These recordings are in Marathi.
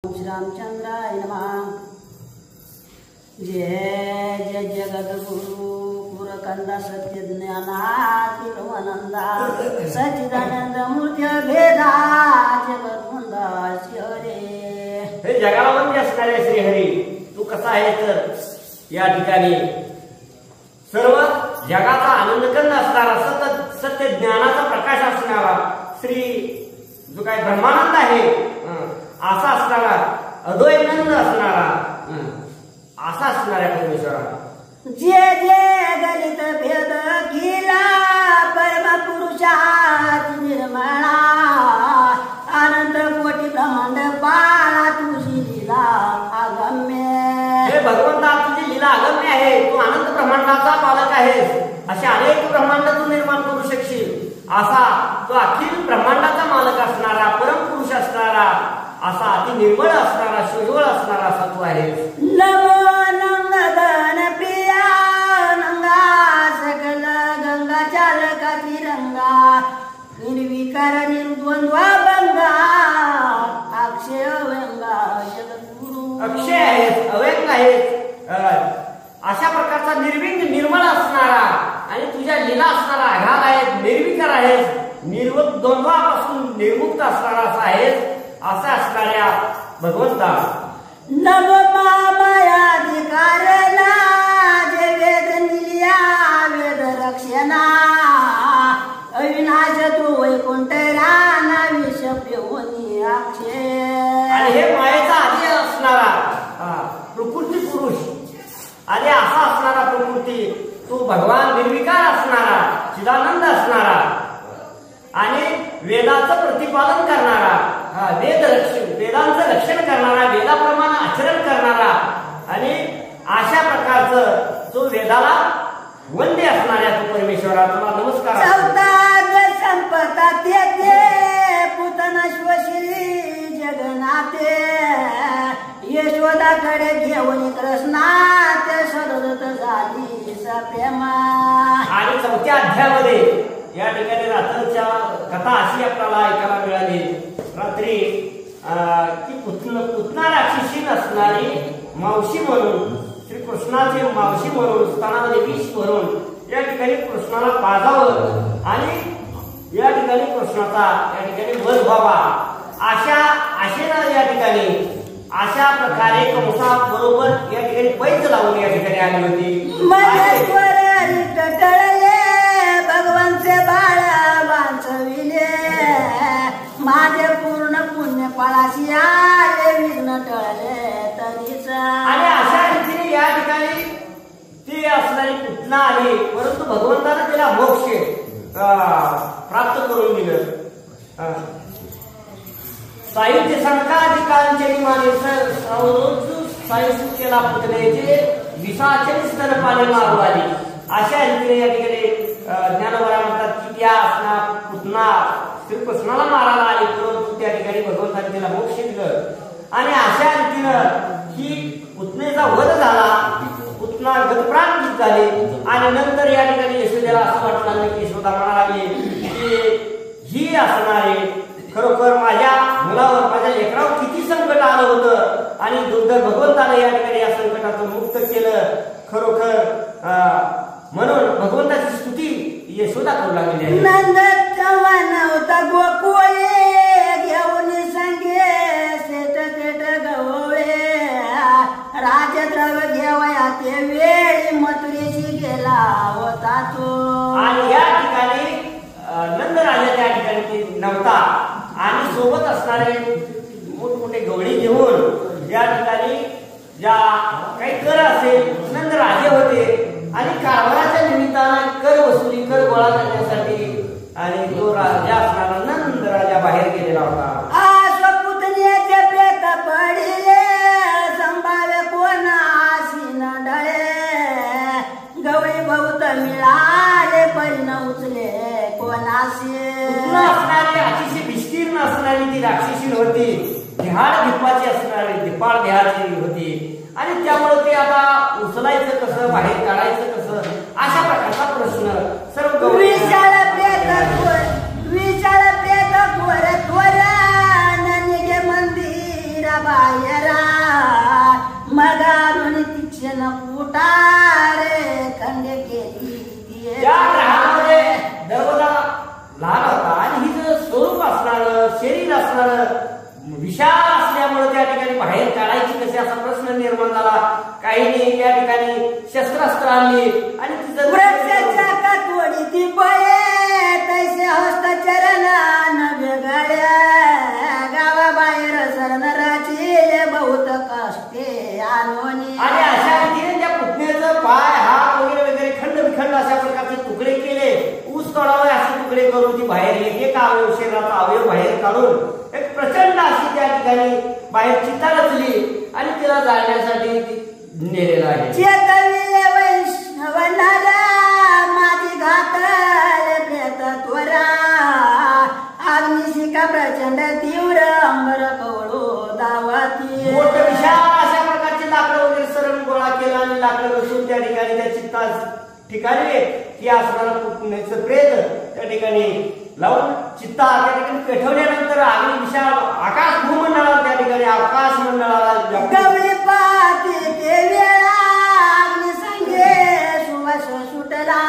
श्रीरामचंद्राय नमः। जय जय जगद्गुरु पुरकंदा सत्यज्ञानाति ब्रह्मानंदा सच्चिदानंद मूर्ती भेदा जगद्गुंदा हरे। हे जगाला वंद्य असणारे श्रीहरी, तू कसा आहे तर या ठिकाणी सर्व जगाचा आनंदकंद असणारा सतत सत्य ज्ञानाचा प्रकाश असणारा श्री जो काय ब्रह्मानंद आहे असा असणारा अद्वैतानंद असणारा असा असणाऱ्या परमेश्वरा जे जे गलित भेद केला परम पुरुषात निर्मळा अनंत कोटी ब्रह्मांड पाळा तुझी लीला अगम्य। हे भगवंता तुझी लीला अगम्य आहे, तू अनंत ब्रह्मांडाचा पालक आहेस, असे अनेक ब्रह्मांड तू निर्माण करू शकशील असा तो अखिल ब्रह्मांडाचा मालक असणारा परम पुरुष असणारा असा अति निर्मळ असणारा शुद्धोळ असणारा असा तू आहेस। नमो नंदन प्रिया नंगा सकल गंगा चालकाची रंगा निर्विकार निर्द्वंद्व बंगा अक्षय व्यंगा जगद्गुरु। अक्षय आहेस, अव्यंग आहेस, अशा प्रकारचा निर्विघ्न निर्मळ असणारा आणि तुझ्या लीला असणारा अघात आहेत, निर्विकार आहेस, द्वंद्वापासून निर्मुक्त असणारा असा आहेस असा असणाऱ्या भगवंता नम मायाधिकारला जे वेद निलिया वेद रक्षणा अविनाश तू वैकुंठ राना विष पिऊनी अक्षय। आणि हे मायेचा आधी असणारा प्रकृती पुरुष आधी असा असणारा प्रकृती तो भगवान निर्विकार असणारा चिदानंद असणारा आणि वेदाचं प्रतिपादन करणारा वेदांचं रक्षण करणारा वेदाप्रमाणे आचरण करणारा आणि अशा प्रकारचं जो वेदाला वंद्य असणाऱ्या तो परमेश्वरा तुला नमस्कार। चौदा संपता ते पुतनश्व श्री जगन्नाथे यशोदाकडे घेऊन कृष्णात सदत झाली सप्रेमा। आणि चौथ्या अध्यायामध्ये या ठिकाणी रात्रीच्या कथा अशी आपल्याला ऐकायला मिळाली रात्री की पुतना राक्षसी असणारी मावशी म्हणून श्रीकृष्णाची मावशी म्हणून स्थानामध्ये विष भरून या ठिकाणी कृष्णाला पाजावं आणि या ठिकाणी कृष्णाचा या ठिकाणी वध व्हावा आशेला या ठिकाणी अशा प्रकारे कंसा बरोबर या ठिकाणी पैज लावून या ठिकाणी आली होती। भगवानचे बाळ वांचविले माझे पूर्ण पुण्य फळाशी आले विघ्न टळले तरीच। आणि अशा रीतीने या ठिकाणी ती असणारी पुतना आली, परंतु भगवंताने तिला मोक्ष प्राप्त करून दिलं। साहित्य संकाधिकांचे माने साहित्य केला पुतण्याचे विसाचे स्तनपाने मारवाली अशा रीतीने या ठिकाणी ज्ञानोबा म्हणतात की त्या असणार पुतना श्रीकृष्णाला मारायला आली, परंतु त्या ठिकाणी भगवंताने तिला मोक्ष दिलं आणि अशा रीतीनं ही पुतनेचा वध झाला, पुतना गतप्राण झाली आणि नंतर या ठिकाणी यशोदेला असं वाटू लागलं की यशोदा म्हणा लागली की ही असणारे खरोखर माझ्या मुलावर माझ्या लेकरावर किती संकट आलं होतं आणि दुर्दैव भगवंताने या ठिकाणी या संकटातून मुक्त केलं खरोखर म्हणून भगवंताची स्तुती यशोदा करू लागली आहे। नंद चव्हाण होता गोकुळे घेऊन संगे सेट सेट गवळे राजद्रव घेवया ते वेळी मथुरेशी गेला होता तो। आणि या ठिकाणी नंद राजा त्या ठिकाणी नव्हता आणि सोबत असणारे मोठमोठे गवळी घेऊन या ठिकाणी ज्या काही कर असेल नंद राजे होते आणि कारभाराच्या निमित्तानं कर वसुली कर गोळा करण्यासाठी आणि तो राजा असणारा नंद राजा बाहेर गेलेला होता। पुतण्याचे प्रेत पडिले संभाव्य कोणाशी नडळे गवळी बहुत मिळाले परिण उचले कोणाशी। असणारी अतिशय विस्तीर्ण असणारी ती राक्षसी होती, धिहाड धिप्पाची असणारी धिप्पाळ देहाची होती आणि त्यामुळे ते आता उचलायचं कसं बाहेर काढायचं कसं अशा प्रकारचा प्रश्न सर्व विशाळ प्रेत थोर थोर ननिगे मंदिरा बाहेर बाहेरा मगारून तिचे न कुटारे खंडे केली त्या ग्रहामध्ये दरवाजा लहान होता आणि हिचं स्वरूप असणार शरीर असणार विशाल असल्यामुळे त्या ठिकाणी बाहेर काढायची कशी असा प्रश्न निर्माण झाला. काहींनी या ठिकाणी शस्त्रास्त्र आणली आणि तिचं वृक्षाच्या कातवडी ती पळे तैसे हस्तचरण वेगळ्या गावाबाहेर सरनराची बहुत कष्टे आणोनी आणि अशा रीतीने त्या पुतण्याचं पाय हात वगैरे वगैरे खंड विखंड अशा प्रकारचे तुकडे केले. ऊस तोडावे असे तुकडे करून ती बाहेर एक अवयव शरीराचा अवयव बाहेर काढून एक प्रचंड अशी त्या ठिकाणी बाहेर चिता रचली आणि तिला जाळण्यासाठी नेलेला आहे. चेतविले वैष्णवनाला माझी घातले प्रेत त्वरा अग्निशिखा प्रचंड तीव्र अंबर कवळो दावती मोठं विशाल अशा प्रकारचे लाकडं वगैरे सरळ गोळा केला आणि लाकडं रचून त्या ठिकाणी त्या चित्ता ठिकाणी ती असणारं पुतण्याचं प्रेत त्या ठिकाणी लावून चित्ता त्या ठिकाणी पेटवल्यानंतर अग्नी विशाल आकाश भूमंडळाला त्या ठिकाणी आकाश मंडळाला गवळी पाती ते वेळा अग्नि संगे सुवास सुटला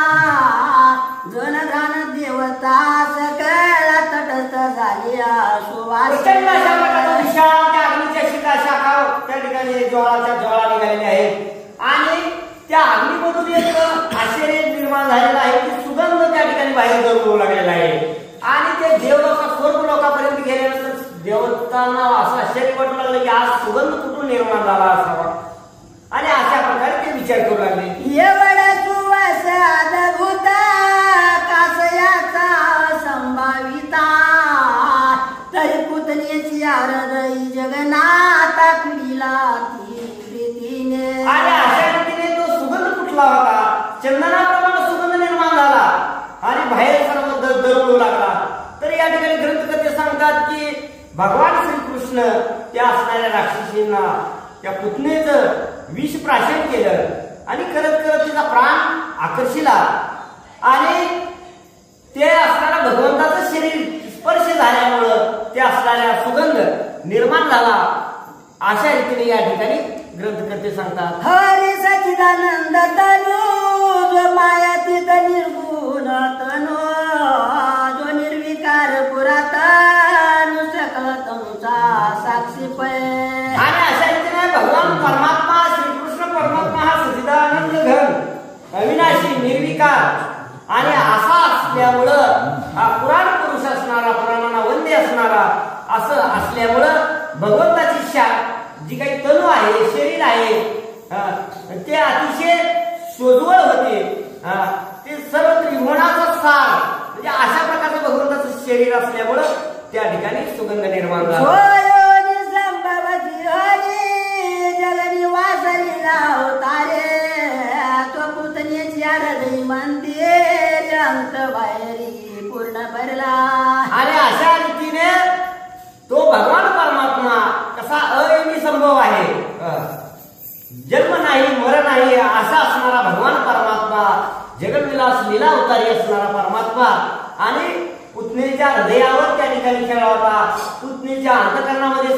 जन घाण देवता सकळा तटस्थ झाली सुवास प्रचंड अशा प्रकारचा विशाल त्या अग्नीच्या शिखा शाखा त्या ठिकाणी ज्वाळाच्या ज्वाळा निघालेल्या आहेत आणि त्या अग्नीमधून एक आश्चर्य निर्माण झालेलं आहे की सुगंध त्या ठिकाणी बाहेर दरवळू लागलेला आहे आणि ते देवलोका स्वर्ग लोकापर्यंत गेल्यानंतर देवतांना असं आश्चर्य वाटू लागलं की आज सुगंध कुठून निर्माण झाला असावा आणि अशा प्रकारे ते विचार करू लागले. एवढा सुवास अद्भुत कासयाचा संभाविता तरी पुतण्याची हृदय जगन्नाथा पिढीला ती प्रीतीने आणि अशा रीतीने तो सुगंध कुठला होता चंदनाप्रमाणे सुगंध निर्माण झाला आणि बाहेर सर्व दरवळू लागला. तर या ठिकाणी ग्रंथकर्ते सांगतात की भगवान श्रीकृष्ण त्या असणाऱ्या राक्षसींना त्या पुतणेचं विष प्राशन केलं आणि करत करत तिचा प्राण आकर्षिला आणि ते असणाऱ्या भगवंताचं शरीर स्पर्श झाल्यामुळं त्या असणाऱ्या सुगंध निर्माण झाला. अशा रीतीने या ठिकाणी ग्रंथकर्ते सांगतात. हरी सचिदानंद तनु जो मायातीत निर्गुण तनु जो निर्विकार पुरातन सकळ तनुचा साक्षी पै आणि अशा रीतीने भगवान परमात्मा श्रीकृष्ण परमात्मा हा सचिदानंद घन अविनाशी निर्विकार आणि असा असल्यामुळं हा पुराण पुरुष असणारा पुराणांना वंद्य असणारा असं असल्यामुळं भगवंताची जी काही तनु आहे शरीर आहे ते अतिशय सोज्वळ होते. ते सर्व त्रिभुवनाचा सार म्हणजे अशा प्रकारचं भगवंताचं शरीर असल्यामुळं त्या ठिकाणी सुगंध निर्माण झाला. जगनी वासरीला अवतारे तो पुतण्याची हृदय मंदिर अंत बाहेरी पूर्ण भरला आणि अशा रीतीने तो भगवान परमात्मा कसा अनिसंभव आहे जन्म नाही मरण नाही असा असणारा भगवान परमात्मा जगन्विलास लीला अवतारी असणारा परमात्मा आणि पुतणीच्या हृदयावर त्या ठिकाणी खेळला होता. पुतणीच्या अंतकरणामध्ये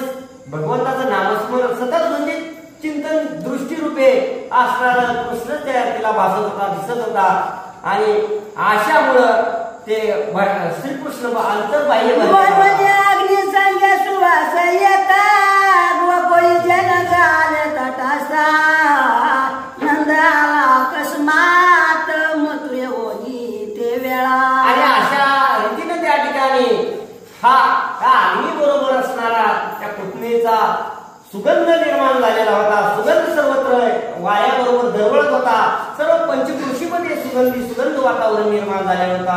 भगवंताचं नामस्मरण सतत म्हणजे चिंतन दृष्टीरूपे असणारा कृष्ण तिला भासत होता दिसत होता आणि अशामुळं ते श्रीकृष्ण अंतर्बाह्य अग्नी संगे सुवास येता गोकुळी जन झाले तटासा नंदाला अकस्मात मथुरे होई ते वेळा आणि अशा रीतीने त्या ठिकाणी हा अग्नी बरोबर असणारा त्या पुतणीचा सुगंध निर्माण झालेला होता. सुगंध सर्वत्र वाऱ्याबरोबर दरवळत होता. सर्व पंचकृषीमध्ये सुगंध वातावरण निर्माण झालेलं होता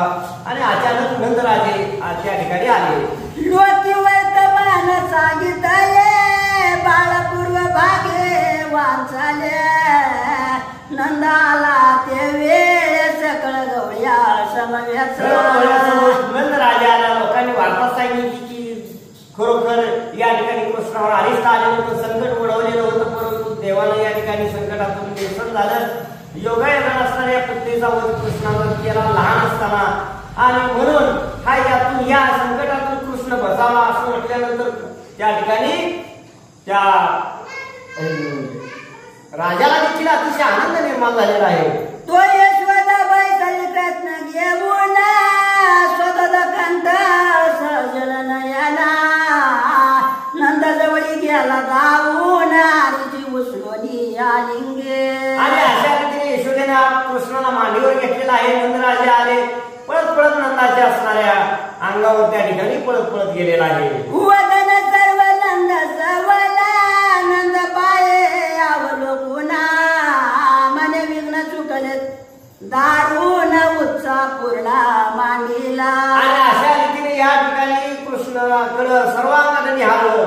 आणि अचानक नंदराजे त्या ठिकाणी आले. लोकी वर्तमान सांगितले बाळपूर्व भागे वाचाले नंदाला ते वेळ सकळ गवळ्या समवेत नंदराजे आला. लोकांनी वार्ता सांगितली की खरोखर या ठिकाणी कृष्णावर अरिष्ट आलेलं होतं संकट उडवलेलं होतं परंतु देवाला या ठिकाणी संकटातून निरसन झालं. योगायोगाने असणाऱ्या पुतणीचा वध कृष्णावर केला लहान असताना आणि म्हणून हा यातून या संकटातून कृष्ण बचावला असं म्हटल्यानंतर त्या ठिकाणी त्या राजाला देखील अतिशय आनंद निर्माण झालेला आहे. तो यशोदाबाई प्रयत्न घेऊन स्वतः कंठ सजल नयना नंदाजवळी गेला धावून आरती उचलून आलिंगे. आणि अशा रीतीने यशोदेने कृष्णाला मांडीवर घेतलेला आहे. नंदराजे आले पळत पळत नंदाच्या असणाऱ्या अंगावर त्या ठिकाणी पळत पळत गेलेला आहे. वदन सर्व नंद सवला नंद पाये अवलोकुना मने विघ्न चुकले दारुण उत्साह पूर्ण मांडीला. आणि अशा रीतीने या ठिकाणी कृष्णाकडं सर्वांना निहाळलं.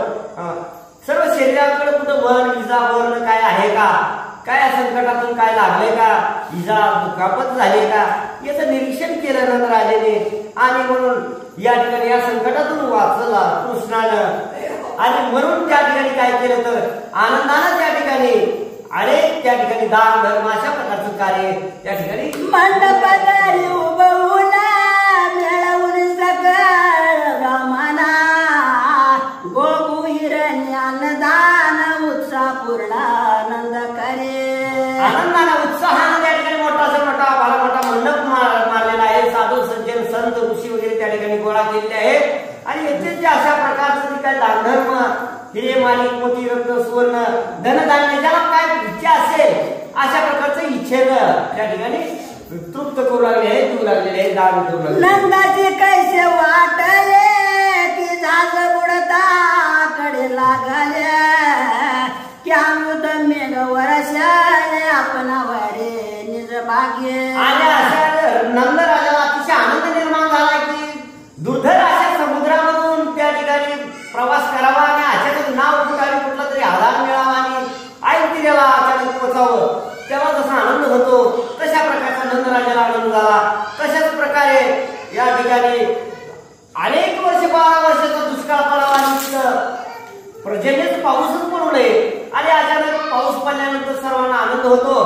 सर्व शरीराकडे कुठं वर्ण इजा वर्ण काय आहे का, काय संकटातून काय लागले का, इजा दुखापत झाली का, याचं निरीक्षण केलं नंदराजेने. आणि म्हणून या ठिकाणी या संकटातून वाचला कृष्णानं. आणि म्हणून त्या ठिकाणी काय केलं तर आनंदानं त्या ठिकाणी अनेक त्या ठिकाणी दान धर्म अशा प्रकारचं कार्य त्या ठिकाणी मंडपादारी उभवून मिळवून सकळ रमणा गोगु हिरण्यान दान उत्साह पूर्ण आनंद करे. आनंदानं उत्साहानं त्या ठिकाणी मोठासा मोठा फार मोठा मंडप मारलेला आहे. साधू सज्जन संत ऋषी वगैरे त्या ठिकाणी गोळा केलेले आहेत. आणि येथे जे अशा प्रकारचं काय दानधर्म हिरे माणिक मोती रत्न सुवर्ण धनधान्य ज्याला काय इच्छा असेल अशा प्रकारचं इच्छेनं त्या ठिकाणी तृप्त करू लागले आहे, देऊ लागलेले आहे, दान करू लागले. नंदाची कैसे वाटले की झाज बुडता कडे लागले की अमृत मेघ वर्षाले आपणावरे निज भाग्य. आणि अशा नंदराजाला अतिशय आनंद निर्माण झाला की दुर्धर अशा समुद्रामधून त्या ठिकाणी प्रवास करावा आणि अचानक नाव ठिकाणी कुठला तरी आधार मिळावा आणि ऐन तिऱ्याला अचानक पोचावं. तेव्हा जसा आनंद होतो तशा प्रकारचा नंदराजाला आनंद झाला. तशाच प्रकारे या ठिकाणी अनेक वर्ष 12 वर्षाचा दुष्काळ पडावा आणि पर्जन्यच पाऊसच पडू नये आणि अचानक पाऊस पडल्यानंतर सर्वांना आनंद होतो.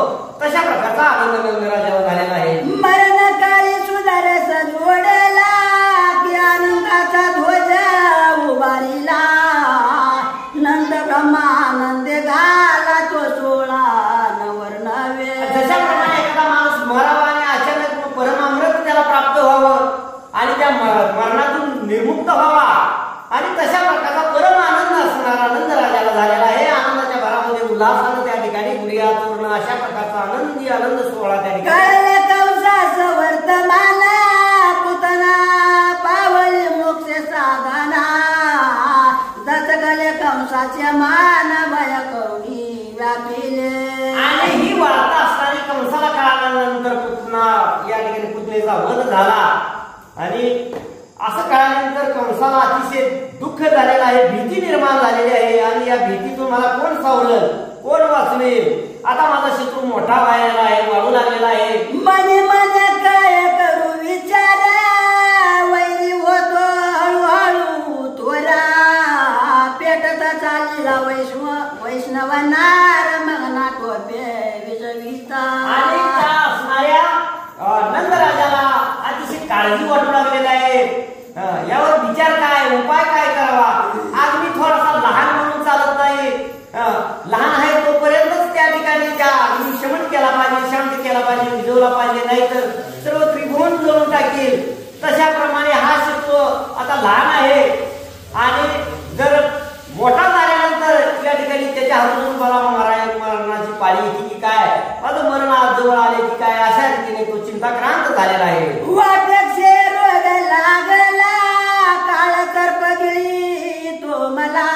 तशा प्रकारचा आनंद नंदराजाला झालेला आहे. मरणकाळी सुधारस जोडला की आनंदाचा ध्वज उभारिला नंद ब्रह्मानंद घाला तो सोळा नवर नवे. जशाप्रमाणे एखादा माणूस मरावा आणि अचानक परमामृत त्याला प्राप्त व्हावं आणि त्या मरणातून निर्मुक्त व्हावा आणि तशा प्रकारचा परम आनंद असणारा नंदराजाला झालेला आहे. आनंदाच्या भरामध्ये उल्हासानं त्या ठिकाणी गुढियापूर्ण अशा प्रकारचा आनंदी आनंद सोहळा त्या ठिकाणी कंसास वर्तमान पुतना पावली मोक्ष साधना दचगले कंसाचे मान भय करुणी व्यापिले. आणि ही वार्ता असताना कंसाला कळाल्यानंतर पुतना या ठिकाणी पुतणेचा वध झाला आणि असं कळाल्यानंतर कंसाला अतिशय दुःख झालेलं आहे, भीती निर्माण झालेली आहे. आणि या भीतीतून मला कोण सावरल, कोण वाचवेल, आता माझा शत्रू मोठा व्हायला आहे, वाढू लागलेला आहे. मने मने काय करू विचार वैरी होतो हळूहळू तोरा पेटता चाललेला वैष्णव नार मगना टोपे विजविता. आणि त्या असणाऱ्या नंदराजाला अतिशय काळजी वाटू लागलेली आहे. यावर विचार काय, उपाय काय करावा. आज मी थोडासा लहान म्हणून चालत नाही, लहान आहे तोपर्यंतच त्या ठिकाणी त्या अग्नी शमन केला पाहिजे, शांत केला पाहिजे, विजवला पाहिजे, नाहीतर सर्व त्रिभुवन जळून टाकेल. तशाप्रमाणे हा शत्रू आता लहान आहे आणि जर मोठा झाल्यानंतर या ठिकाणी त्याच्या हातून मला मरणाची पाळी येते की काय, माझं मरण आज जवळ आले की काय, अशा रीतीने तो चिंताक्रांत झालेला आहे. वाटेक्षे रोग लागला काळ सर्पगिळी तो मला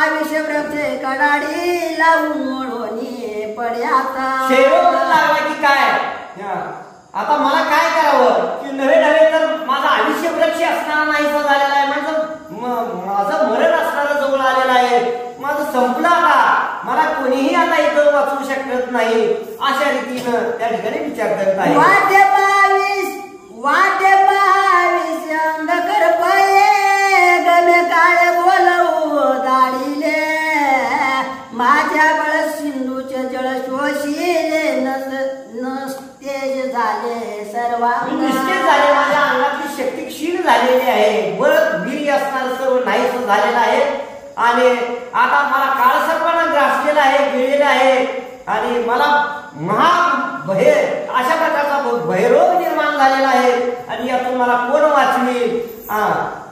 आयुष्य वृक्षे कडाडी लावून मोडून पड्याचा. शेरोग लागला की काय, आता मला काय करावं की नव्हे तर माझा आयुष्य वृक्ष असणारा नाहीसा झालेला आहे, माझं मरण असणारं जवळ आलेलं आहे, माझं संपलं आता, मला कोणीही आता इथं वाचवू शकत नाही. अशा रीतीनं त्या ठिकाणी विचार करत आहे. वाटे 22 अंधकर पये गमे काळे बोलवू दाढीले माझ्या बळ सिंधूचे जळ शोषिले नसतेज झाले सर्वांग. निश्चित झाले, माझ्या अंगातली शक्ती क्षीण झालेली आहे, बळ वीर्य असणार सर्व नाहीस झालेलं आहे. आणि आता मला काळसर्पानं ग्रासलेला आहे, गिळलेला आहे आणि मला महाभय अशा प्रकारचा भयरोग निर्माण झालेला आहे आणि यातून मला कोण वाचवेल,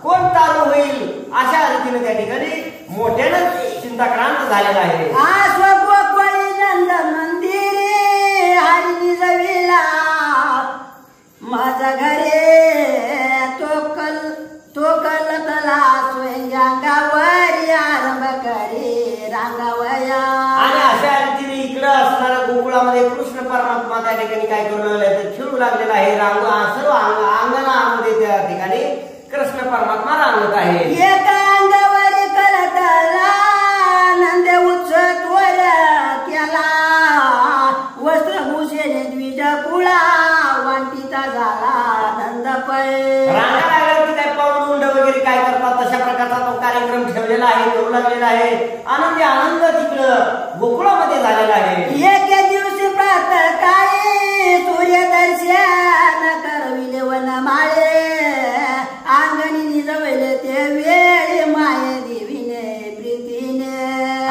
कोण तारू होईल, अशा रीतीने त्या ठिकाणी मोठ्यानं चिंताक्रांत झालेला आहे. नंद मंदिरे हरिणी जविला माझा घरे तो कलतला स्वयंगावर आरंभ करे रांगावया. आणि अशा रीतीने इकडं असणाऱ्या गोकुळामध्ये कृष्ण परमात्मा त्या ठिकाणी काय करू लागले तर खेळू लागलेला आहे. सर्व अंगणामध्ये त्या ठिकाणी कृष्ण परमात्मा रांगत आहे. एका अंगावर कलतला नंद उत्सव केला वस्त्रभूषेने द्विज कुळा वांटिता झाला नंद पै. काय पाऊल उंड वगैरे काय करतात तशा प्रकारचा तो कार्यक्रम ठेवलेला आहे, करू लागलेला आहे. आनंद तिकडं गोकुळामध्ये झालेला आहे. एके दिवशी प्रातः काळी सूर्यदर्शन करविले वनमाळे अंगणी निजवले ते वेळी माये देवीने प्रीतीने.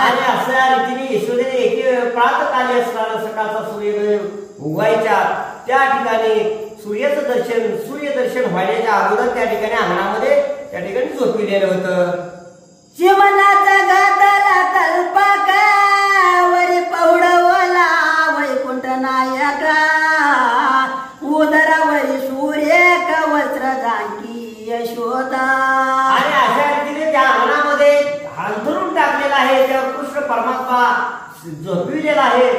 आणि अशा रीतीने यशोदेने एके प्रातकाली असणारा सकाळचा सूर्योदय उगवायच्या त्या ठिकाणी सूर्यदर्शन व्हायच्या अगोदर त्या ठिकाणी अंगणामध्ये त्या ठिकाणी झोपलेलं होतं. चिमणाचा घातला तल्पाकावरी पौडवला वैकुंठ नायका उदरावरी सूर्य वस्त्र झांकी यशोदा. आणि अशा रीतीने त्या अंगणामध्ये अंतरून टाकलेला आहे, त्या कृष्ण परमात्मा झोपविलेला आहे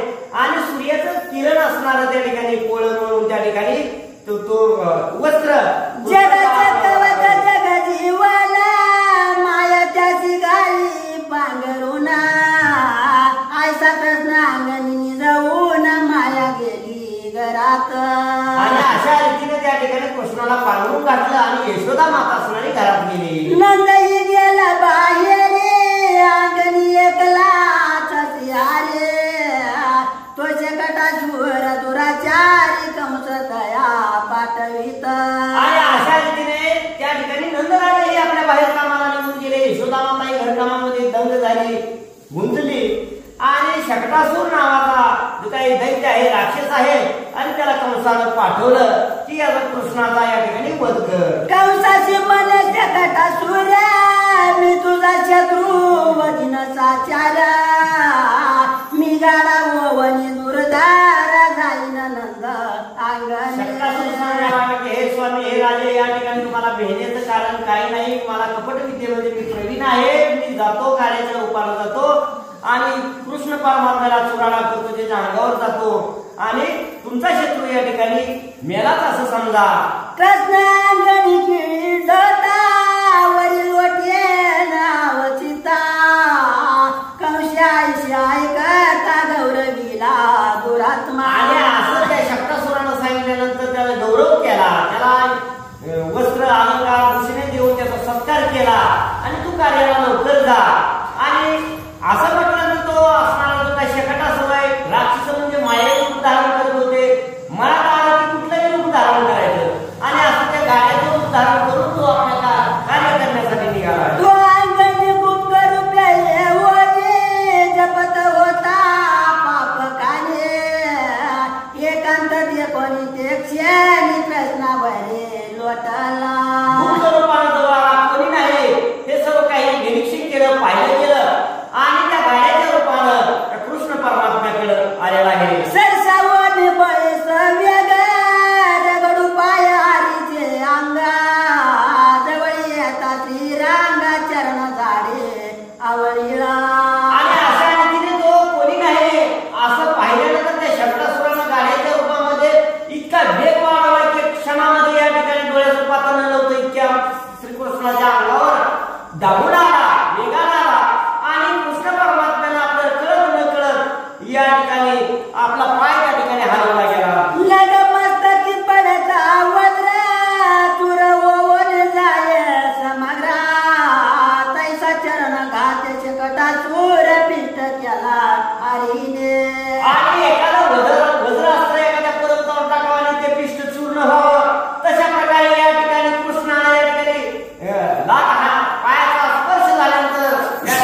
आणि सूर्याचं किरण असणार त्या ठिकाणी पोळ म्हणून त्या ठिकाणी तो वस्त्र जगाचं कवच जग जीवना माया त्याची गाली पांघरून आयसा कृष्ण अंगणी जाऊन माया गेली घरात. आणि अशा रीतीने त्या ठिकाणी कृष्णाला पांघरून घातलं आणि यशोदा माता असणारी घरात गेली. नंदही गेला बाहेर अंगणी एकलाच आले तो शेकटा शुर दुराचारी कंस दया पाठवित. आणि अशा रीतीने त्या ठिकाणी नंदराजाही आपल्या बाहेर कामाला निघून गेले. यशोदा माताही घरकामामध्ये दंग झाली, गुंतली आणि शकटासूर नावाचा जो काही दैत्य आहे, राक्षस आहे आणि त्याला कंसानं पाठवलं की याचा कृष्णाचा या ठिकाणी वध कर. कंसाची मने शकटासूर मी तुझा शत्रू वदिन साचार मी गाडा वनी दुर्धार जाईन नंद अंगणी. हे स्वामी, हे राजे, या ठिकाणी तुम्हाला भेटण्याचं कारण काही नाही. मला कपट विद्येमध्ये मी प्रवीण आहे. मी जातो, कार्याच्या रूपाला जातो आणि कृष्ण परमात्म्याला चुराडा करतो, त्याच्या अंगावर जातो आणि तुमचा शत्रू या ठिकाणी मेलाच असं समजा. कृष्ण अंगणी किडता वरील लोटे नावचिता कंशाय करता गौरवीला दुरात्मा. आणि असं त्या शक्तासुरानं सांगितल्यानंतर त्याला गौरव केला, त्याला वस्त्र अलंकार भूषणे देऊन त्याचा सत्कार केला आणि तू कार्याला लवकर जा. आणि असं म्हटलं तर तो असणारा जो काही शकटासुर आहे, राक्षस म्हणजे मायावी रूप धारण करत होते. मला कळालं की कुठलंही रूप धारण करायचं आणि असं त्या गाड्याचं रूप धारण करून तो आपल्या कार्य करण्यासाठी निघाला. तो अंगणी गुप्त रूपे होते जपत होता पाप काने एकांत ते कोणी ते क्षणी प्रश्नावरे लोटाला. कोणी नाही, हे सर्व काही निरीक्षण केलं, पाहिलं गेलं आणि त्या गाड्याच्या रूपानं कृष्ण परमात्म्याकडे आलेला आहे. सरसावणी बळीस वेग रगडू पाय हरीचे अंगा जवळ येता श्रीरांगा चरण झाडे आवडीला. आणि अशा रीतीने तो कोणी नाही असं पाहिल्यानंतर त्या शब्दासुरानं गाड्याच्या रूपामध्ये इतका वेग वाढवला की क्षणामध्ये या ठिकाणी डोळ्याचं पातळ नव्हतं, इतक्या श्रीकृष्णाच्या अंगावर दाबून आला, वेगाला आला आणि कृष्ण परमात्म्यानं आपल्याला कळत न कळत या ठिकाणी आपला पाय त्या ठिकाणी हलवला गेला. लग मस्तकी पडता वज्र चुर ओवल जाय समग्रा तैसा चरण घाते शकटा चूर पिष्ट केला हरीने. आणि एखादा वज्र असतं एखाद्या पर्वतावर टाकावं आणि ते पिष्ट चूर्ण व्हावं, तशा प्रकारे या ठिकाणी कृष्णाला या ठिकाणी पायाचा स्पर्श झाल्यानंतर या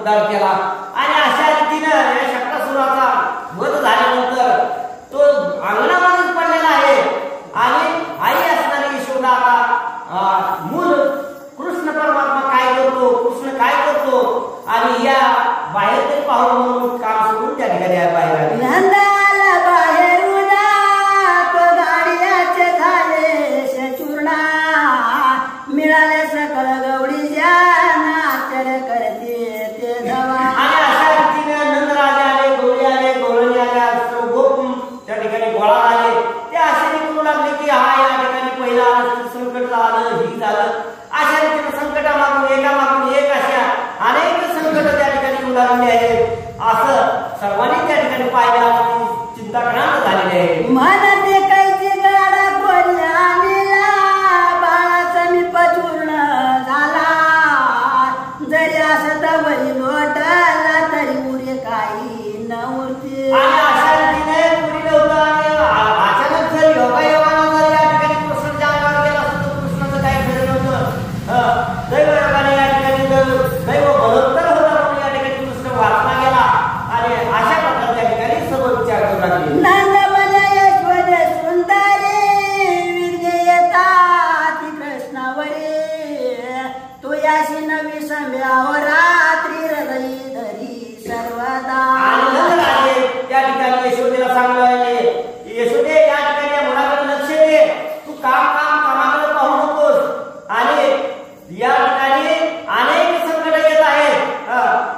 उद्धार केला आणि अशा रीतीनं या शक्तासुराचा वध झाल्यानंतर तो अंगणामध्येच पडलेला आहे आणि आई असणारी यशोदा आता मूल कृष्ण परमात्मा काय करतो, कृष्ण काय करतो आणि या बाहेर तरी पाहून म्हणून काम सोडून त्या ठिकाणी बाहेर आले. नंदाला बाहेरून तो गाडीयाचे झाले चूर्णा मिळाले सकळ गवडीच्या आश्चर्य करते ते जवा. आणि अशा रीतीने नंदराजे आले, गवळी आले, गवळणी आल्या, सर्व गोप त्या ठिकाणी गोळा आले. ते असे करू लागले की हा या ठिकाणी पहिला संकट झालं, ही झालं. अशा रीतीने संकटामागून एकामागून एक अशा अनेक संकट त्या ठिकाणी उदाहरणे आहेत. असं सर्वांनी त्या ठिकाणी पाहिलं, चिंताक्रांत झालेले आहे. म्हणते कैची गाडा कोणी आणला बाळाचा मी पचूर्ण झाला जरी असं तवरी लोटला तरी उरे काही न उरते. आणि अशा रीतीने पुढे होता आणि अचानक जर योगायोगानं जर या ठिकाणी कृष्णाच्या अंगावर गेला असतं तर कृष्णाचं काही खरं नव्हतं. दैवयोगाने या ठिकाणी दैव बलोत्तर होता म्हणून या ठिकाणी कृष्ण वाचला गेला आणि अशा प्रकारे त्या ठिकाणी सर्व विचार करू लागले. नंदमन यशोद सुंदरी विद्येता ती कृष्णावरी तू याशी नवी संभ्यावर रात्री हृदय धरी सर्वदा. आणि नंदराजे त्या ठिकाणी यशोदेला सांगू लागले, यशोदे या ठिकाणी या मुलाकडे लक्ष दे, तू कामाकडे पाहू नकोस आणि या ठिकाणी अनेक संकट येत आहेत,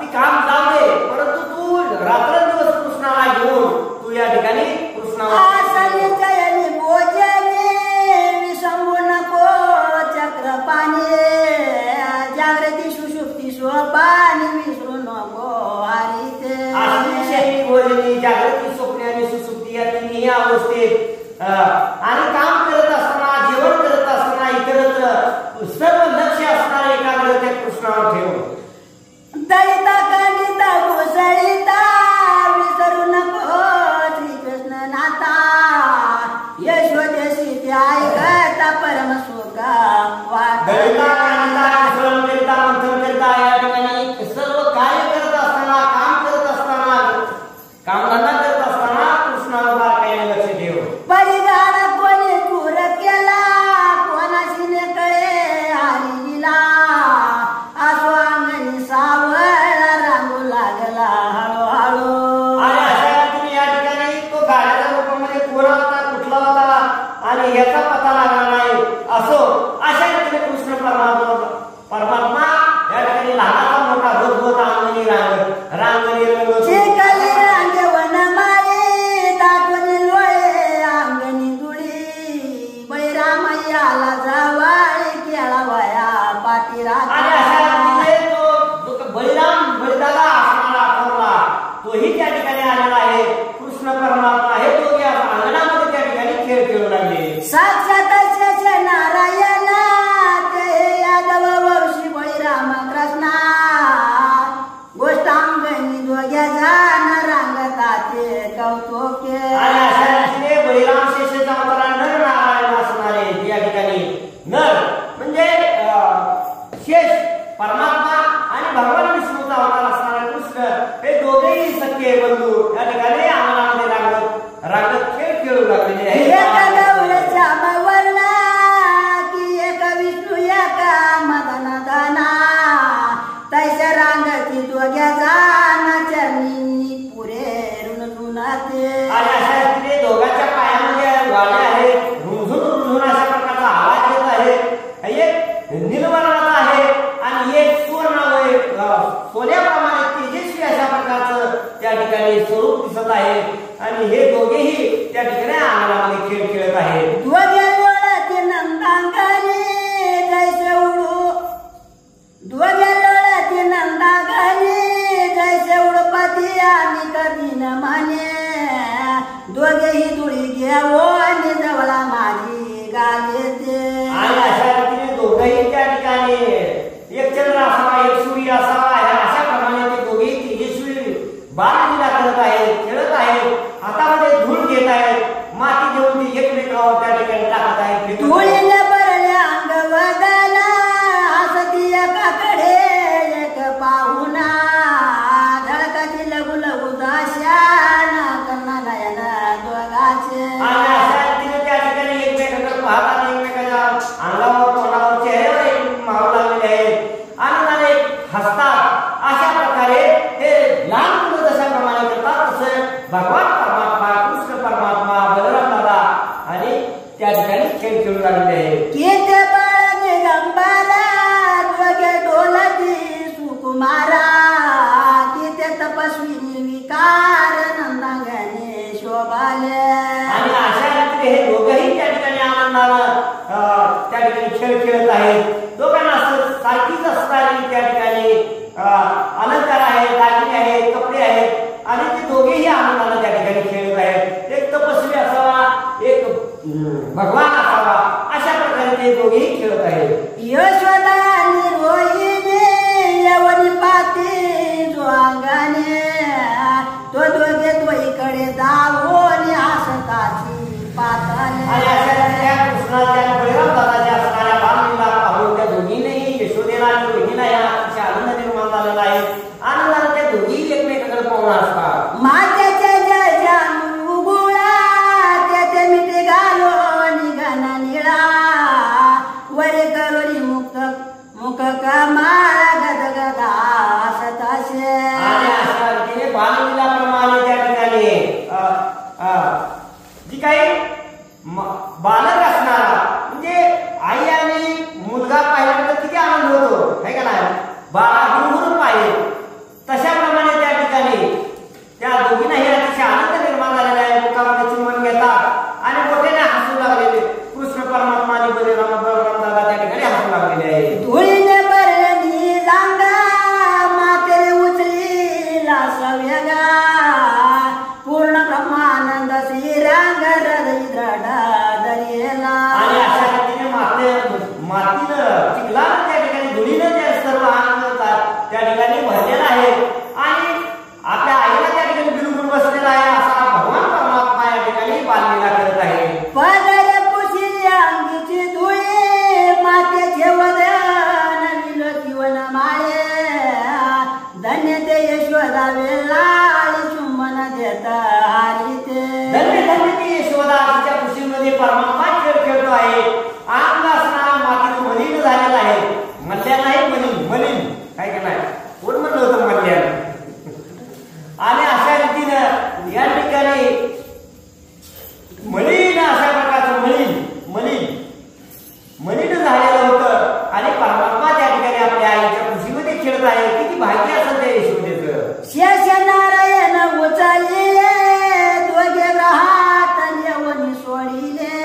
ती काम जाऊ दे, परंतु तू रात्रंदिवस कृष्णाला घेऊन तू या ठिकाणी कृष्णाला आसनीचयनी भोजनी विसंबू नको चक्रपाणी जागृती सुषुप्ती स्वपानी विसरू नको हरिते. आसनीचयनी भोजनी जागृती स्वप्ने आणि सुसुप्ती या तिन्ही अवस्थेत आणि काम करत असताना, जेवण करत असताना इतरत्र सर्व लक्ष असणारे एकाग्रते कृष्णावर ठेव. दलिता कलिता घुसळिता विसरू नको श्रीकृष्ण नाथा यशोदेशी ते ऐकता परम सुखा दलिता कांदा श्रम करिता मंथन करिता या ठिकाणी सर्व कार्य करत असताना, काम करत असताना, कामधंदा करत असताना कृष्णावर बारकाईने लक्ष ठेव. परिगाडा कोणी चूर केला कोणाशी ने कळे हरिला असो अंगणी सावळा रांगू लागला हळूहळू. आणि अशा रीतीने या ठिकाणी तो गाड्याच्या रूपामध्ये कोणा होता, कुठला होता आणि याचा पत्ता लागला नाही. असो अशा रीतीने कृष्ण परमात्मा या ठिकाणी लहानाचा मोठा होत अंगणी रांगणी रंगत चिखली रांगे वनमाळी दाटून लोळे अंगणी दुडी बैरामय्याला जवळ केळावया पाठी आणि अशा रीतीने तो बलिदाला असणारा ठरला तोही त्या ठिकाणी आलेला आहे. कृष्ण परमात्मा हे दोघे अंगणामध्ये त्या ठिकाणी खेळ खेळू लागले. साक्षात शेषे नारायण ते यादव वंशी बळीराम कृष्णा गोष्ट अंगणी दोघ्या जाण रांगता ते कौतुके. आणि अशा रीतीने बळीराम शेषाचा अवतार नर नारायण असणारे या ठिकाणी नर म्हणजे शेष परमात्मा आणि भगवान विष्णूचा अवतार असणारा कृष्ण हे दोघेही सख्खे बंधू या ठिकाणी अंगणामध्ये रांगत खेळ खेळू लागलेले आहेत. एका गौरच्या वर्णा की एक विष्णू एका मदन धना तैसे रांगती दोघ्या जाण चरणी पुरे रुणते. आणि अशा रीतीने दोघांच्या पायामध्ये वाड्या आहेत, रुंझून अशा प्रकारचा आवाज येत आहे. एक निलवर्णाचा आहे आणि एक सुवर्णामय सोन्याप्रमाणे तेजस्वी अशा प्रकारचं त्या ठिकाणी स्वरूप दिसत आहे आणि हे दोघेही त्या ठिकाणी अंगणामध्ये खेळ खेळत आहेत. दोघे लोळते नंदांगणी जैसे उडू दोघे लोळते नंदांगणी जैसे उडपती आणि कधी न म्हणे दोघेही धुळी घेऊ आणि जवळा माझी गाल येते. आणि अशा रीतीने दोघेही त्या ठिकाणी एक चंद्र असावा, एक सूर्य असावा अशा प्रमाणे ते दोघेही तेजस्वी बाललीला करत आहेत, खेळत आहेत, हातामध्ये धूळ घेत आहेत, माती घेऊन ती एकमेकावर त्या ठिकाणी टाकत आहेत. धुळीने भरले अंग वदना हसती एकाकडे एक पाहुणा खेळू लागले आहेत. किती बाळ दिगंबरा दोघे डोलती सुकुमारा किती तपस्वी विकार नंदांगणे शोभाले. आणि अशा रीतीने हे दोघंही त्या ठिकाणी आनंदानं त्या ठिकाणी खेळ खेळत आहेत. दोघांना असं सारखीच असणारी त्या ठिकाणी अलंकार आहेत, दागिने आहेत, कपडे आहेत आणि ते दोघेही आनंदानं त्या ठिकाणी खेळत आहेत. एक तपस्वी असावा, एक भगवान असावा, अशा प्रकारे ते दोघेही खेळत आहेत. यशोदा आणि रोहिणी यवनी पाती जो अंगाने तो दोघे द्वईकडे दावोनी हसताची पाताले. आणि अशा त्या कृष्णाच्या आणि बळीराम दादाच्या असणाऱ्या बाललीला पाहून त्या दोघींनाही यशोदेला आणि रोहिणीला या अतिशय आनंद निर्माण झालेला आहे. आनंदाने त्या दोघी एकमेकांकडे पाहून असतात. मातेच्या जय जानू गुळा त्याचे मिठी घालो निघाना निळा वरी करोनी मुक्त मुख कमाळ गदगदा हसताशे. आणि अशा रीतीने बाललीलाप्रमाणे त्या ठिकाणी जी काही बालक असणारा म्हणजे आई आणि मुलगा पाहिल्यानंतर किती आनंद होतो है का नाही. बाळा हुरहुर पाहिजे तशाप्रमाणे त्या ठिकाणी त्या दोघींनाही अतिशय आनंद निर्माण झालेला आहे. मुखामध्ये चुंबन घेतात आणि मोठ्याने हसू लागलेले कृष्ण परमात्मा आणि बळीराम दादा त्या ठिकाणी हसू लागलेले आहे. धुळीने भरली जांगा माते उचलीला सव्यगा पूर्ण ब्रह्मानंद श्रीरांग हृदय दरियेला. आणि अशा रीतीने मातीनं चिखलानं त्या ठिकाणी धुळीनं त्या सर्व आनंद त्या ठिकाणी भरलेला आहे. आणि आपल्या आईला त्या ठिकाणी बिलकुल बसलेला आहे. असा भगवान परमात्मा या ठिकाणी बाललीला करत आहे. पदरे पुशिली अंगीची धुळी मातेचे वदन विलोकी वन माळे धन्य ते यशोदा वेलाळी चुंबन देत हारिते. धन्य धन्य ती यशोदा तिच्या कुशीमध्ये परमात्मा खेळ खेळतो आहे. अंग असणारा मातीनं मलिन झालेला आहे. मल्यान नाही मलिन मलिन काय केलं कोण म्हणलं होतं मल्यान. आणि अशा रीतीनं या ठिकाणी मलिन अशा प्रकारचं मलिन झालेलं होतं. आणि परमात्मा त्या ठिकाणी आपल्या आईच्या कुशीमध्ये खेळत आहे. किती भाग्य असेल त्या यशोदेचं. शेष नारायण उचलिले दोघे ग्रहात यवनी सोडिले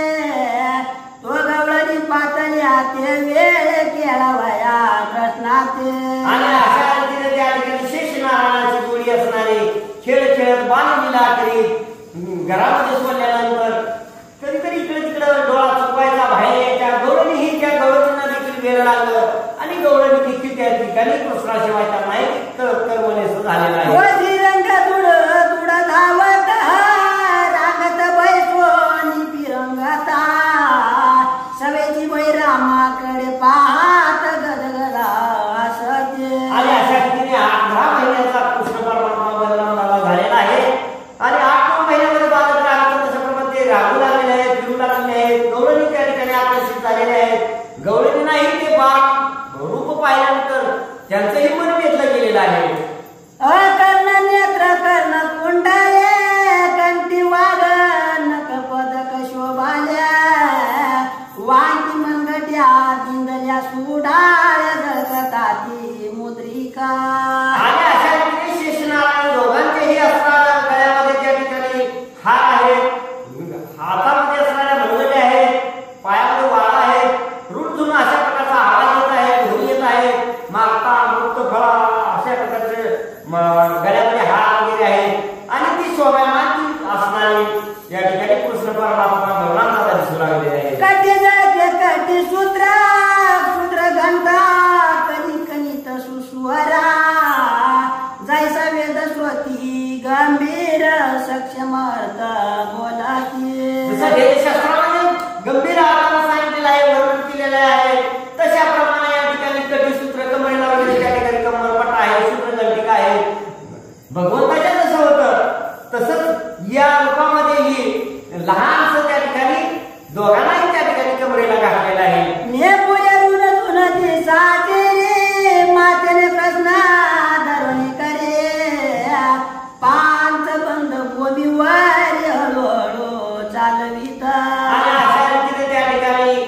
तो गवळणी पातळ्या ते वेळ केळावया कृष्णाते. आणि अशा रीतीने त्या ठिकाणी शेष नारायणाची जोडी असणारी खेळ खेळत बाललीला करीत घरामध्ये सोडल्यानंतर कधीतरी इकडे तिकडे डोळा चुकवायचा बाहेर यायच्या. गवळणीही त्या गवळणींना देखील वेळ लागलं आणि गवळणी देखील त्या ठिकाणी कृष्णाशिवाय त्यांना एक कर्मनेस झालेला आहे. रंग तुड तुड धावत रागत बैसोनी पिरंगता सवेची बैरामाकडे पाहत गदगदा हसते. आणि अशा रीतीने 8-10 महिन्याचा कृष्ण परमात्मा बलराम दादा झालेला आहे. आणि 8-9 महिन्यामध्ये बालक रागत तशाप्रमाणे ते रागू लागलेले आहेत, फिरू लागलेले आहेत. गवळणी त्या ठिकाणी आकर्षित झालेले आहेत. गवळणींनाही ते बाळ रूप पाहिल्यानंतर त्यांचंही मन वेधलं गेलेलं आहे. अकर्ण नेत्र कर्ण कुंडले कंठी वाग नक पदक शोभाल्या वांगी मंगट्या दिंदल्या सुडाळ्या जळकताती मुद्रिका. आणि अशा रीतीने शेषनारायण दोघांचेही असणाऱ्या गळ्यामध्ये त्या ठिकाणी हार आहेत, हातामध्ये असणाऱ्या मंगटे आहेत, पायामध्ये वाळा आहेत. रुणझुण अशा प्रकारचा आवाज येत आहे, ध्वनी येत आहे. मागता मुक्त फळा अशा प्रकारचे गळ्यामध्ये हार वगैरे आहेत. आणि ती शोभायमान असणारी या ठिकाणी कृष्ण परमात्मा बलराम दादा दिसू लागलेले आहे. कटी जळके कटी सूत्र सूत्र घंटा कणी कणित सुस्वरा जैसा वेद श्रोती गंभीर सक्षम अर्थ बोलाती. जसं वेदशास्त्रामध्ये गंभीर आवाजाने सांगितलेलं आहे, वर्णन केलेलं आहे, तशाप्रमाणे या ठिकाणी कटीसूत्र कमरेला वगैरे त्या ठिकाणी कमरपट आहे, सूत्रदंडिका आहे. भगवंताच्या जसं होतं तसंच या रूपामध्येही लहानसं त्या ठिकाणी दोघांनाही त्या ठिकाणी कमरेला घातलेलं आहे. नेपुले रुन तुन दिसाचे मातेने प्रश्न धरणी करे पांच बंद भूमीवर हळूहळू चालविता. आणि अशा रीतीने त्या ठिकाणी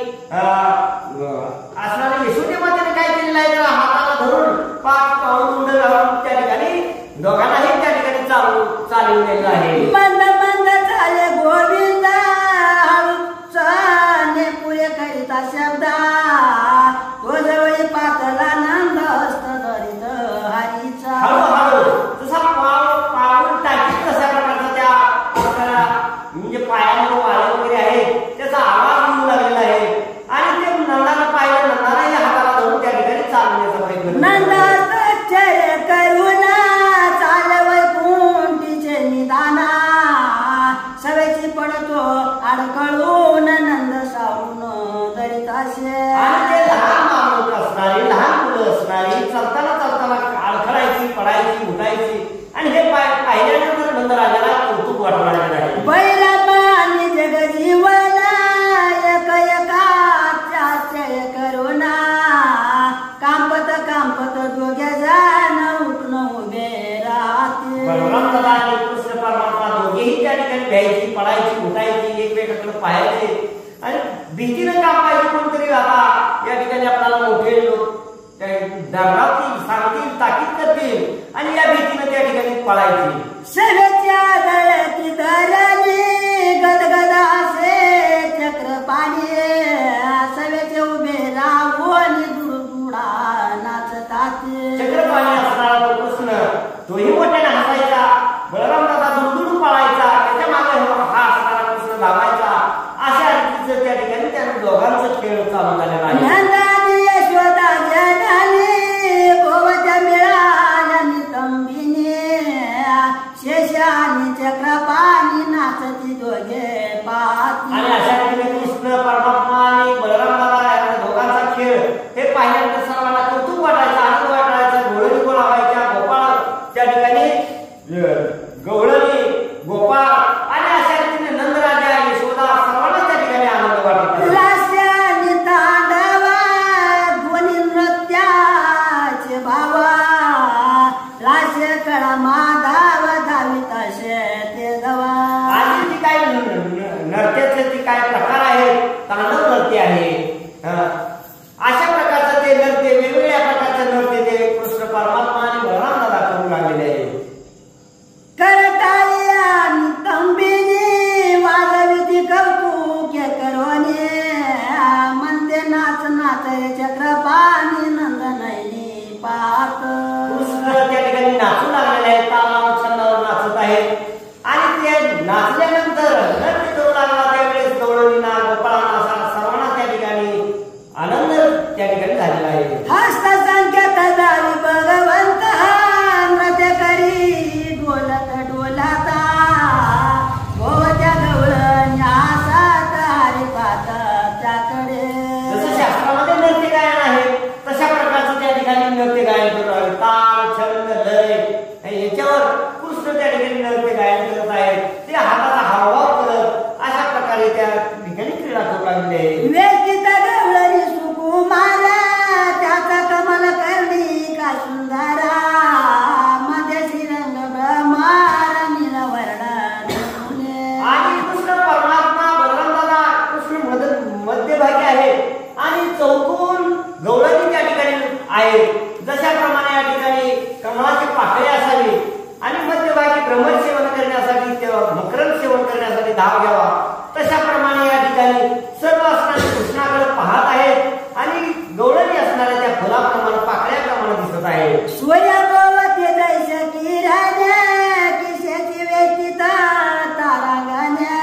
म्हणजे पायामध्ये वाळे वगैरे आहे त्याचा आवाज येऊ लागलेला आहे आणि ते नंदाला पाहिलं नंदाला या हाताला धरून त्या ठिकाणी चालण्याचा प्रयत्न नंदा तच्चय करुणा चालवय कुंटीचे निदाना सवेची पडतो अडकळून नंद सावून दरिताशे आणि ते लहान माणूस असणारी लहान मुलं असणारी चालताना चालताना अडखळायची पडायची उठायची आणि हे पाहिल्यानंतर नंदराजाला कौतुक वाटू लागलेलं आहे. बैलापानी जग जीवना एक एकाचाचय करुणा कांपत कांपत दोघे जण उठून उभे राहते. बलराम दादा आणि कृष्ण परमात्मा दोघेही त्या ठिकाणी भ्यायची पडायची उठायची एकमेकांकडे पाहायचे आणि भीतीनं कापायची कोणतरी आता या ठिकाणी आपल्याला मोठे लोक दरडावतील सांगतील ताकीद करतील आणि या भीतीनं त्या ठिकाणी पळायची. सवेच्या गळती धरली गदगद असे चक्रपाणी सवेचे उभे राहून दुडदुडा नाचतात. चक्रपाणी असणारा तो कृष्ण तोही मोठ्याने हसायचा. बलराम दादा दुडदुडू पळायचा त्याच्या मागे हा असणारा कृष्ण धावायचा. अशा रीतीचं त्या ठिकाणी त्या दोघांचा खेळ चालू झालेला आहे. नंदानी यशोदा जनाली गोवच्या मिळाल्या नितंबिनी शेषानी चक्रपाणी नाचती दोघे पाहती. आणि अशा रीतीने कृष्ण परमात्मा आणि बलराम दादा या दोघांचा खेळ हे पाहिल्यानंतर सर्वांना कौतुक वाटायचं आनंद वाटायचा. गवळणी बोलावायच्या गोपाळ त्या ठिकाणी गवळणी गोपाळ आणि अशा रीतीने नंदराजा यशोदा सर्वांना त्या ठिकाणी आनंद वाटत. लास्यानी तांडवा ध्वनी नृत्याचे भावा लास्य कळा माधाव धावित असे ते गवा. आणि ती काय नृत्याचे ती काय प्रकार आहे तांडव नृत्य आहे. अशा प्रकारचं ते नृत्य वेगवेगळ्या प्रकारचं नृत्य ते कृष्ण परमात्मा आणि बलराम दादा करू लागलेले आहे. करताळी नितंबिनी वाजविती कौतुक करोनी म्हणते नाच नाच चक्रपाणी नंद नैनी पाहत. कृष्ण त्या ठिकाणी नाचू लागलेले आहेत. तालावर छंदावर नाचत आहेत आणि ते नाचल्यानंतर नृत्य करू लागला त्यावेळेस गवळणींना गोपाळांना सर्वांना त्या ठिकाणी आनंद त्या ठिकाणी झालेला आहे. हस्त संकेत दारी भगवंत नृत्य करी डोलत डोलाता गोवच्या गवळण्या सात हरी पाहत त्याकडे. जसं शास्त्रामध्ये नृत्य गायन आहे तशा प्रकारचं त्या ठिकाणी नृत्य गायन करू लागले. ताल छंद लय याच्यावर कृष्ण त्या ठिकाणी नृत्य गायन करत आहेत. ते हाताचा हावभाव करत अशा प्रकारे त्या ठिकाणी क्रीडा करू लागले. वेचित गवळणी सुकुमारा त्याचा कमल करणी का सुंदरा मध्ये श्रीरंग ब्रह्मार निलवर्ण. आणि कृष्ण परमात्मा बलराम दादा कृष्ण मध्यभागी आहे आणि चौकोन गवळणी त्या ठिकाणी आहे. जशाप्रमाणे या ठिकाणी कमळाची पाकळी असावी आणि मध्यभागी भ्रमर सेवन करण्यासाठी मकरंद सेवन करण्यासाठी धाव घ्यावा तशाप्रमाणे या ठिकाणी सर्व असणारे कृष्णाकडे पाहत आहेत आणि गवळणी असणाऱ्या त्या फुलाप्रमाणे पाकळ्याप्रमाणे दिसत आहे. सूर्य गोवते जैसे किरण्या किसेची वेचित तारांगण्या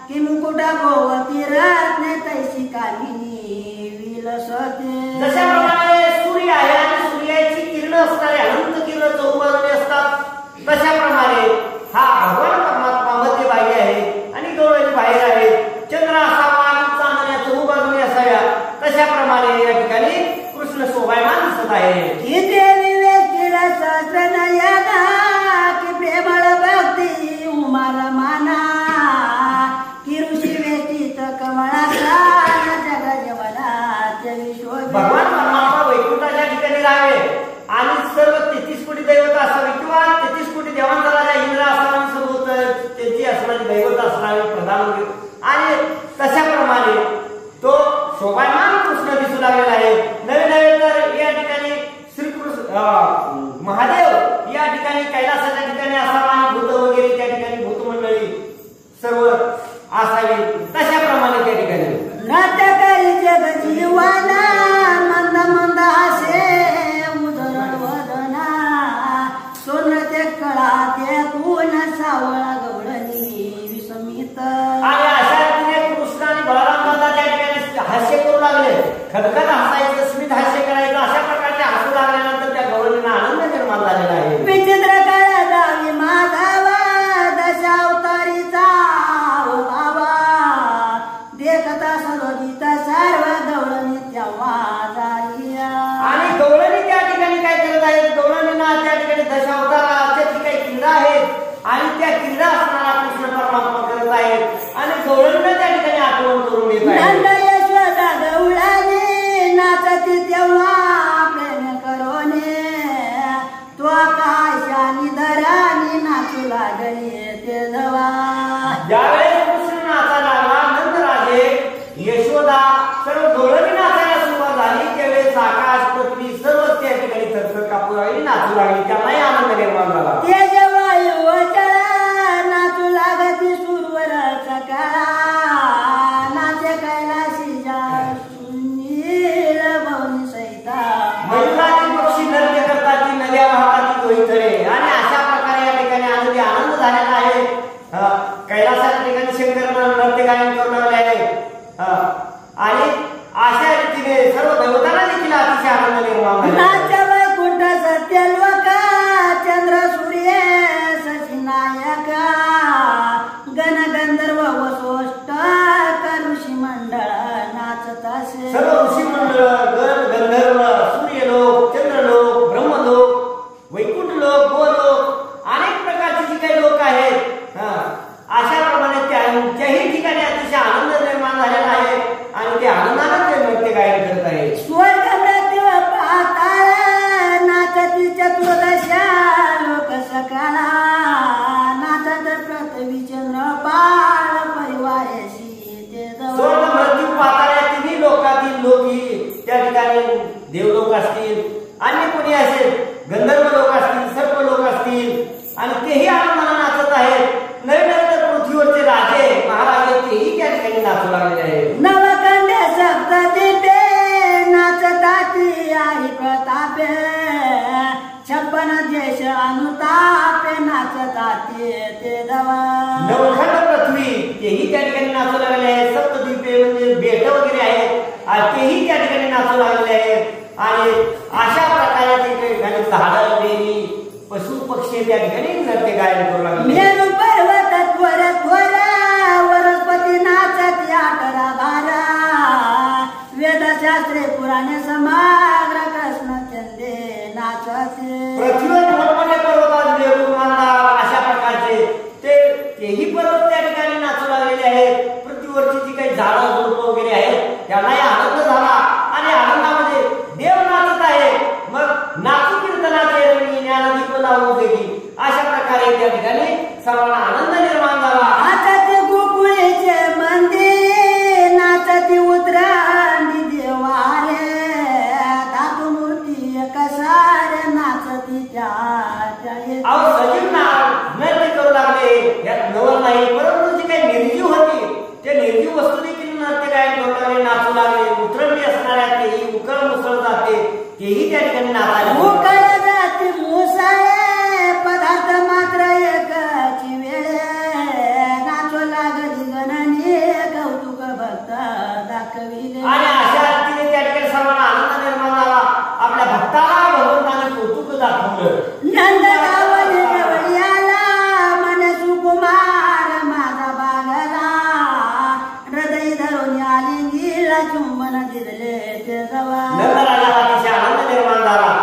किमुकुटा गोवती रत्ने तैसी कामिनी विलसते. जशाप्रमाणे सूर्य आहे आणि सूर्याची किरण असणारे अनंत किरण चौबाजूने असतात तशाप्रमाणे हा भगवान परमात्मा मध्यभागी आहे आणि गवळणी बाहेर आहे. चंद्र असावा आणि चांदण्या चौबाजूने असाव्या तशाप्रमाणे या ठिकाणी कृष्ण शोभायमान दिसत आहे. की देवी वेचिल सहस्र नयना की प्रेमळ भक्ती उमार माना की ऋषी वेचित कमळाचा जग जीवनाचे विश्व. भगवान परमात्मा वैकुंठाच्या ठिकाणी राहावे आणि सर्व 33 कोटी दैवत असावी किंवा 33 कोटी देवांचा राजा इंद्र असावा आणि सर्व त्यांची असणारी दैवत असणारे प्रधान आणि तशाप्रमाणे तो शोभायमान कृष्ण दिसू लागलेला आहे. नवीन नवीन तर या ठिकाणी श्रीकृष्ण महादेव या ठिकाणी कैलासाच्या ठिकाणी असावा आणि भूत वगैरे त्या ठिकाणी भूतमंडळी सर्व असावी तशाप्रमाणे त्या ठिकाणी नृत्य करी जग जीवना मंद मंद असे उदरण वदना सोनते कळा ते गुण सावळा गवळणी विषम खदखद हसायचं, स्मित हास्य करायचं, अशा प्रकारचे हसू लागल्यानंतर त्या गौरवींना आनंद निर्माण झालेला आहे. विचित्र काळाचा माधवा दशावतारीचा बाबा देखता सरोजिता सर्व गवळणी तेव्हा झालिया. आणि गवळणी त्या ठिकाणी काय करत आहेत? गवळणींना त्या ठिकाणी दशावताराच्या जी काही क्रीडा आहेत आणि त्या क्रीडा असणारा कृष्ण परमात्मा करत आहेत आणि गवळणींना त्या ठिकाणी आठवण करून देत आहेत. यशोदा गवळणी नाचती तेव्हा प्रेम करोने तो आकाशानी धरानी नाचू लागली ते जवा. ज्यावेळेस कृष्ण नाचायला लागला, नंदराजे, यशोदा सर्व गवळणी नाचायला सुरुवात झाली, त्यावेळेस आकाश, पृथ्वी सर्व त्या ठिकाणी थरथर कापू लागली, नाचू लागली. त्यांनाही आनंद निर्माण झाला. ते जेव्हा युवचळा नाचू लागती सुरवर सकाळा नाचे कैलाशी जा सुनील भवनी सहिता. महिलांची पक्षी नृत्य करतात, ती नद्या वाहतात, ती दोहीतळे. आणि अशा प्रकारे या ठिकाणी आनंद झालेला आहे. कैलासाच्या ठिकाणी शंकर नृत्य गायन करून लागले आहे आणि अशा रीतीने सर्व देवतांना देखील अतिशय आनंद निर्माण झाला. नाच वैकुंठ सत्यलोका चंद्र सूर्य सचिनायका गण गंधर्व वसोष्ट ऋषी मंडळ नाचत असे. सर्व ऋषी मंडळ, गण गंधर्व, सूर्यलोक, चंद्रलोक, ब्रह्मलोक, वैकुंठ लोक, गोलोक, अनेक प्रकारचे जे काही लोक आहेत, अशा प्रमाणे त्यांच्याही ठिकाणी अतिशय आनंद निर्माण झालेला आहे आणि ते आनंदाने ते नृत्य गायन करत आहेत. स्वर्ग मृत्यू पाताळ नाचती चतुर्दशा लोक सकाळा नाचत पृथ्वी चंद्र पाळ परिवारेशी ते स्वर्ग मृत्यू पाताळ या तिन्ही लोकातील लोक ही त्या ठिकाणी देवलोक असतील, अन्य कोणी असेल, गंधर्व लोक असतील, सर्व लोक असतील आणि तेही आनंदाने नाचत आहेत. नवीन पृथ्वीवरचे राजे महाराजे तेही त्या ठिकाणी नाचू लागलेले आहेत. नवकंडे सप्तदीपे नाचताती आई प्रतापे 56 देश अनुतापे नाचताती ते दवा. नवखंड पृथ्वी तेही त्या ठिकाणी नाचू लागलेले आहेत. सप्तद्वीपे म्हणजे बेट वगैरे आहेत, तेही त्या ठिकाणी नाचू लागलेले आहेत आणि अशा प्रकारे त्या ठिकाणी झाडं, वेली, पशु पक्षी त्या ठिकाणी नृत्य गायन करू लागले. मेरू पर्वत त्वर त्वरा वनस्पती नाचत 18 बारा वेदशास्त्रे पुराणे समाग्र कृष्ण चंदे नाचते. पृथ्वीवर मोठमोठे पर्वत, मेरू, मंदार अशा प्रकारचे तेही पर्वत त्या ठिकाणी नाचू लागलेले आहेत. पृथ्वीवरची जी काही झाडं झुडपं वगैरे आहेत त्यांनाही आनंद झाला आणि आनंदामध्ये देव नाचत आहे. मग नाचू कीर्तनाचे रंगी ज्ञानदीप लावू देगी अशा प्रकारे त्या ठिकाणी सर्वांना आनंद निर्माण झाला. नाचते गोकुळेचे मंदिर नाचती उतरांडी देवारे धातू मूर्ती कसारे नाचती त्या सजीव नृत्य करू लागले. यात नवल नाही, परंतु जी काही निर्जीव होती ते निर्जीव वस्तू देखील नृत्य गायन करू लागले, नाचू लागले. उतरंडी असणाऱ्या तेही उकळ मुसळ जाते तेही त्या ठिकाणी नाचायला. उकळ जाते मुसळे पदार्थ मात्र एकची वेळे नाचू लागली गणनी कौतुक भक्त दाखविले. आणि अशा रीतीने त्या ठिकाणी सर्वांना आनंद निर्माण झाला. आपल्या भक्ताला भगवंताने कौतुक दाखवलं. नंद गावली देवळीयाला मन सुकुमार माझा बागला हृदय धरून आलिंगीला चुंबन दिले ते जवा. नंदराजाला अतिशय आनंद निर्माण झाला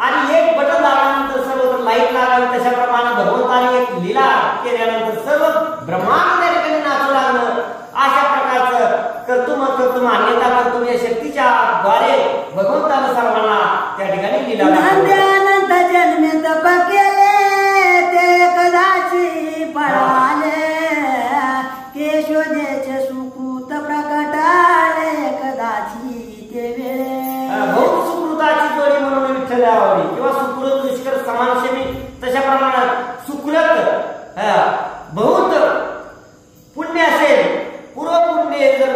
आणि एक बटन दाबल्यानंतर सर्व लाईट लागली. तशाप्रमाणे भगवंताने एक लीला केल्यानंतर सर्व ब्रह्मांड त्या ठिकाणी नाचू लागलं. अशा प्रकारचं कर्तुम अन्यथा कर्तुम या शक्तीच्या द्वारे भगवंतानं सर्वांना त्या ठिकाणी लीला अनंत जन्मे तप केले ते कदाची पळाले केशोदेचे सुकृत प्रकटाले कदाची ते वेळे. बहुत सुकृताची जोडी म्हणून विठ्ठल आवडी किंवा सुकृत दुष्कर समानक्षमी तशा प्रमाणात सुकृत बहुत पुण्य असेल, पूर्व पुण्य जर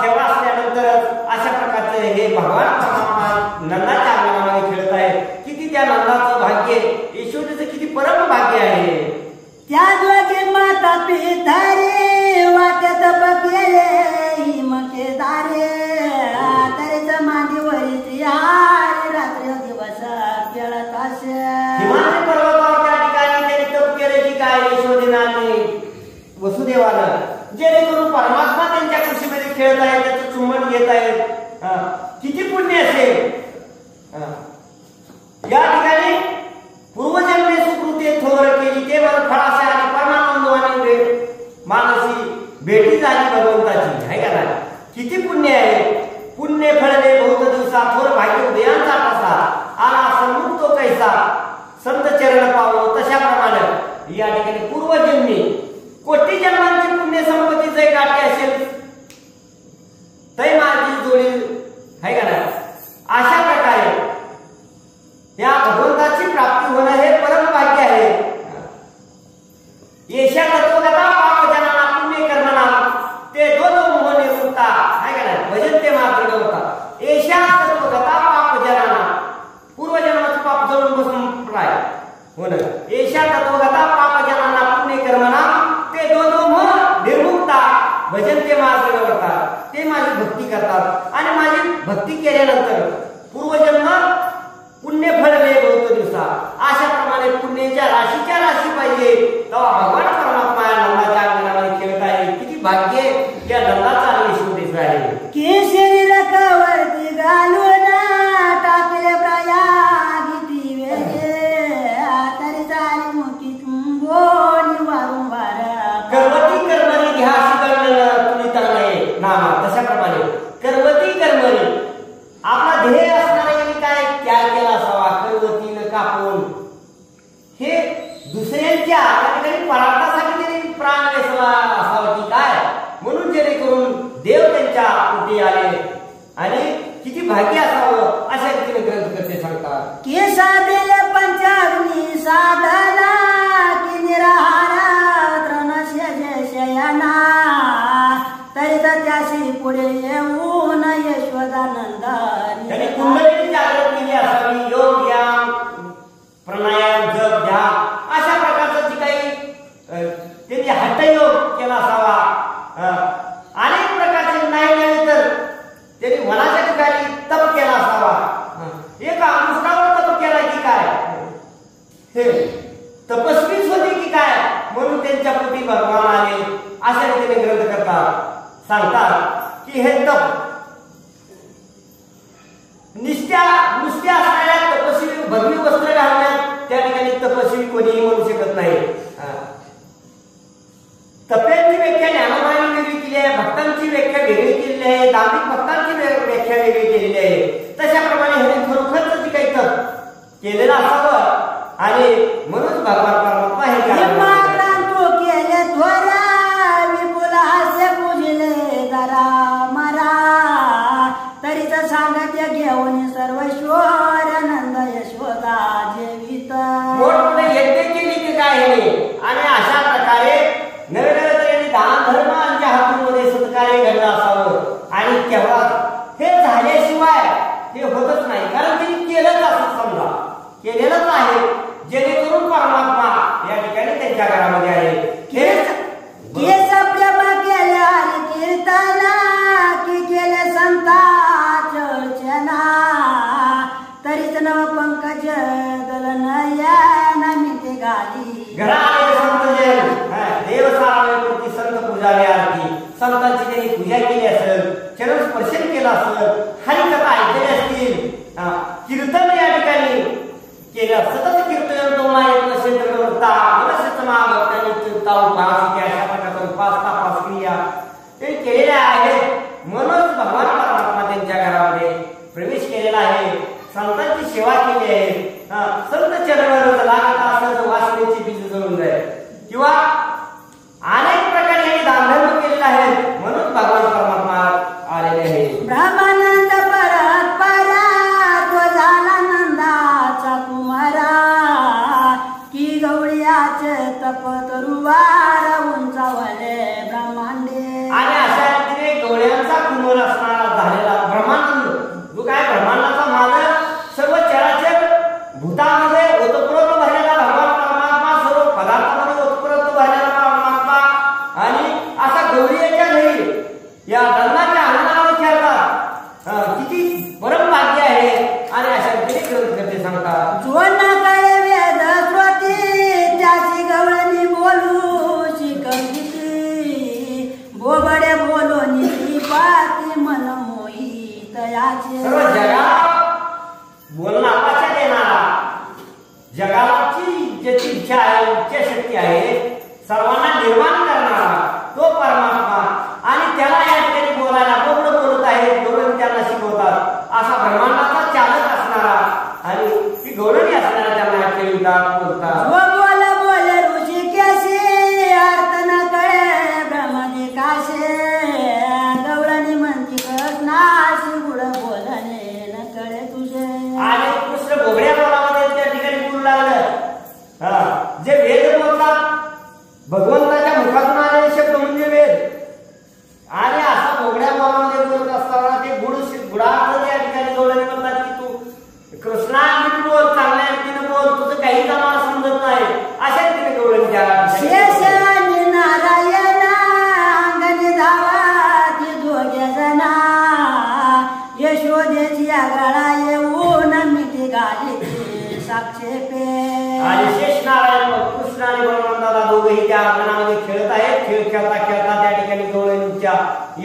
ठेवा असल्यानंतर अशा प्रकारचे हे भगवान परमात्मा नंदाच्या अंगणामध्ये खेळत आहे. किती त्या नंदाचं भाग्य, यशोदेचं किती परम भाग्य आहे. त्या जोगे माता पितारे वाट्यात बकेले हिमके दारे तरी जमा देवानं, जेणेकरून परमात्मा त्यांच्या कुशीमध्ये खेळत आहे, त्याचं चुंबन घेत आहेत. किती पुण्य असेल. या ठिकाणी पूर्वजन्मे सुकृते थोर केली ते वर फळासे आणि परमानंदवानी मानसी भेटी झाली भगवंताची, आहे का नाही. किती पुण्य आहे. पुण्य फळले बहुत दिवसा थोर भाग्य उदयांचा कसा आला सन्मुख तो कैसा संत चरण पावलो. तशाप्रमाणे या ठिकाणी पूर्वजन्मी कोटी जन्मांची पुण्य संपत्ती जय गाठी असेल तै माझी जोडी, आहे का नाही. अशा प्रकारे या भगवंताची प्राप्ती होणं हे परम भाग्य आहे. येशा तत्वगता पाप जनाना पुण्य कर्मना ते दो मोह निवृत्ता, आहे का नाही. भजन ते मात्र होता. येशा तत्वगता पाप जनाना पूर्वजन्माचं पाप जळून बसून प्राय होणं. येशा तत्वगता पाप जनाना पुण्य कर्मना ते दो मोह निर्मुक्ता भजन ते मात्र होता. ते माझी भक्ती करतात आणि माझी भक्ती केल्यानंतर पूर्वजन्म पुण्य फळले बहुत दिवसा. अशा प्रमाणे पुण्याच्या राशीच्या राशी पाहिजे तेव्हा भगवान परमात्मा नंदाच्या अंगणामध्ये खेळत आहे. किती भाग्य या नंदाचा आणि यशोदेचा आहे. केशरी रकावरती घालून टाकले प्रयागी वेगे तरी चाली मोठी तुंबोनी वारंवार कर्मती कर्मणी घ्या शिकवलं तुम्ही तर नामा. तशाप्रमाणे कर्मती कर्मणी आपला ध्येय असणारा काय त्याग केला असावा. कर्मतीनं कापून हे दुसऱ्यांच्या ठिकाणी परार्थासाठी त्यांनी प्राण वेचला असावा की काय, म्हणून जेणेकरून देव त्यांच्या पोटी आले आणि किती भाग्य असावं अशा रीतीने ग्रंथकर्ते सांगतात. केसा दिले पंचाग्नी साधना की निराहारा तृणस्य जयशयना तरी त्याशी पुढे येऊन यशोदानंदानी. त्यांनी कुंडलिनी जागृत केली असावी. योग व्यायाम प्राणायाम जप ध्यान अशा प्रकारचं जे काही त्यांनी हठयोग केला असावा. अनेक प्रकारचे नाही तर त्यांनी वनाच्या ठिकाणी तप केला असावा. एका अनुष्ठावर तप केला की काय, हे तपस्वीच होते की काय, म्हणून त्यांच्या पोटी भगवान आले अशा रीतीने ग्रंथ करतात. सांगतात की हे तप नुसत्या असणाऱ्या तपस्वी भगवी वस्त्र घालण्यात त्या ठिकाणी तपस्वी कोणीही म्हणू शकत नाही. तप्यांची व्याख्या ज्ञानोबांनी वेगळी केली आहे, भक्तांची व्याख्या वेगळी केलेली आहे, दांभिक भक्तांची व्याख्या वेगळी केलेली आहे. तशाप्रमाणे हे खरोखरच जे काही तप केलेलं असावं आणि म्हणून भगवान परमात्मा हे केले त्वरा विपुल हास्य पूजले जरा मरा तरीच सांगत घेऊन सर्वेश्वर नंद यशोदा जेवित मोठमोठे यज्ञ केली की काय हे. आणि अशा प्रकारे नवे तऱ्हेने दान धर्मांच्या हातून सत्कार्य घडलं असावं. आणि केव्हा हे झाल्याशिवाय हे होतच नाही, कारण त्यांनी केलंच असं समजा केलेलंच आहे, जेणेकरून परमात्मा या ठिकाणी त्यांच्या घरामध्ये आहे. केस प्रेमा केले आणि कीर्तना की केले संतांच्या अर्चना तरीच नव पंकज दलनया मिते गाली. घरामध्ये संतजन देव सारावरती संत पूजारी आरती संतांची त्यांनी पूजा केली असेल, चरण स्पर्शन केला असेल, हरिकथा ऐकले असतील, कीर्तन या ठिकाणी केलं, सतत कीर्तन तो मायेत क्षेत्रवरता मनसमा भक्तांनी चिंता उपास अशा प्रकारचा उपास तापास क्रिया ते केलेल्या आहेत. म्हणूनच भगवान परमात्मा त्यांच्या घरामध्ये प्रवेश केलेला आहे, संतांची सेवा केली आहे. संत चरणावर लागत असं वासनेची बीज जळून जाईल किंवा अनेक प्रकारे दानधर्म केलेला आहे, म्हणून भगवान परमात्मा आलेले आहे. ब्रह्मानंद परत परात झाला नंदाचा कुमारा की गवळ्याचे तप तरुवार उंचावले ब्रह्मांडे. आणि अशा रीतीने गवळ्यांचा कुमार असणारा झालेला ब्रह्मानंद जो काय ब्रह्मांडाचा मालक सर्व चराचर भूतामध्ये ओतप्रोत भरलेला भगवान परमात्मा, सर्व पदार्थामध्ये ओतप्रोत भरलेला परमात्मा आणि असा गौरीच्या घरी या धर्माच्या अंगणावर खेळतात. किती परम भाग्य आहे. आणि अशा रीतीने ग्रंथकर्ते सांगतात जो ना काय वेद श्रोती त्याची गवळणी बोलू शिकवली जगाचे सर्व जगाला बोलणारा देणारा, जगाची ज्याची इच्छा आहे, इच्छाशक्ती आहे, सर्वांना निर्माण करणारा तो परमात्मा, आणि त्याला या ठिकाणी बोलायला बोबड बोलत आहे, गौरव त्यांना शिकवतात असा ब्रह्मांडाचा चालक असणारा आणि ती गौरवी असणारा त्यांना खेळतात बोलतात. बोल ऋषिकेशी अर्थ न कळे ब्रह्मने काशे गौराणी म्हणती कृष्णाशी गुड बोलणे न कळे तुझे. आणि कृष्ण बोबड्या बोलामध्ये त्या ठिकाणी बोलू लागलं. जे वेद बोलतात भगवंताच्या मुखातून आलेले शब्द म्हणजे वेद, आणि असा बोबड्या बोलामध्ये बोलत असताना ते गुडार्थ त्या ठिकाणी गौराणी म्हणतात की तू कृष्णा नीट बोल, चांगल्या रीतीने बोल, तुझं काही आम्हाला समजत नाही अशा रीतीने गौराणी त्या शेष आणि नारायण अंगणी धावा ती दोघे जना यशोदेची आगळा येऊन मिठी घाली साक्षेपे. आणि शेष नारायण कृष्ण आणि बलवंताला दोघेही त्या अंगणामध्ये खेळत आहेत. खेळ खेळता खेळता त्या ठिकाणी गौराणीच्या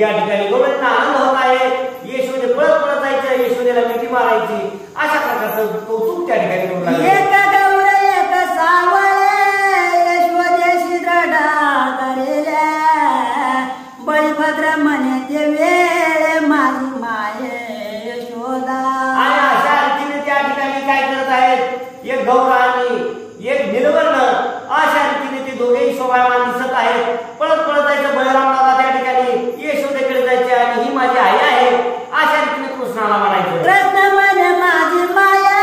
या ठिकाणी गौराणींना आनंद होत आहे. यशोदे पळत पळत जायचं, यशोदेला मिठी मारायची, अशा प्रकारचं कौतुक त्या ठिकाणी करू लागले. एक गौर एक सावळे यशोदेशी दृढ धरले बळीभद्र म्हणे ते वेळे माझी माये यशोदा. आणि अशा रीतीने त्या ठिकाणी काय करत आहेत, एक गौर आणि एक निलवर्ण, अशा रीतीने ते दोघेही शोभायमान दिसत आहेत. पळत पळत जायचं बळीरामाला त्या ठिकाणी यशोदेकडे जायचे आणि ही माझी आई आहे अशा रीतीने कृष्णाला म्हणायचं. कृष्ण म्हणे माझी माया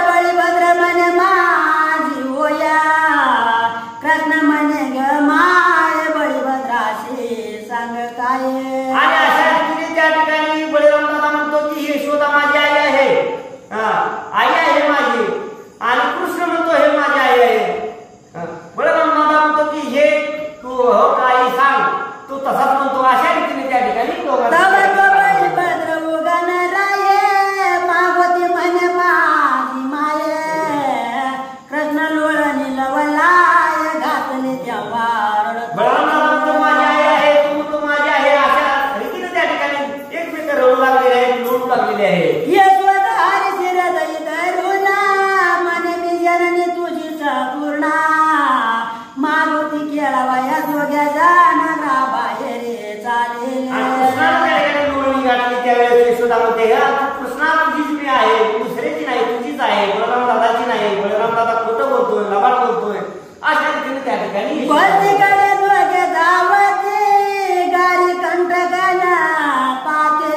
बळीभद्र म्हणे माझी होया. कृष्ण म्हणे ग माय बळीभद्राशी सांग काय. आणि अशा रीतीने त्या ठिकाणी बळीरामदादा म्हणतो की यशोदा माझी आई आहे, आई आहे माझी, आणि कृष्ण म्हणतो हे माझी आई आहे. बळीरामदादा म्हणतो की हे तू हो आई सांग, तू तसाच म्हणतो. अशा रीतीने त्या ठिकाणी बळीभद्र उगन राये मागवती म्हणे माझी माये. कृष्ण लोळणी लवलाय घातले तेव्हा बळीरामदादा म्हणतो माझी आई आहे, तू म्हणतो माझी आहे. अशा रीतीने त्या ठिकाणी एकमेक रडू लागलेले आहेत, लोळू लागलेले आहेत. यशवंत हरी शिरदई धरुणा म्हणे मी जननी तुझीच पूर्णा. मागवती केळावा या दोघ्या जाणारा बाहेर चालेल. त्यावेळेस यशोदा म्हणते कृष्णा तुझीच मी आहे, दुसऱ्याची नाही, तुझीच आहे, बळराम दादाची नाही. बळराम दादा खोटं बोलतोय, लबाड बोलतोय. अशा रीतीने त्या ठिकाणी भरतीकडे दोघे धावते गाडी कंटकाला पाते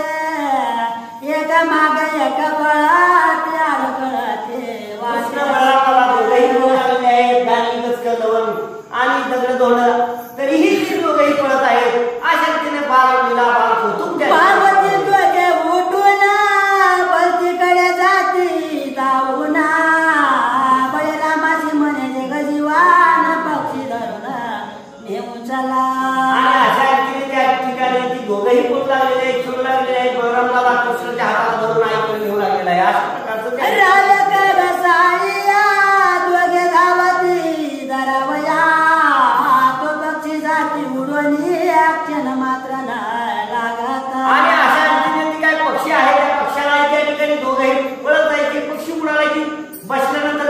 एका मागे एका पळात अडकळते. कृष्ण बळराम दादा दोघेही बोलू लागलेले आहेत, गाणी गचकं लवण आणि दगड धोंड, तरीही ते दोघेही पळत आहेत. अशा रीतीने बाललीला बाल कौतुक पार्वती दोघे उठून भरतीकडे जाती धावून बळीरामाची म्हणे गजीवान पक्षी धरून नेऊन चला. आणि अशा रीतीने त्या ठिकाणी ती दोघेही बोलू लागलेले आहेत, खेळू लागलेले आहेत. बळराम दादा कृष्णाच्या हाताला धरून आईकडे नेऊ लागलेला आहे. अशा प्रकारचं दोघे धावती धरावया तो पक्षी जाती उडून क्षण मात्र लागत. आणि अशा रीतीने ती काय पक्षी आहे, त्या पक्षाला त्या ठिकाणी दोघेही पळत जायचे. पक्षी उडाला की बसल्यानंतर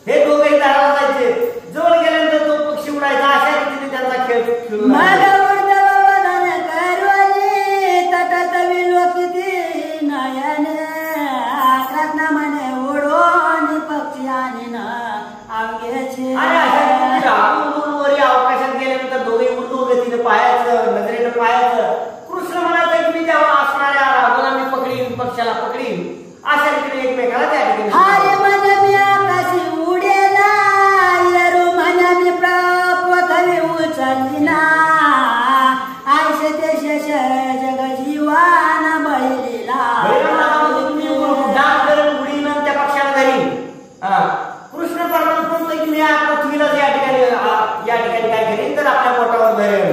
हे दोघेही दाराला जायचे, जवळ गेल्यानंतर तो पक्षी उडायचा. अशा रीतीने त्यांचा खेळ सुरू झाला. तटत विलोकिती नयने कृष्ण म्हणे उडून पक्षी आणि अवघ्याचे. आणि अशा रीतीने वरी अवकाशात गेल्यानंतर दोघे उडू गतीने पाहायचं, नजरेनं पाहायचं. कृष्ण म्हणायचं की मी जेव्हा असणाऱ्या मला मी पकडीन, पक्षाला पकडीन. अशा रीतीने एकमेकाला त्या ठिकाणी हारे म्हणे मी आकाशी उडेला येरू म्हणे मी पृथ्वी उचलली आयशे ते शेष जग जीवान बळीला. तुम्ही उड्डाण करून उडीन त्या पक्षाला धरीन. कृष्ण परमात्मा म्हणतो की मी पृथ्वीला या ठिकाणी काय करीन तर आपल्या पोटावर धरेन.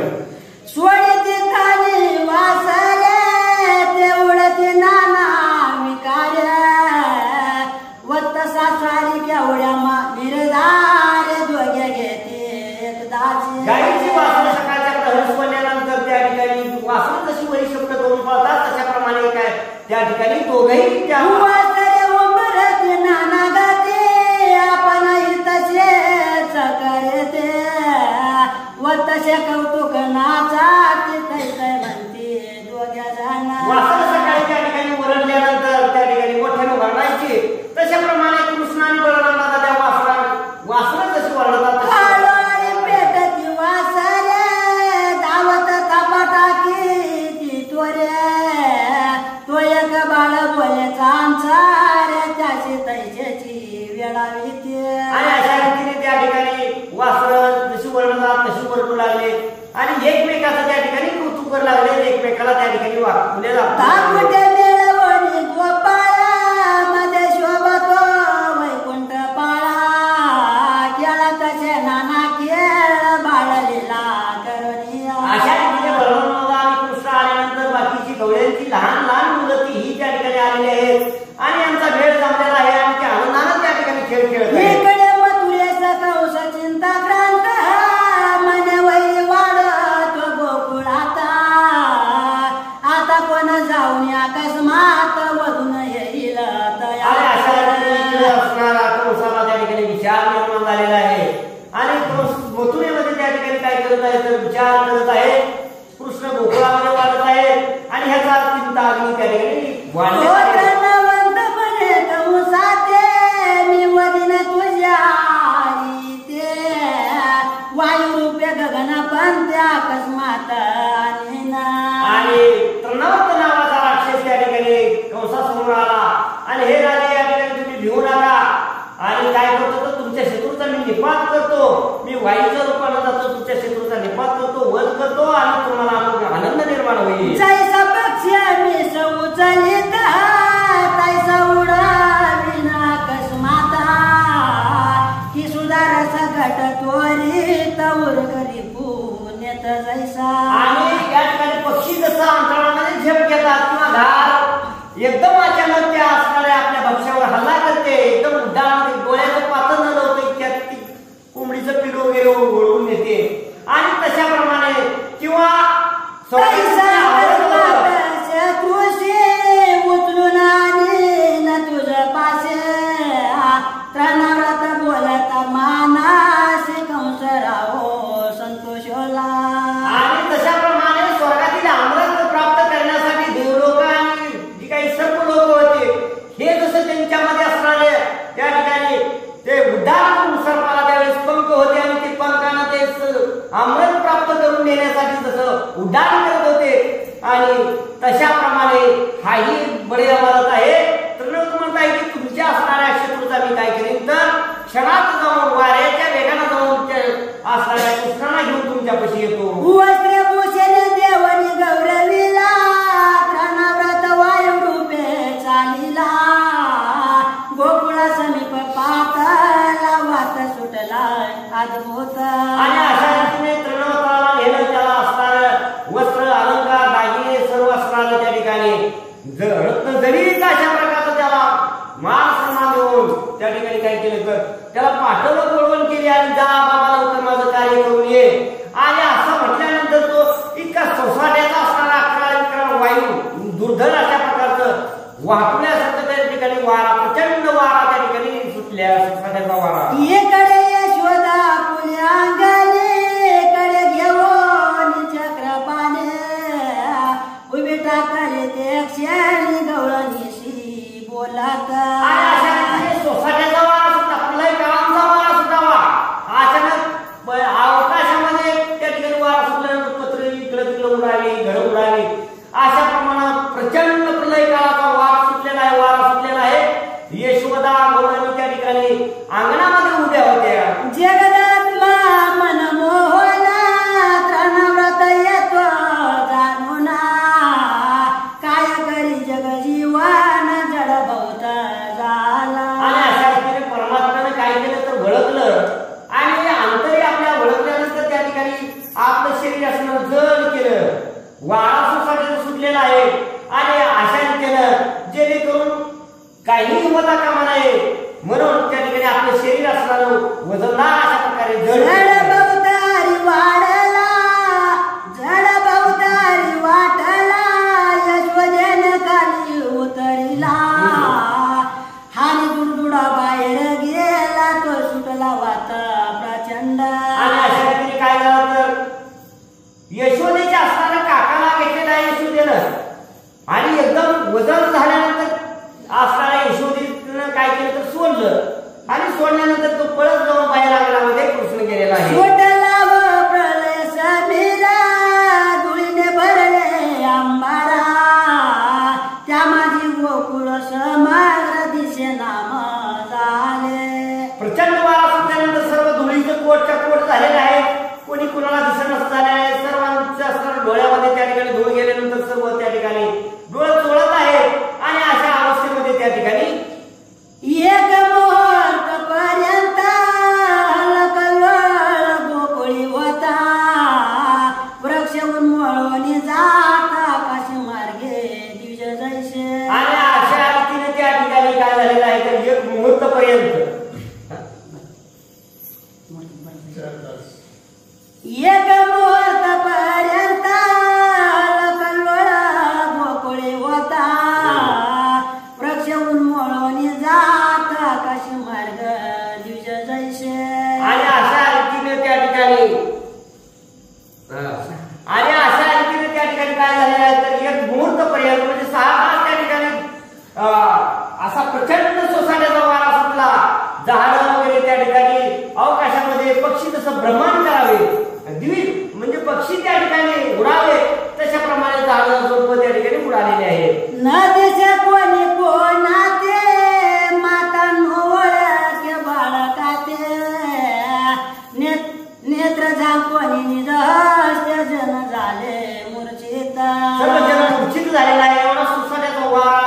सोडी ती खाली त्या ठिकाणी दोघही त्या वासरे उंबरते नाना गाते आपणही तसेच करते व तसे कौतुक नाचाते तैसे म्हणते दोघ्या वासर जण सकाळी त्या ठिकाणी ओरडल्यानंतर त्या ठिकाणी मोठ्याने ओरडायचे. तशाप्रमाणे कृष्ण आणि बलरामाला त्या वासरं कशी ओरडतात आळोळी पेटती वासरे धावत थापा टाकी त्वरे तो एक बाळ बोलायचा आमचा रे त्याची तैच्याची वेळावी आणि अशा रीतीने त्या ठिकाणी वासरं जशी ओरडतात तशी ओरडू लागले आणि एकमेकाचं त्या ठिकाणी कौतुक करू लागले. एकमेकाला त्या ठिकाणी वाकवले ताकुटे मेळवणी गोपाळा मध्ये शोभतो वैकुंठ पाळा केला तसे नाना खेळ बाळलीला करुणी अशा रीतीने बलराम आणि कृष्ण आल्यानंतर बाकीची गवळ्यांची लहान लहान मुलं ती ही त्या ठिकाणी आलेली आहेत आणि यांचा भेट जमलेला आहे आणि त्या आनंदानं त्या ठिकाणी खेळ खेळत आहेत. इकडे मथुरेचा कंस चिंता क्रांत मने वैरी वाढत गोकुळात आता कोण जाऊन अकस्मात वधून येईल आणि अशा रीतीने असणारा कंसाला त्या ठिकाणी विचार निर्माण झालेला आहे आणि कंस मथुरेमध्ये त्या ठिकाणी काय करत आहे तर विचार करत आहे. कृष्ण गोकुळामध्ये वाढत आहे आणि ह्याचा चिंता अग्नी त्या ठिकाणी वाढलेला आहे. मी वदीन तुझ्या वायुरूपे गगन पंत्या अकस्मात आणि तृणावत नावाचा राक्षस त्या ठिकाणी कंसासमोर आला आणि हे राजे या ठिकाणी तुम्ही भिवू नका आणि काय करतो तर तुमच्या शत्रूचा मी निपात करतो. मी वायूच्या रूपाने जातो तुमच्या शत्रूचा निपात करतो वध करतो आणि तुम्हाला आनंद निर्माण होईल. जैसा पक्ष मी सौचलित तैसा उडाविन अकस्मात ही सुधारस घट त्वरित उरगरी पुण्यत जैसा आणि या ठिकाणी पक्षी जसं अंतराळामध्ये झेप घेतात किंवा घाल एकदम अचानक त्या असणाऱ्या आपल्या भक्ष्यावर हल्ला करते एकदम उड्डाण डोळ्याचं पातळ न लावतं इतक्यात ती कोंबडीचं पीठ वगैरे ओढून येते आणि तशाप्रमाणे किंवा उचलून आणि न तुझ्या पासे त्रणाव्रत बोलत मानासी कंस राहो संतोष होला आणि तशाप्रमाणे स्वर्गातील अमृत प्राप्त करण्यासाठी देवलोक आणि जी काही सर्व लोक होते हे जसं त्यांच्यामध्ये असणारे त्या ठिकाणी ते उड्डाण सर्पाला त्यावेळेस पंख होते आणि ते पंखानं ते अमृत प्राप्त करून देण्यासाठी जसं उड्डाण करत होते आणि तशाप्रमाणे हाही बळी अमरत आहे. तर म्हणत आहे की तुमच्या असणाऱ्या शत्रूचा मी काय करीन तर क्षणात जाऊन वाऱ्याच्या वेगानं जाऊन असणाऱ्या कृष्णाला घेऊन तुमच्यापाशी येतो. वस्त्रभूषण देवनी गौरविला त्रणाव्रत वायुरूपे चालिला गोकुळा समीप पातला वात सुटला अद्भुत आणि अशा रीतीने तृणवताला नेलं त्याला असणारं वस्त्र अलंकार दागिने सर्व असणारं त्या ठिकाणी रत्न जरीच अशा प्रकारचं त्याला मान सन्मान देऊन त्या ठिकाणी काय केलं तर त्याला पाठवलं बोलवण केली आणि जा बाबा लवकर माझं कार्य करून ये. आणि असं म्हटल्यानंतर तो इतका सोसाट्याचा असणारा अकरा वायू दुर्धर अशा प्रकारचं वाहण्यासारखं त्या ठिकाणी वारा प्रचंड वारा त्या ठिकाणी सुटल्या सोसाट्याचा वारा. इकडे यशोदा पुण्यागले कडे घेऊन चक्रपाने उभी टाकले ते क्षणी गवळणीशी बोलात आणि अशा रीतीने सोसाट्याचा वारा सुद्धा आपलाही काळांचा वारा सुटावा. अचानक अवकाशामध्ये त्या ठिकाणी वारा सुटल्यानंतर पत्र इकडे तिकडे उडाली घरं उडाली अशा प्रमाणात प्रचंड प्रलय काळाचा वारा सुटलेला आहे. यशोदा गौरणी त्या ठिकाणी अंगणामध्ये उभ्या होत्या. जगदात्मा मन मोहना त्रणाव्रत येतो जाणून काय करी जग जीवन जड बहुत झाला. आणि अशा रीतीने परमात्म्याने काय केलं तर ओळखलं आणि अंतरी आपल्या ओळखल्यानंतर त्या ठिकाणी आपलं शरीर असणं जड केलं. वारा सोसाट्याचा सुटलेला आहे आणि अशा रीतीनं जेणेकरून काही होता कामा नये म्हणून त्या ठिकाणी आपलं शरीर असणारं वजनदार अशा प्रकारे जड बहुतारी वाढला जड बहुतारी वाटला यशोदेन खाली यशोदेच्या असणाऱ्या काकाला घेतलेला आहे यशोदेनं आणि एकदम वजन झाल्यानंतर असणाऱ्या यशोदेनं काय केलं तर सोडलं आणि सोडल्यानंतर तो पळत जाऊन बाहेर अंगणामध्ये कृष्ण गेलेला आहे. प्रलय समीरा धुळीने भरले अंबारा त्या माझी गोकुळ समग्र दिशे नाम झाले. प्रचंड वारा सुटल्यानंतर सर्व धुळीचं कोटच्या कोट झालेलं आहे. कोणी कुणाला दिसत नसत झाले आहे. सर्वांच्या असणाऱ्या डोळ्यामध्ये त्या ठिकाणी धूळ गेल्यानंतर सर्व त्या ठिकाणी डोळे चोळत आहेत आणि अशा अवस्थेमध्ये त्या ठिकाणी एक मुहूर्त पर्यंत हलकल्लोळ गोकुळी होता वृक्ष उन्मळून जात आकाशी मार्गे द्विज जैसे. आणि अशा रीतीने त्या ठिकाणी काय झालेलं आहे तर एक मुहूर्त पर्यंत एक मुहूर्त पर्यंत हलकल्लोळ गोकुळी होता वृक्ष उन्मळून जात आकाशी मार्ग द्विज जैसे. आणि अशा रीतीने त्या ठिकाणी काय झालेलं आहे तर एक मुहूर्त पर्यंत म्हणजे 6 तास त्या ठिकाणी असा प्रचंड सोसाट्याचा वारा सुटला. झाडं वगैरे त्या ठिकाणी अवकाशामध्ये पक्षी जसं भ्रमण करावे द्वीप म्हणजे पक्षी त्या ठिकाणी उडावे तशाप्रमाणे झाडं झुडपं त्या ठिकाणी उडालेले आहेत. न दिसे कोणी कोणाते माता ओळखे बाळकाते नेत्र झांकोनी निज हस्ते जन झाले मूर्छित. सर्व जन मूर्छित झालेला आहे. एवढा सुसाट्याचा वारा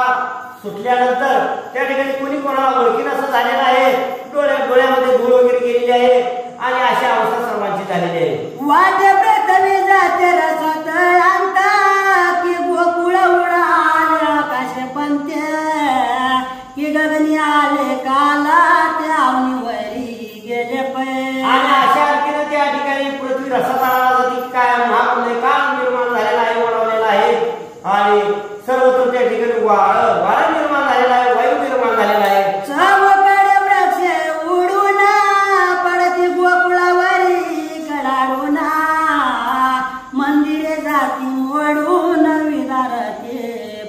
सुटल्यानंतर त्या ठिकाणी कोणी कोणाला ओळखीन असं झालेलं आहे. डोळ्यामध्ये धूळ वगैरे गेलेली आहे आणि अशी अवस्था सर्वांची झालेली आहे. वाटे प्रथमे जाते रसत अंता की गोकुळ उडाले आकाश पंते की गगनी आले काला त्या अवनीवरी गेले पै. आणि अशा रीतीने त्या ठिकाणी पृथ्वी रसातळाला जाती काय महाप्रलय काळ निर्माण झालेला आहे ओढवलेला आहे आणि सर्वत्र त्या ठिकाणी वारा निर्माण झालेला आहे वायू निर्माण झालेला आहे. चौकडे वृक्ष उडून पडती गोकुळावरी कडाडून मंदिरे जाती मोडून विदारते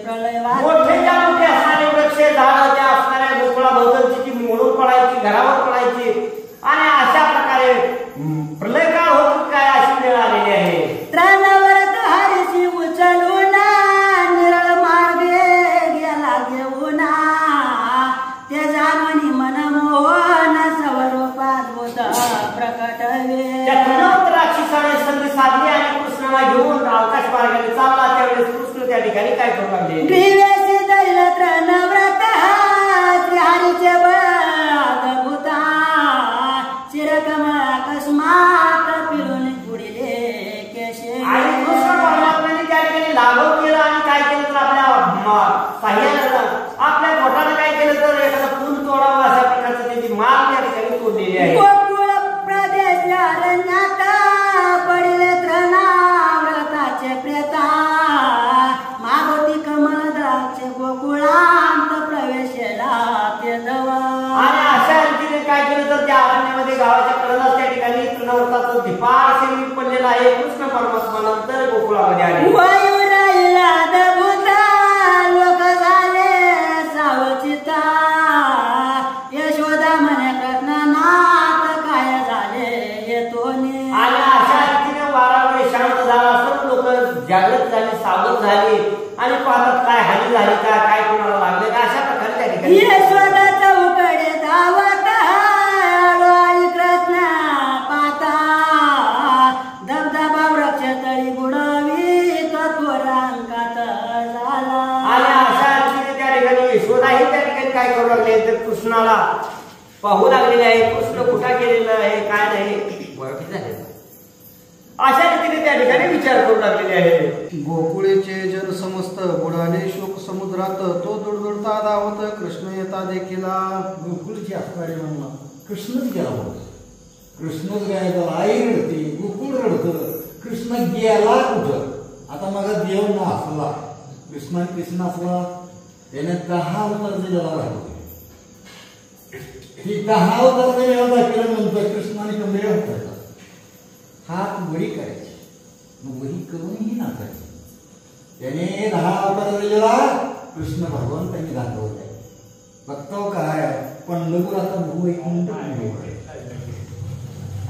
प्रलय. मोठे असणारे वृक्ष झाडं त्या असणाऱ्या गोकुळाभोवतालची ती मोडून पडायची घरावर पडायची आणि अशा प्रकारे प्रलय काळ होत काय अशी वेळ आलेली आहे. त्राणावर हरीशी उचलून निरळ मार्गे गेला घेऊन ते जाणून मनमोहन स्वरूपात होत प्रकटवे. त्या तृणवत राक्षसाने संधी साधली आणि कृष्णाला घेऊन आकाश मार्गाने चालला. त्यावेळेस कृष्ण त्या ठिकाणी काय करू लागले. दिव्याशी दैल तृणव्रत श्रीहरीचे बळ भूता चिरकमळ अकस्मात पिळून पुढिले केशे. आणि कृष्ण परमात्म्याने त्या ठिकाणी लागव केलं आणि काय केलं तर आपल्या साह्यानं आपल्या बोटानं काय केलं तर एखादं फूल तोडावं अशा प्रकारचं त्याची माल त्या ठिकाणी तोडलेली आहे. गोकुळ प्रदेश अरण्यात पडिले तृणाव्रताचे प्रेता मागोती कमल द्राक्ष गोकुळांत प्रवेशेला ते जवळ. आणि अशा रीतीने काय केलं तर त्या अरण्यामध्ये गावाच्या कडेलाच त्या ठिकाणी तृणव्रताचं धिपाड शरीर पडलेलं आहे. कृष्ण परमात्मा नंतर गोकुळामध्ये आले. वायू राहिला दभुता लोक झाले सावचिता यशोदा म्हणे कृष्णनाथ काय झाले येतोने. आणि अशा रीतीने वारामुळे शांत झाला. सर्व लोक जागृत झाली सावध झाली आणि पाहतात काय हानी झाली का काय कोणाला लागले का अशा प्रकारे त्या ठिकाणी यशोदा चौकडे धावत आणि कृष्ण पाता धबधबा वृक्ष तळी बुडवी त्वरांकात झाला. आणि अशा रीतीने त्या ठिकाणी यशोदाही त्या ठिकाणी काय करू लागले तर कृष्णाला पाहू लागलेले आहे. कृष्ण कुठं गेलेलं आहे काय नाही झाले अशा रीतीने त्या ठिकाणी विचार करू लागलेले आहे. गोकुळेचे जन समस्त बुडाले शोक समुद्रात तो दुडदुडता धावत कृष्ण येता देखिला. गोकुळची असणारे म्हणला कृष्णच गेला होता. कृष्णच गायला आई रडते गोकुळ रडतं. कृष्ण गेला कुठं. आता माझा देव ना असला कृष्ण असला त्याने 10 अवतार दिलेला राहिला. ही 10 अवतार वेळा दाखवल्यानंतर कृष्णाने कमी होता हात बळी करायची मग वही करूनही नाचायचे. त्याने 10 अवतार दिलेला कृष्ण भगवान त्यांनी दाखवलाय. बघतो काय पंढरपूर आता वैकुंठ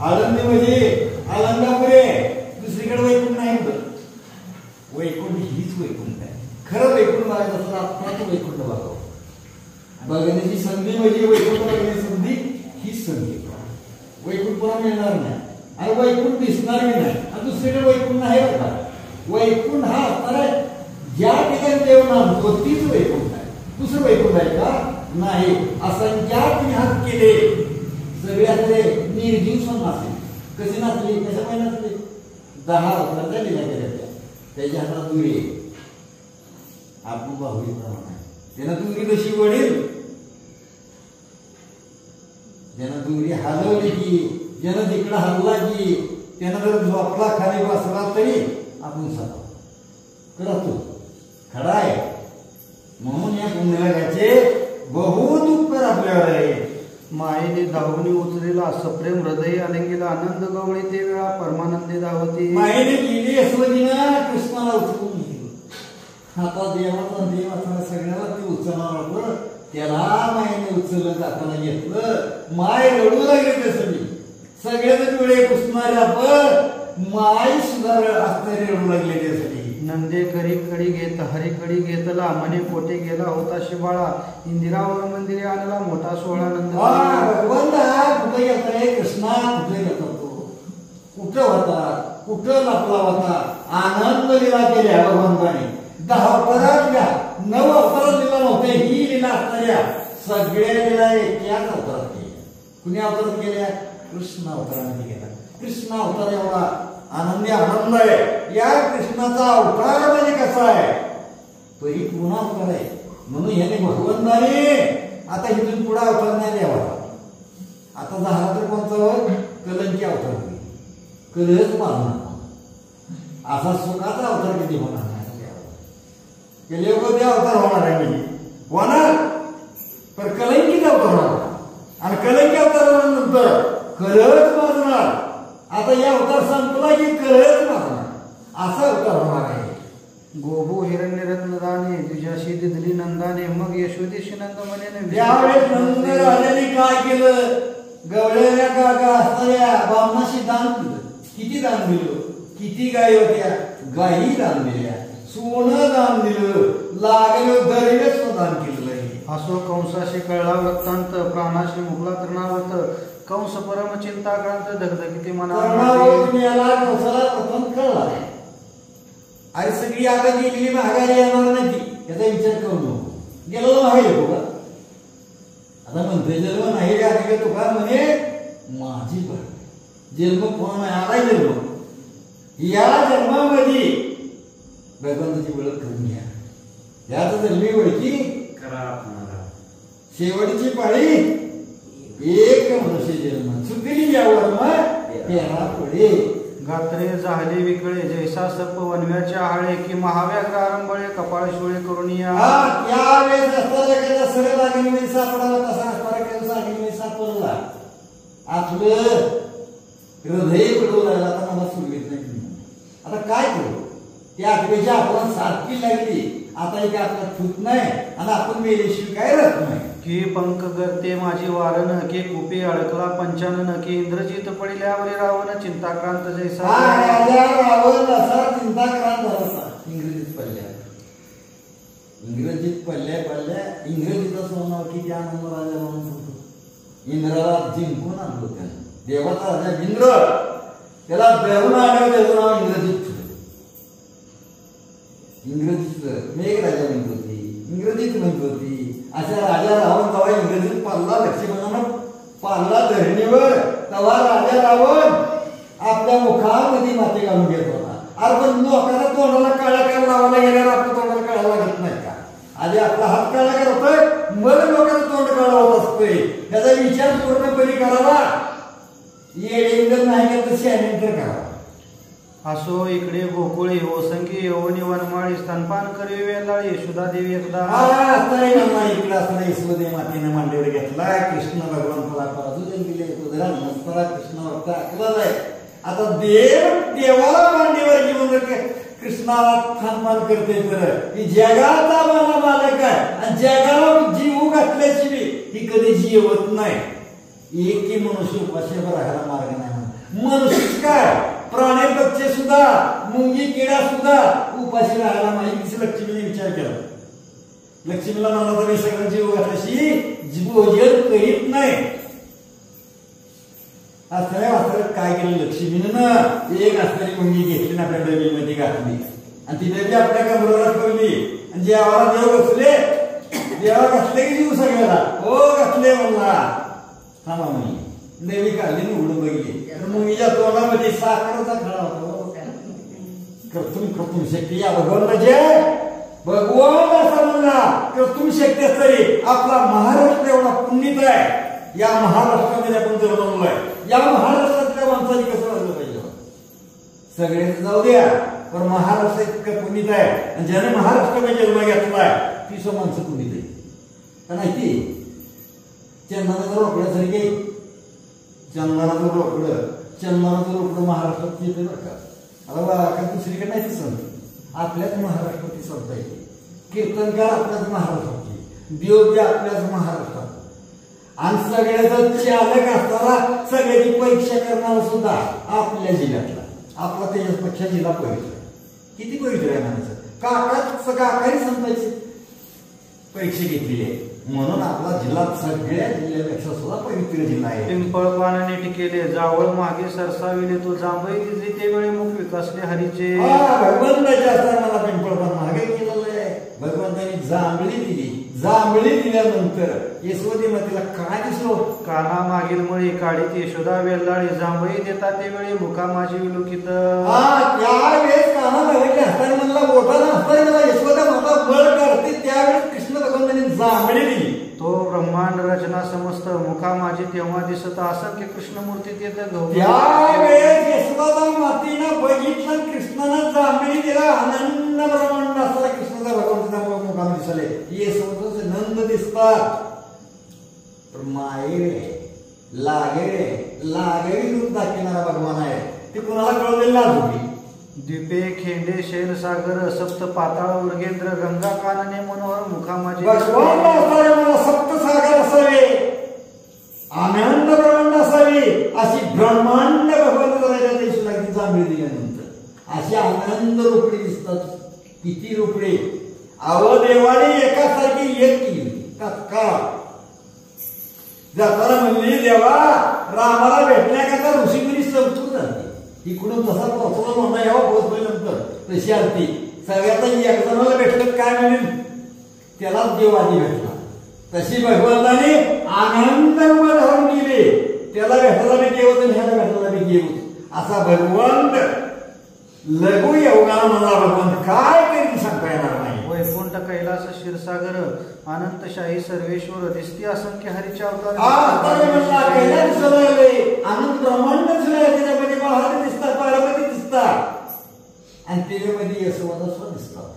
आळंदी मध्ये अलंकापुरे दुसरीकडे वैकुंठ नाही होत. वैकुंठ हीच वैकुंठ आहे. खरं वैकुंठ बघायचं असं आत्माचं वैकुंठ बघावं. बघण्याची संधी म्हणजे वैकुंठ बघण्याची संधी हीच संधी. वैकुंठ पुन्हा मिळणार नाही आणि वैकुंठ दिसणार नाही आणि दुसरीकडे वैकुंठ नाही बरं का. वैकुंठ हा असणार आहे ज्या ठिकाणी देव नामतो तीच वैकुंठ आहे. दुसरं वैकुंठ आहे का नाही. असंख्यात हात केले सगळ्यातले निर्जीव सण नाचले. कसे नाचले कशामुळे नाचले 10 अवताराच्या लीला केल्या. त्याच्या हातात दुरी आपण बाहुली प्रमाण त्यानं दुरी कशी वडील ज्यानं दुरी हलवली की ज्यानं तिकडं हलला की त्यानं जर झोपला खाली बसला तरी आपण सांगा करतो खडा आहे. म्हणून या कुंडलाचे बहुत उपकार आपल्यावर आहे. मायेने धावणी उचलेला सप्रेम हृदय अलंगीला आनंद गवळी ते वेळा परमानंदे धावती. मायेने गेली यशवतीनं कृष्णाला उचलून घेतलं. आता देवाचा देव असणारा सगळ्याला ते उचलणार होतं. त्याला मायेने उचललं जाताना घेतलं. माय रडू लागले ते सगळेच डोळे पुसणारे आपण माय सुद्धा असणारे रडू लागले त्यासाठी. नंदे करी कडी घेत हरी कडी घेतला मने पोटे गेला होता शिबाळा इंदिरावर मंदिरे आणला मोठा सोहळा नंद. भगवंता कुठे गेलताय कृष्णा कुठे गेला तो कुठं होता कुठं लपला होता. आनंद लीला केल्या भगवंताने 10 अवतारात घ्या 9 अवतारात लीला नव्हते. ही लीला असणाऱ्या सगळ्या लीला एकाच अवतारात केल्या. कुणी अवतारात केल्या कृष्ण अवताराने केला. कृष्ण अवतार एवढा आनंदी आनंद आहे. या कृष्णाचा अवतार म्हणजे कसा आहे परिपूर्ण अवतार आहे. म्हणून याने भगवंताने आता इथून पुढे अवतार नाही द्यावा. आता झाला तर कोणता कलंकी अवतार होईल. कलच मारणार असा सुखाचा अवतार किती होणार नाही. केले ते अवतार होणार आहे म्हणजे होणार पण कलंकीचा अवतार होणार आणि कलंकी अवतारानंतर कलच मारणार. आता या अवतार संपला की कळत मारणार असा अवतार होणार आहे. गोबू हिरण्य रत्नदाने तुझ्याशी दिदली नंदाने मग यशोदेशी नंद म्हणे. त्यावेळेस नंद राजाने काय केलं गवळ्याच्या काका असणाऱ्या बामणाशी दान दिलं. किती दान दिलं. किती गायी होत्या गायी दान दिल्या. सोनं दान दिलं. लागलं दरवेळेस दान केलेलं आहे. असो कंसाशी कळला वृत्तांत प्राणाशी मुगला तृणावत कंस परम चिंताक्रांत धगधगिती मनावर याला कंसाला प्रथम कळला. अरे सगळी आता गेलेली महागारी येणार नाही याचा विचार करू नको. गेलेला महागाई येतो का आता म्हणते जन्म नाही का तुका म्हणे माझी पण जन्म कोण आलाय जन्म या जन्मामध्ये भगवंताची ओळख करून घ्या. याच जन्मी ओळखी करा. शेवटची पाळी एक मनुष्य जन्म चुकली यावर मग त्याला पुढे गात्रे झाले विकळे जैसा सप वनव्याच्या हाळे की महाव्याघ्र आरंभळे कपाळ शिवळे करून या. त्यावेळेस असताना सरळ लागणी सापडावा तसा असणारा सापडला. आपलं हृदय पडू लागला. आता मला सुरवीत नाही. आता काय करू त्या आठवेची आपण सारखी लागली. आता एक आपला फूट नाही आणि आपण मेल्याशिवाय काय राहत नाही. की पंख करते माझी वारण की कुपे अडकला पंचानन की इंद्रजित पडिल्यावर रावण चिंताक्रांत जैसा रावण असा चिंताक्रांत झाला. इंग्रजीत पडल्या इंग्रजीचा सोनाव किती आनंद राजा म्हणून सांगतो. इंद्राला जिंकून आणलो त्यानं. देवाचा राजा इंद्र त्याला धरून आल्यावर त्याचं नाव इंग्रजीत. इंग्रजीत मेघराजा म्हणत होती. इंग्रजीत म्हणत होती. अशा राजा रावण तेव्हा इंग्रजीत पाल्ला लक्ष्मणानं पाल्ला धरणीवर तेव्हा राजा रावण आपल्या मुखामध्ये माती घालून घेत होता. अरे पण लोकांना तोंडाला काळा काळ लावायला गेल्यावर आपल्या तोंडाला काळा लागत नाही का. आधी आपला हात काळा करतोय मग लोकांना तोंड काळा होत असतोय. त्याचा विचार पूर्णपणे करावा. येडे नाही का तशी अनेक करावा. असो इकडे गोकुळे ओसंगी यवनी वनमाळी स्तनपान करी वेलाळी यशोदा देवी एकदा इकडे असताना यशोदे मातेने मांडीवर घेतला. कृष्ण भगवंताला बाजूला दिले. कृष्ण भक्त ऐकला आहे आता देवाला मांडीवर घेऊन कृष्णाला थांबमान करते तर ही जगाचा मला मालक आहे आणि जगाला जीव घातल्याशिवाय ही कधी जीवत नाही। एकही मनुष्य उपाशीवर राहायला मार्ग नाही। मनुष्य काय प्राणी पक्षी सुद्धा मुंगी किडा सुद्धा उपाशी राहायला नाही। लक्ष्मीने विचार केला, लक्ष्मीला मला तरी सगळं जीव घातल्याशी भोजन करीत नाही। असं काय केलं लक्ष्मीनं एक असणारी मुंगी घेतली ना आपल्या डबीमध्ये घातली आणि ती डबी आपल्या कमरेला ठेवली आणि जेव्हा देव बसले देवा घातले की जीव सगळ्याला हो घातले म्हणला थांबा मुंगी डबी काढली उघडून बघितली मुंगीच्या तोंडामध्ये साखरेचा खडा होता। कर्तुम शक्ती या भगवंताचे भगवान असा म्हणला कर्तुम शक्ती तरी आपला महाराष्ट्र एवढा पुण्यित आहे। या महाराष्ट्रामध्ये आपण जन्मलोय, या महाराष्ट्रातल्या माणसाने कसं वागलं पाहिजे सगळे जाऊ द्या पण महाराष्ट्र इतकं पुण्यित आहे आणि ज्याने महाराष्ट्रामध्ये जन्म घेतलाय ती माणसं पुण्यित आहे का नाही। ती चंदनाचं रोकड्यासारखे चंदनाचं रोकडं महाराष्ट्रात येते बरं का। आता दुसरीकडे नाही ती संत आपल्याच महाराष्ट्रात ती संत आहे। कीर्तनकार आपल्याच महाराष्ट्रातली, देव बी आपल्याच महाराष्ट्रात आणि सगळ्याचा चालक असताना सगळ्याची परीक्षा करणारा सुद्धा आपल्या जिल्ह्यातला आपला त्याच्यापेक्षा जिल्हा पवित्र किती पवित्र आहे म्हणायचं काकाही संतांची परीक्षा घेतलेली आहे म्हणून आपला जिल्हा सगळ्या जिल्ह्यापेक्षा सुद्धा पवित्र जिल्हा आहे। पिंपळ पानाने टिकेले जावळ मागे सरसाविले तो जांभई दिसली ते वेळी मुख विकासले हरीचे। भगवंताच्या असताना मला पिंपळ पान मागे केलेलं आहे। भगवंतांनी जांभळी दिल्यानंतर यशोदी मातेला काय दिसलो काना मागील मळी काढीत यशोदा वेल्लाळी जांभई देता ते वेळी मुखा माझी विलोकित। त्यावेळेस काना बघितले असताना म्हणला बोटाला असताना मला यशोदा माता बळ करते त्यावेळेस कृष्ण भगवंतांनी जांभळी दिली। तो ब्रह्मांड रचना समस्त मुखा माझी तेव्हा दिसत असंख्य कृष्णमूर्ती तेथ त्यावेळेस यशोदा मातेनं बघितलं कृष्णानं जांभळी दिला आनंद ब्रह्मांड असला कृष्णाचा भगवंताचा मुखामध्ये दिसले यशोदाचे नंद दिसतात माये लागे रूप दाखविणारा भगवान आहे ते कुणाला कळलेला होती। द्वीपे खेंडे शैल सागर सप्त पाताळ उर्गेंद्र गंगा कानने मनोहर मुखा माझी भगवान असावे मला सप्त सागर असावे आनंद ब्रह्मांड असावी अशी ब्रह्मांड भगवंताच्या देशाला जांभळी दिल्यानंतर अशी आनंद रूपडी दिसतात। किती रूपडे अवदेवाने एकासारखी एक केली तत्काळ जाताना म्हणली देवा रामाला भेटण्याकरता ऋषीमुनी संपूर्ण झाली इकडून जसा पोहोचला म्हणा यावा पोहोचल्यानंतर तशी आरती सगळ्यात एक जणाला भेटलं काय म्हणेल त्यालाच देव आधी भेटला तशी भगवंताने आनंद धरून गेले त्याला भेटला मी देव तर ह्याला भेटला मी देव असा भगवंत लघु योगाला मला भगवंत काय करीन सांगता येणार नाही। वैकुंठ कैलास क्षीरसागर अनंतशाही सर्वेश्वर दिसती असंख्य हरीचे अवतार आनंद ब्रह्मांड त्याच्यामध्ये महाराज दिसतात पार्वती दिसतात आणि त्याच्यामध्ये यशोदा सुद्धा दिसतात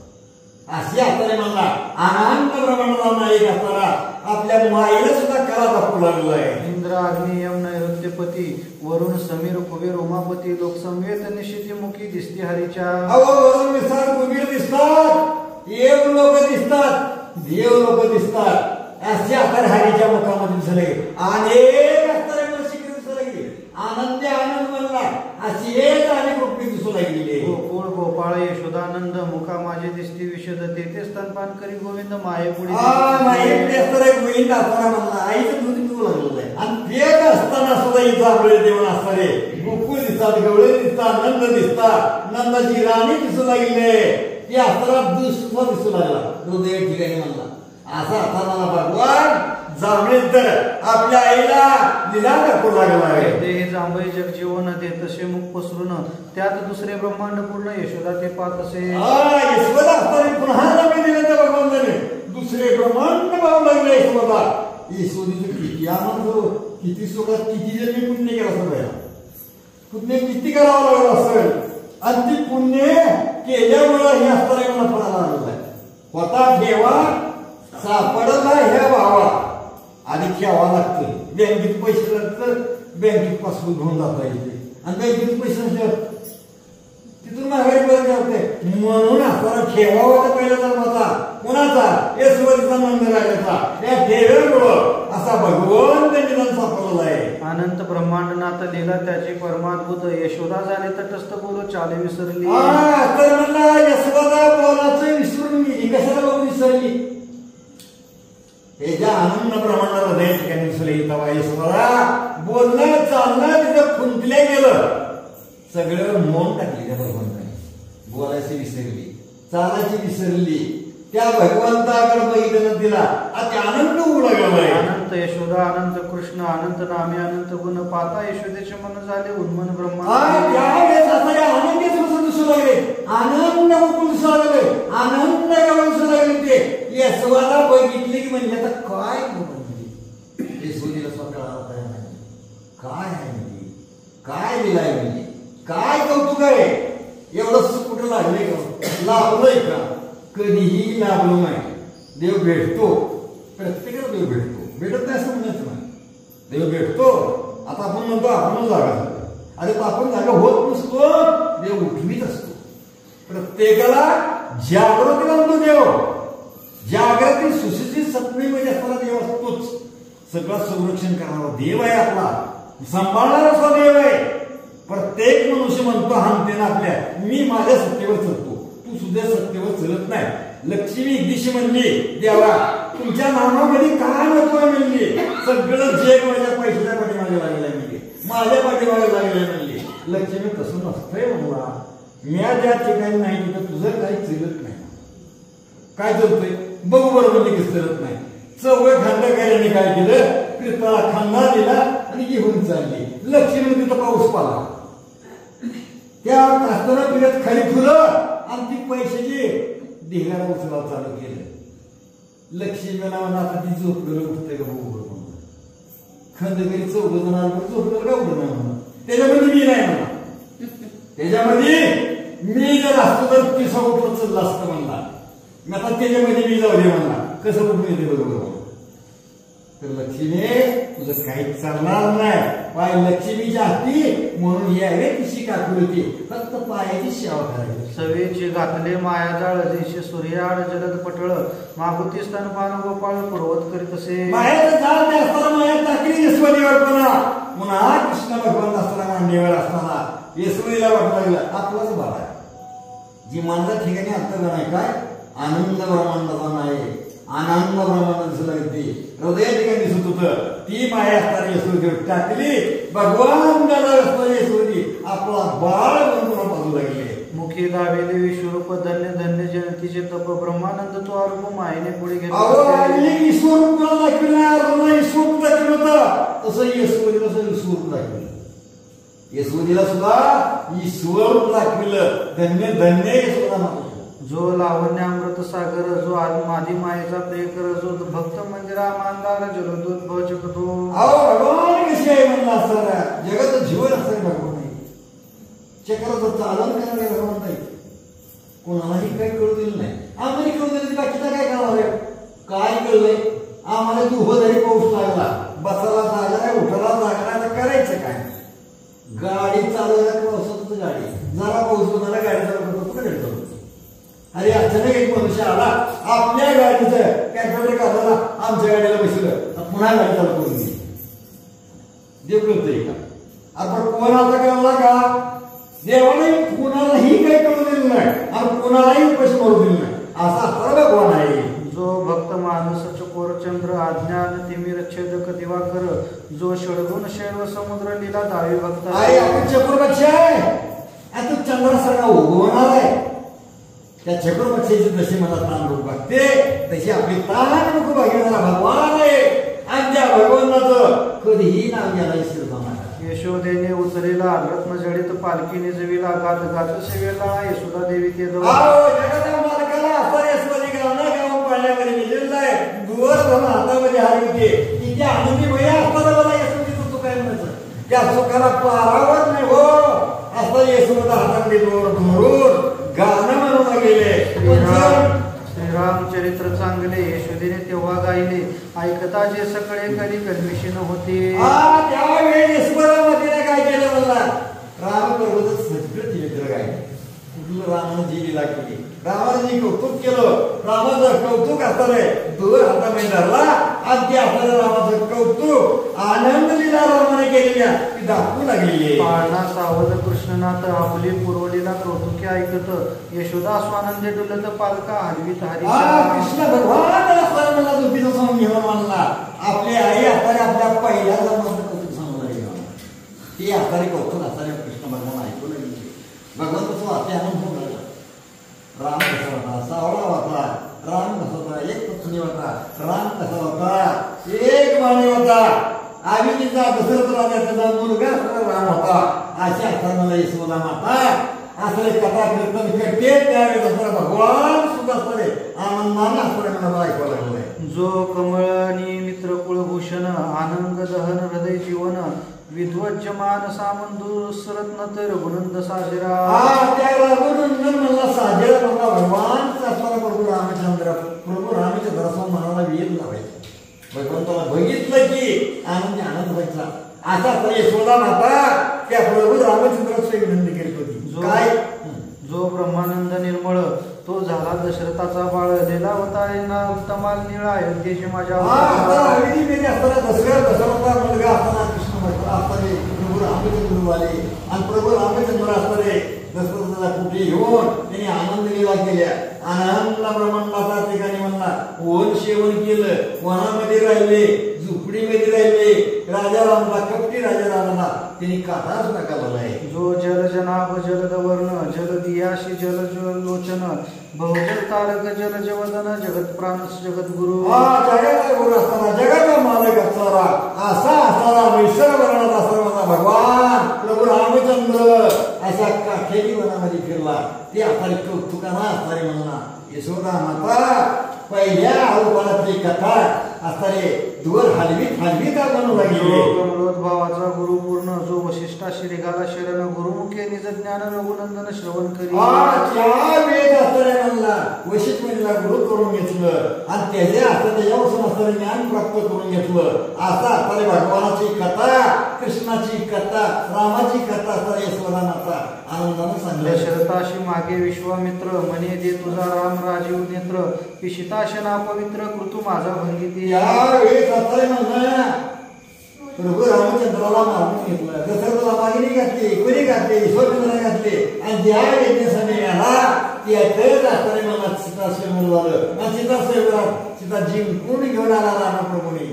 अशी आता म्हणला आनंद ब्रह्मांडाला नायक असताना आपल्या माईला सुद्धा कला दाखवू लागला आहे। इंद्र अग्नि यम नैऋत्यपती वरुण समीर कुबेर उमापती लोकसंवेत निशितीमुखी दिसती हरीच्या वरुण विसार कुबेर दिसतात येव लोक दिसतात देव लोक दिसतात असे आता हरीच्या मुखामध्ये दिसले अनेक असणारे मला शिकरी दिसू लागले आनंद म्हणला अशी एक अनेक रूपी दिसू लागलेली गोकुळ गोपाळ यशोदानंद मुखा माझे दिसती विशद तेथे स्तनपान करी गोविंद माये पुढे गोविंद असताना म्हणला आईचं दूध पिऊ लागलेलं आहे आणि एक असताना सुद्धा इथं आपले देवण असणारे गोकुळ दिसतात गवळे दिसतात नंद दिसतात नंदाची राणी दिसू लागले ती असताना दूध सुद्धा दिसू लागला हृदय ठिकाणी म्हणला असा आता मला भगवान जांभळी तर आपल्या आईला लिला दाखवू लागला आहे। देह जांभई जगजीवन दे तसे मुख पसरून त्यात दुसरे ब्रह्मांड पूर्ण यशोदा ते पाहत असे यशोदा असताना पुन्हा जांभळी दिले त्या भगवंताने दुसरे ब्रह्मांड पाहू लागले यशोदा यशोदीचे किती आनंद किती सुखात किती जन्मी पुण्य केला असेल पुण्य किती करावं लागलं असेल आणि ती पुण्य केल्यामुळे हे असताना मला फळाला आलेला आहे होता देवा सापडला ह्या भावा आणि ठेवा लागते बँकेत पैसे लागतात बँकेत पासबुक घेऊन जाता येते आणि काही किती पैसे नसल्यावर तिथून माघारी परत होते. म्हणून आपल्याला ठेवावा होता पहिला जन्माचा कोणाचा यशवंतीचा नंदराजाचा. त्या ठेव्यामुळं असा भगवंत निधन सापडलेला आहे. अनंत ब्रह्मांडनाथ लिहिला त्याची परमाद्भुत. यशोदा झाले तटस्थ बोलो चाले विसरली. तर म्हणला यशोदा बोलाचं विसरून गेली. कशाला बघून विसरली? हे ज्या आनंद प्रमाणात हृदय ठिकाणी विसरली तेव्हा यशोदा बोलणं चालणं तिथं खुंटल्या गेलं. सगळं मौन टाकली त्या भगवंताने. बोलायची विसरली, चालायची विसरली. त्या भगवंताकडे बघितलं तिला आता आनंद उघडा गेलाय. अनंत यशोदा अनंत कृष्ण अनंत नामे अनंत गुण पाहता यशोदेचे मन झाले उन्मन ब्रह्मा. त्यावेळेस आता या आनंदी दिसू लागले. आनंद दिसू लागले. आनंद दिसू लागले. ते यशोदा बघितली की म्हणजे आता काय म्हणजे यशोदेला स्वतः काय आहे म्हणजे काय लिहिलाय म्हणजे काय कौतुक आहे. एवढं सुख कुठं लागले का? लाभलंय का? कधीही लाभलो नाही. देव भेटतो, प्रत्येकाला देव भेटतो. भेटत नाही असं म्हणायचं नाही. देव भेटतो. आता आपण म्हणतो आपण जागा अरे तर आपण जागा होत नसतो. देव उठवीत असतो. प्रत्येकाला जागृती आणतो देव. जागृती सुशिक्षित सत्तेमध्ये असताना देव असतोच. सगळं संरक्षण करणारा देव आहे आपला. सांभाळणारा असा देव आहे. प्रत्येक मनुष्य म्हणतो हानते ना आपल्या मी माझ्या सत्तेवर चलतो. तू सुद्धा सत्तेवर चलत नाही. लक्ष्मी दिशी म्हणली देवा तुमच्या नामामध्ये काय महत्व आहे म्हणली. सगळं जग माझ्या पैशाच्या पाठीमागे लागलेलं आहे म्हणली. माझ्या पाठीमागे लागलेलं आहे म्हणली. लक्ष्मी तसं नसतंय म्हणला. म्या ज्या ठिकाणी नाही तिथं तुझं काही चलत नाही. काय चलतंय बघू बरोबर लगेच चलत नाही. चौघ खंडकार्याने काय केलं पितळा खांदा दिला आणि घेऊन चालली. लक्ष्मी तिथं पाऊस पाला. त्या कास्ताना पिढ्यात खाली फुलं आणि ती पैशाची ढिगारा उचलायला चालू केलं. लक्ष्मी म्हणा आता ती झोपलेलं उठतंय का बघू बरोबर. खंडकरी चौघ जणांवर झोपलेलं का उठत नाही म्हणा. त्याच्यामध्ये मी नाही म्हणा. त्याच्यामध्ये मी जर असतो तर ती सगळं चाललं असतं म्हणला. मी आता त्याच्यामध्ये मी जाऊ दे म्हणला. कसं उठून येते बरोबर. तर लक्ष्मी तुझं काहीच चालणार नाही. पाय लक्ष्मीच्या हाती म्हणून यावे तिशी काकुलती फक्त पायाची सेवा करायची. सवेची घातले मायाजाळ जैसे सूर्याड जलद पटळ मागुती स्तन पान गोपाळ पूर्वत करीत असे. मायाचं झाड ते असताना माया टाकली यशवंतीवर पुन्हा कृष्ण भगवान असताना मांडीवर असताना यशवंतीला वाटू लागलं आपलाच बाळ आहे. जी मानला ठिकाणी अंतर्गण आहे काय आनंद ब्रह्मांडाचा नाही. आनंद ब्रह्मांड दिसू लागते. हृदय ठिकाणी दिसत होतं. ती माया असताना यशवंतीवर टाकली. भगवान यशवंती आपला बाळ म्हणून बाजू लागले. मुखी दावेले विश्वरूप धन्य धन्य जनतीचे तप ब्रह्मानंद तो आरूप मायेने पुढे घेतला. ईश्वरूप दाखविलं नाही. ईश्वरूप दाखविलं होतं तसं यशवंतीला ईश्वरूप दाखविलं. यशवंतीला सुद्धा ईश्वरूप दाखविलं. धन्य धन्य यशोदा. जो लावण्यामृत सागर जो आदि मायेचा प्रियकर जो भक्त मंदिरा मानदार जलदोद्भव जगतो. भगवान कशी आहे म्हणला असताना जगात जीवन असताना भगवान आहे. चक्राचं चालन करणारे भगवान नाही. कोणालाही काही कळू दिलं नाही. आम्हाला कळू दिलं बाकीचा काय करणार आहे. काय कळलंय आम्हाला तू उभं जरी पाऊस लागला बसायला जागा नाही उठायला जागा नाही करायचं काय. गाडी चालवायला पावसातच गाडी जरा पाऊस होताना गाडी चालवतो गाडी चालवतो. अरे अचानक एक मनुष्य आला आपल्या गाडीचं कॅम्प्युटर काढला आमच्या गाडीला बसलं पुन्हा गाडी चालू करून दिली. देव कळतंय का? आपण कोणाचा कळला का? देवाने कुणालाही काही कळू दिलं नाही आणि कुणालाही पैसे मारू दिले नाही. असा भगवान आहे. जो भक्त मानस चकोर चंद्र अज्ञान तिमिर छेदक दिवाकर जो षडगुण शैव समुद्र लीला दावी भक्त आहे. आपण चकोरपक्ष आहे. आता चंद्रासारखा उगवणार आहे. त्या चकोरपक्षाची जशी मला ताण रूप बघते तशी आपली ताण रूप बघणारा भगवान आहे. आणि त्या भगवानाचं कधीही नाव घ्यायला विसरत नाही. यशोदेने उचलेला रत्न जडित पालखीने जविला गात गात सेवेला यशोदा देवी ते जगाच्या मालकाला असं यशोदी गावना गाव पाण्यामध्ये मिळलेलं आहे. दुवर धरून हातामध्ये हार होते की त्या आनंदी भैया असताना मला यशोदीचं चुक आहे म्हणायचं. त्या चुकाला पारावत नाही हो असं यशोदा हातामध्ये दोर धरून गाणं म्हणून गेले. श्रीरामचरित्र चांगले यशोदेने तेव्हा गायले ऐकता जे सगळे कधी कन्मिशन होते. त्यावेळी ईश्वरामध्ये काय केलं म्हणला राम पर्वत सगळं तिथे काय कुठलं रामानं जी लीला केली, रामानं जी कौतुक केलं, रामाचं कौतुक असताना दोन हातामध्ये धरला आणि त्या हाताला रामाचं कौतुक आनंद लीला रामाने केलेल्या ती दाखवू लागली. पाळणा सावध कृष्णनाथ आपली पूर्वलीला कौतुके ऐकत यशोदा स्वानंदे डुलत पालका हरवीत हरी. कृष्ण भगवान मला झोपीचा सांगून घेऊन म्हणला आपली आई हाताने आपल्या पहिल्या जन्माचं कौतुक सांगू लागली. ती हाताने कौतुक असताना कृष्ण भगवान ऐकू लागले. भगवान कसं वाटते आनंद होऊन लागला. राम कसा होता, सावळा होता, राम कसा होता, एक पत्नी होता, राम कसा होता, एक वाणी होता, आम्ही तिचा दशरथ राजा त्याचा मुलगा राम होता. अशा अर्थानं मला यशोदा माता असं एक कथा कीर्तन करते त्यावेळेस असताना भगवान सुद्धा असताना आनंदाने असताना मला ऐकावं लागलंय. जो कमळनी मित्र कुळभूषण आनंद दहन हृदय जीवन विध्वजमान सामंदुसरत्न तर रघुनंद साजरा. त्या रघुनंदन मला साजरा म्हणला भगवान असताना प्रभू रामचंद्र प्रभू रामचंद्रासमोर मनाला वेद लावायचा. भगवंताला बघितलं की आनंदी आनंद व्हायचा. असा तर यशोदा माता त्या प्रभू रामचंद्राची विनंती करत होती. काय जो ब्रह्मानंद निर्मळ तो झाला दशरथाचा बाळ लीलावतारेना उत्तमाल निळा अयोध्येची माझ्या दशरथा मुलगा असताना कृष्ण असताना प्रभू रामचंद्र आले आणि प्रभू रामचंद्र असताना दशरथाला कुठे घेऊन त्यांनी आनंद लीला केल्या. आनंद ब्रह्मांडाचा ठिकाणी म्हणला वन सेवन केलं, वनामध्ये राहिले, झुपडीमध्ये राहिले. राजा रामला कपटी राजा रामला त्यांनी काटा सुद्धा काढला आहे. जो जल जनाभ जलद वर्ण जल दियाशी जल लोचन बहुजल तारक जल जवदन जगत प्राणस जगत गुरु. जगाचा गुरु असताना जगाचा मालक असणारा असा असणारा वैश्वर वर्णाचा असणारा भगवान प्रभू रामचंद्र अशा काठेरी वनामध्ये फिरला. ते आता कौतुकाना असणारे म्हणला यशोदा माता पहिल्या अवतारातली कथा असणारे दूर हलवीत हलवीत बनवू लागली. कमलोद्भावाचा गुरु पूर्ण जो वशिष्ठाशी निघाला शरण गुरुमुखे निज ज्ञान रघुनंदन श्रवण करी. त्या वेद असणारे म्हणला वशिष्ठ मुनीला गुरु करून घेतलं आणि त्याच्या हातात त्याच्यापासून असणारे ज्ञान प्राप्त करून घेतलं. असा असणारे भगवानाची कथा, कृष्णाची कथा, रामाची कथा असणारे यशोदा माता आनंदाने सांगल्या. दशरथाशी मागे विश्वामित्र म्हणे दे तुझा राम राजीव नेत्र पिशिताशना पवित्र कृतू माझा भंगिती. यावेळेस असणारे म्हणला प्रभू रामचंद्राला मारून घेतलं, दशरथाला मागणी घातली, कोणी घातली, ईश्वरचंद्राने घातली आणि ज्या यज्ञासाठी आला त्यातच असणारे मला सीतास्वयंवर झालं आणि सीता जिंकून घेऊन आला रामप्रभूने.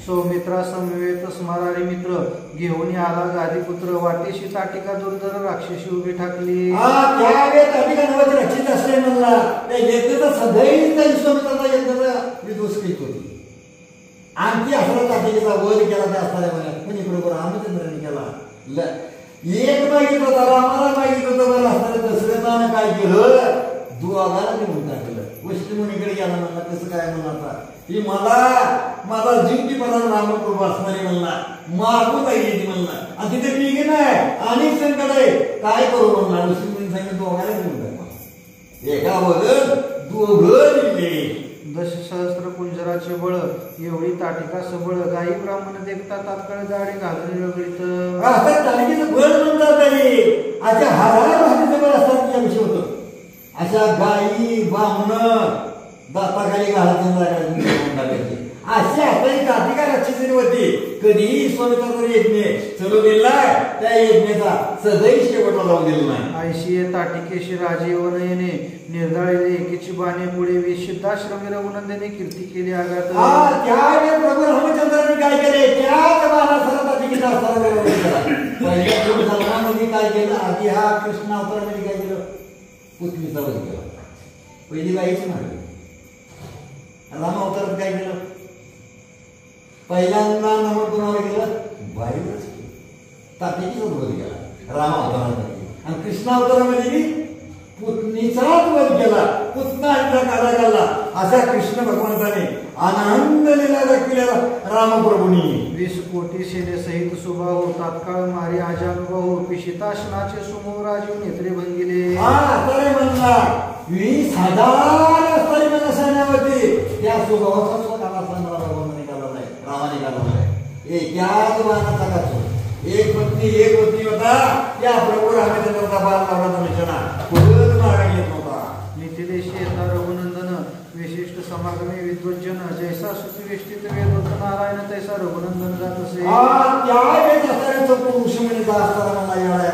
सौमित्रा समवेत स्मरारी मित्र घेऊन आला गादीपुत्र वाटेशी ताटिका दुर्धर राक्षसी उभी ठाकली. त्यावेळेस ताटिका नावाची रक्षित असले म्हणला त्या यज्ञाचा सदैव ईश्वरचंद्राचा यज्ञाचा विध्वंस करीत होती. आणखी असला ताटिकेचा वध केला त्या असणाऱ्या म्हणे कोणी प्रभू रामचंद्राने केला. एक मागितलं होता रामाला मागितलं होतं बरं असणाऱ्या दशरथानं काय केलं दोघाला घेऊन टाकलं. वशिष्ठ मुनीकडे गेला म्हणला कसं काय म्हणला ही मला माझा जीव की मला रामप्रभू असणारी म्हणला मागू पाहिजे म्हणला आणि तिथे मी गे नाही अनेक संकट आहे काय करू म्हणला. वशिष्ठ मुनी सांगितलं दोघाला घेऊन टाकला. एका बदल दोघं निघले. दशसहस्त्र कुंजराचे बळ एवढी ताटिका सबळ गायी ब्राह्मण देखता तात्काळ गाडी घालून रगडीत. ताटिकेचं बळ म्हणतात तरी अशा हजार भाषेचं बळ असतात त्याविषयी होतं. अशा गायी ब्राह्मण दाताखाली घालायचे अशी आपली ताटिका रक्षित होती. कधीही ईश्वराचा यज्ञ चलू दिला त्या यज्ञाचा सदैव शेवटला लावून दिला नाही. ऐशी ताटिकेशी राजे वनयने निर्धाळले एकीची बाणे पुढे विशुद्धाश्रमी रघुनंदने कीर्ती केली आघात. त्यावेळेस प्रभू रामचंद्रांनी काय केले त्याच बाणासह ताटिकेचा पहिल्या जन्मामध्ये काय केलं आधी हा कृष्ण अवतारामध्ये काय केलं पुतलीचा वध केला. पहिली गायीची मारली. राम अवतारात काय केलं पहिल्यांदा नमन कुणावर केलं बाईवरच ताटिकेचा वध केला राम अवतारामध्ये. आणि कृष्ण अवतारामध्ये पुतणीचाच वध केला. पुतना काढा घालला. अशा कृष्ण भगवंताने आनंद लीला दाखविलेला रामप्रभूंनी 20 कोटी सेनेसहित सुभाव तात्काळ मारी आजानुभव पिशिताशनाचे सुमो राजीव नेत्रे भंगिले. म्हणला 20,000 असणारी मला सैन्यावरती त्या सुभावाचा स्वतःला भगवंताने काढला नाही रामाने काढला नाही. एकाच बाणाचा काचो एक पत्नी होता त्या प्रभू रामचंद्राचा बाल लावण्याचा निशाणा कुठं मागा घेत नव्हता. नितीदेशी येता रघुनंदन विशिष्ट समागमे विद्वज्जन जैसा सुतिवेष्टित वेद होत नारायण तैसा रघुनंदन जात असे. त्यावेळेस असताना तो ऋषीमुनीचा असताना मला येणार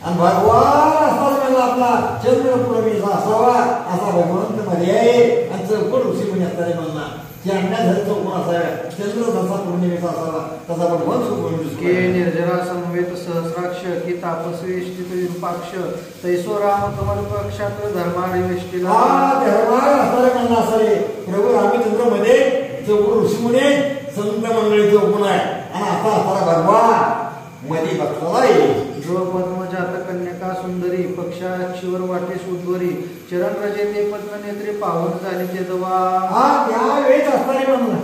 आणि भगवान असताना मला आपला चंद्रपुरमीचा असावा असा भगवंत मध्ये आहे. आणि चौकोन ऋषीमुनी असताना म्हणला ज्यांना घर चौकोन असाव्या चंद्र जसा पौर्णिमेचा असावा तसा भगवान चौकोन के निर्जरा समवेत सहस्राक्ष की तापस्वेष्टित विरूपाक्ष तैसो राम कमल पक्षात धर्मारी वेष्टिला. धर्मार असणारे म्हणणं असावे प्रभू रामचंद्र मध्ये चौकोन ऋषीमुनी संत मंडळी चौकोन आहे आणि असा असणारा भगवान मध्ये बघताला येईल. पद्मजात कन्यका सुंदरी पक्षाक्षीवर वाटेस उद्वरी चरण रजे ते पद्मनेत्री पावन झाली ते दवा. त्यावेळेस असणारे म्हणून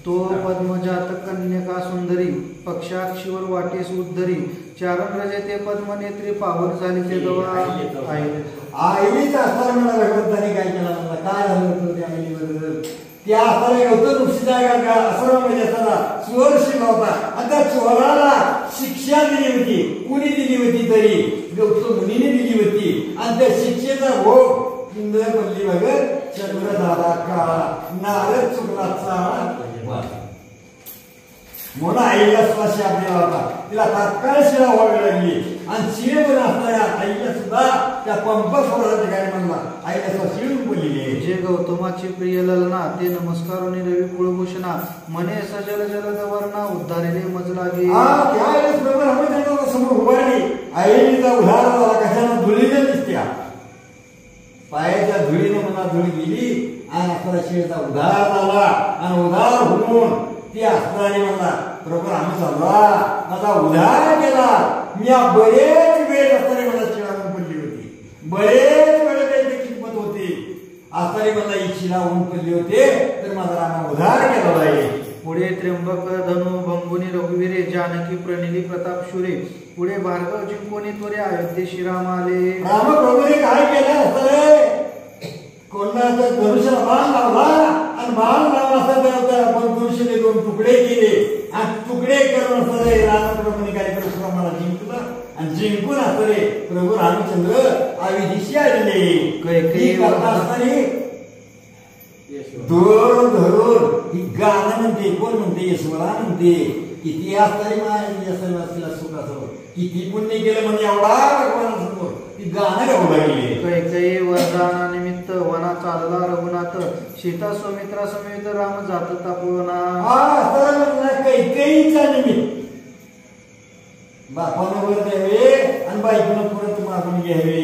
तो पद्मजात कन्यका सुंदरी पक्षाक्षीवर वाटेस उद्धरी चरण रजे ते पद्मनेत्री पावन झाली ते दवा. आईच असताना मला भगवंताने काय केलं म्हणलं काय झालं होतं त्या आईबद्दल. त्या असताना गौतम ऋषीचा आश्रमामध्ये असताना चोर शिकला होता आणि त्या चोराला शिक्षा दिली होती. कुणी दिली होती तरी गौतम मुनीने दिली होती आणि त्या शिक्षेचा भोग इंद्र पल्ली भगत चंद्रदादा काळा नारद चुकलाचा म्हणून आईला श्वास आपल्याला होता. तिला तात्काळ शिळा व्हावी लागली आणि शिळ पण असणाऱ्या आईला सुद्धा त्या पंपासोरा ठिकाणी म्हणला आईला श्वास शिळून पडलेली आहे. जे गौतमाची प्रिय ललना ते नमस्कारोनी रवी कुळभूषणा मने सजल जलद वर्णा उद्धारिले मज लागे. त्यावेळेस प्रभू रामचंद्राच्या समोर उभारली आईचा उधार झाला कशानं धुळीने दिसत्या पायाच्या धुळीने मला धुळी गेली आणि आपला शिळचा उधार झाला आणि उधार होऊन ती असणारी म्हणला प्रभू रामचंद्रा माझा उधार केला. मी बरेच वेळ असताना मला शिळा पडली होती बरेच वेळ त्याची किंमत होती असताना मला ही शिळा ऊन पडली होते तर माझा रामा उधार केला आहे. पुढे त्र्यंबक धनु भंगुनी रघुवीरे जानकी प्रणिली प्रताप शुरे पुढे भार्गव जिंकोनी त्वरे अयोध्येशी राम आले. राम प्रभूने काय केलं असतं कोणाचा धनुष्याला बाण लावला आणि बाण लावला असता आपण धनुष्याने 2 तुकडे केले आणि तुकडे करून असतं रामप्रभूने काय केलं मला जिंकलं आणि जिंकून असतं प्रभू रामचंद्र अयोध्येशी आलेले. कैकेयी धरून ही गाणं म्हणते कोण म्हणते यशवरा म्हणते किती असणारी माझ्या सुख असं किती पुण्य केलं म्हणजे एवढा भगवानासमोर ती गाणं गाऊ लागली. कैकेयी वरदानानिमित्त वना चालला रघुनाथ सीता सुमित्रा समेत राम जात तापवना. कैकेयीचा निमित्त बापानं वर द्यावे आणि बायकोनं परत मागून घ्यावे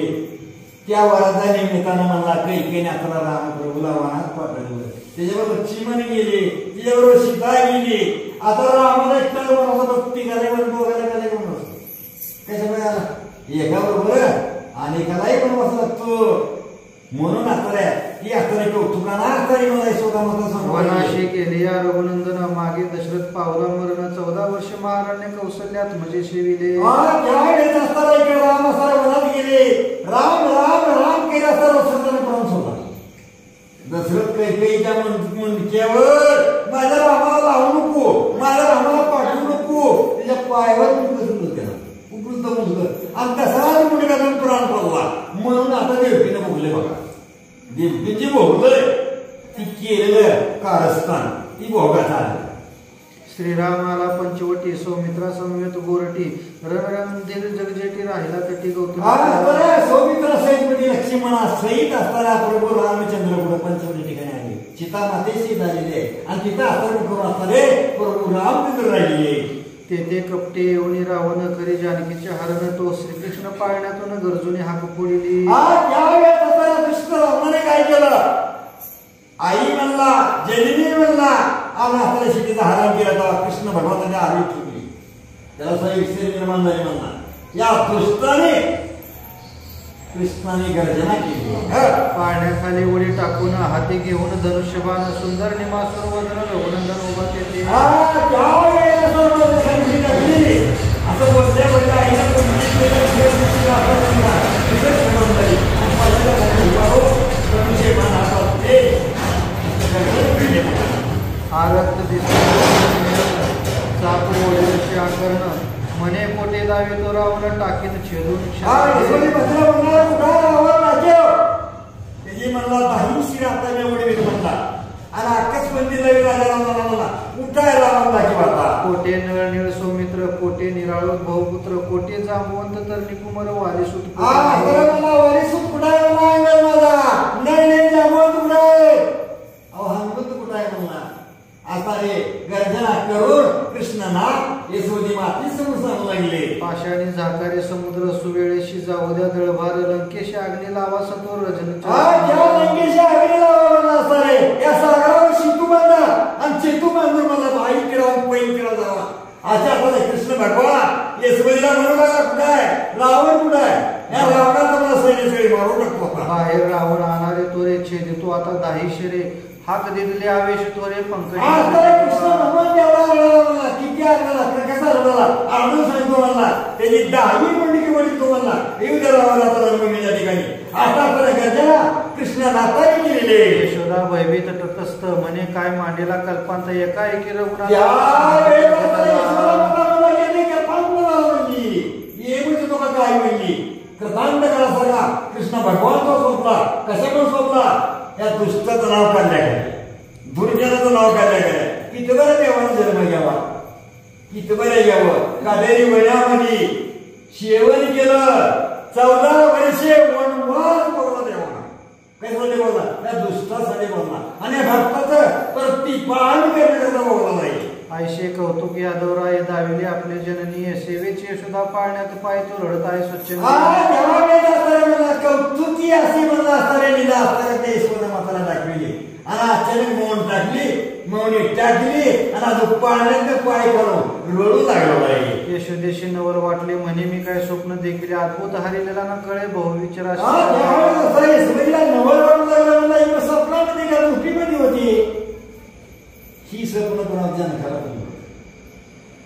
त्या वराचा निमित्तानं मला कैकेयीने आपला राम प्रभूला वनात पाठवलं. त्याच्याबरोबर चिमण गेली तिच्याबरोबर सीता गेली. आता रामाला एकटा भक्ती करायला दोघायला करायला म्हणून त्याच्यामुळे एका बरोबर अनेकालाही पण बसू लागतो म्हणून असणाऱ्या ती असणारी कौतुकाना असणारी मला यशोदा वनाशी केले या रघुनंदन मागे दशरथ पावला मरण 14 वर्ष महाराण्य कौशल्यात म्हणजे शिविले. त्यावेळेस असताना इकडे राम असणाऱ्या वनात गेले राम राम राम केले असताना दशरथाने प्राण सोडला. दशरथ कैकेयीच्या म्हणक्यावर माझ्या रामाला लावू नको माझ्या रामाला पाठवू नको त्याच्या पायावर उपलब्ध मुलग आणि तसाच मुलगा प्राण पडला म्हणून आता देवकीनं भोगले बघा देवकीची भोगलंय ती केलेलं कारस्थान ती भोगात आलं. श्रीरामाला पंचवटी सौमित्रा समवेत गोरटी रणरंधीर जगजेटी राहिला तटी गौतम. सौमित्रा सहित म्हणजे लक्ष्मणा सहित असताना प्रभू रामचंद्र पुढे पंचवटी ठिकाणी आले. सीता मातेशी झालेले आणि तिथं असताना करून असणारे प्रभू रामचंद्र राहिले. तेथे कपटे येऊनी रावण खरे जानकीचे हरण तो श्रीकृष्ण पाळण्यातून गरजूने हाक फोडली. त्यावेळेस असताना कृष्ण रामाने काय केलं आई म्हणला जलिनी म्हणला आणि असताना शिटीचा हरण केला तेव्हा कृष्ण भगवंताच्या आवी चुकली त्याला सगळी निर्माण झाली म्हणला. या दुष्टाने कृष्णाने गर्जना केली. पाळण्याखाली उडी टाकून हाती घेऊन धनुष्यबाण सुंदर निमासूर वदन रघुनंदन उभा तेथे. असं बोलल्या आरक्त दिसत चाकू कर्ण म्हणे कोटे दावे तो रावण टाकीत छेदून यशोदी बसला म्हणला कुठा रावण राजे त्याची म्हणला दाही शिर आता एवढे म्हणला आणि आकाश मंदिरला राजा म्हणला कुठा रावण राजे आता कोटे नळनीळ सौमित्र कोटे निराळू बहुपुत्र कोटे जांबवंत तर निकुमार वारीसूत मला वारीसूत कुठा आहे म्हणला माझा नाही जांबवंत कुठा आहे अहो हनुमंत कुठा आहे म्हणला आता रे गर्जना करून कृष्णना यशोदी माती समोर सांगू लागले पाषाणी झाकारे समुद्र सुवेळेशी जाऊ द्या दळभार लंकेशी अग्नी लावा सत्वर रजन लंकेशी अग्नी लावा असा रे या सागरावर शितू बांधा आणि चेतू बांधून मला आई किरावून पैल किरा जावा अशा आता कृष्ण भगवान यशोदीला म्हणू लागला कुठं आहे रावण कुठं आहे या रावणाचा मला सैन्य मारू टाकतो बाहेर रावण आणणारे तोरे छेदितो आता दाही शिरे हात दिलेले आवेश तोरे पंकज कृष्ण भगवान देवळा किती कसा रडला अर्जुन सांगतो म्हणला त्याची 10वी म्हणली की म्हणली तो म्हणला येऊ दे रावण आता रंगभूमीच्या ठिकाणी आता आपल्या गर्जना कृष्ण नातारी केलेले यशोदा भयभीत तटस्थ म्हणे काय मांडेला कल्पांत एकाएकी रघुनाथ काय म्हणली कृतांत करासारखा कृष्ण भगवान तो सोपला कशा पण सोपला या दुष्टाचं नाव काढल्या गेलं दुर्जनाचं नाव काढल्या गेलं किती बरं देवानं जन्म घ्यावा किती बरं घ्यावं काटेरी महिन्यामध्ये शेवण केलं 14 वर्षे वनवास बघला देवाना कशासाठी बोलला त्या दुष्टासाठी बोलला आणि भक्ताचं प्रतिपालन करण्याकरता बोलला नाही आयशे कौतुक यादवराय दाविले आपले जननीय सेवेची यशोदा पाळण्यात पाय तो रडत आहे स्वच्छ कौतुकी असे म्हणलं असणारे लिला असणारे ते यशोदा माताला दाखविले आणि अचानक मौन टाकली मौनी टाकली आणि आज पाळण्यात पाय करून रडू लागलो बाई यशोदेशी नवर वाटले म्हणे मी काय स्वप्न देखील अद्भुत हरिलेला ना कळे बहुविचार नवर वाटू लागलं मला स्वप्नामध्ये का झोपीमध्ये होती ही स्वप्न कोणाच्या खराब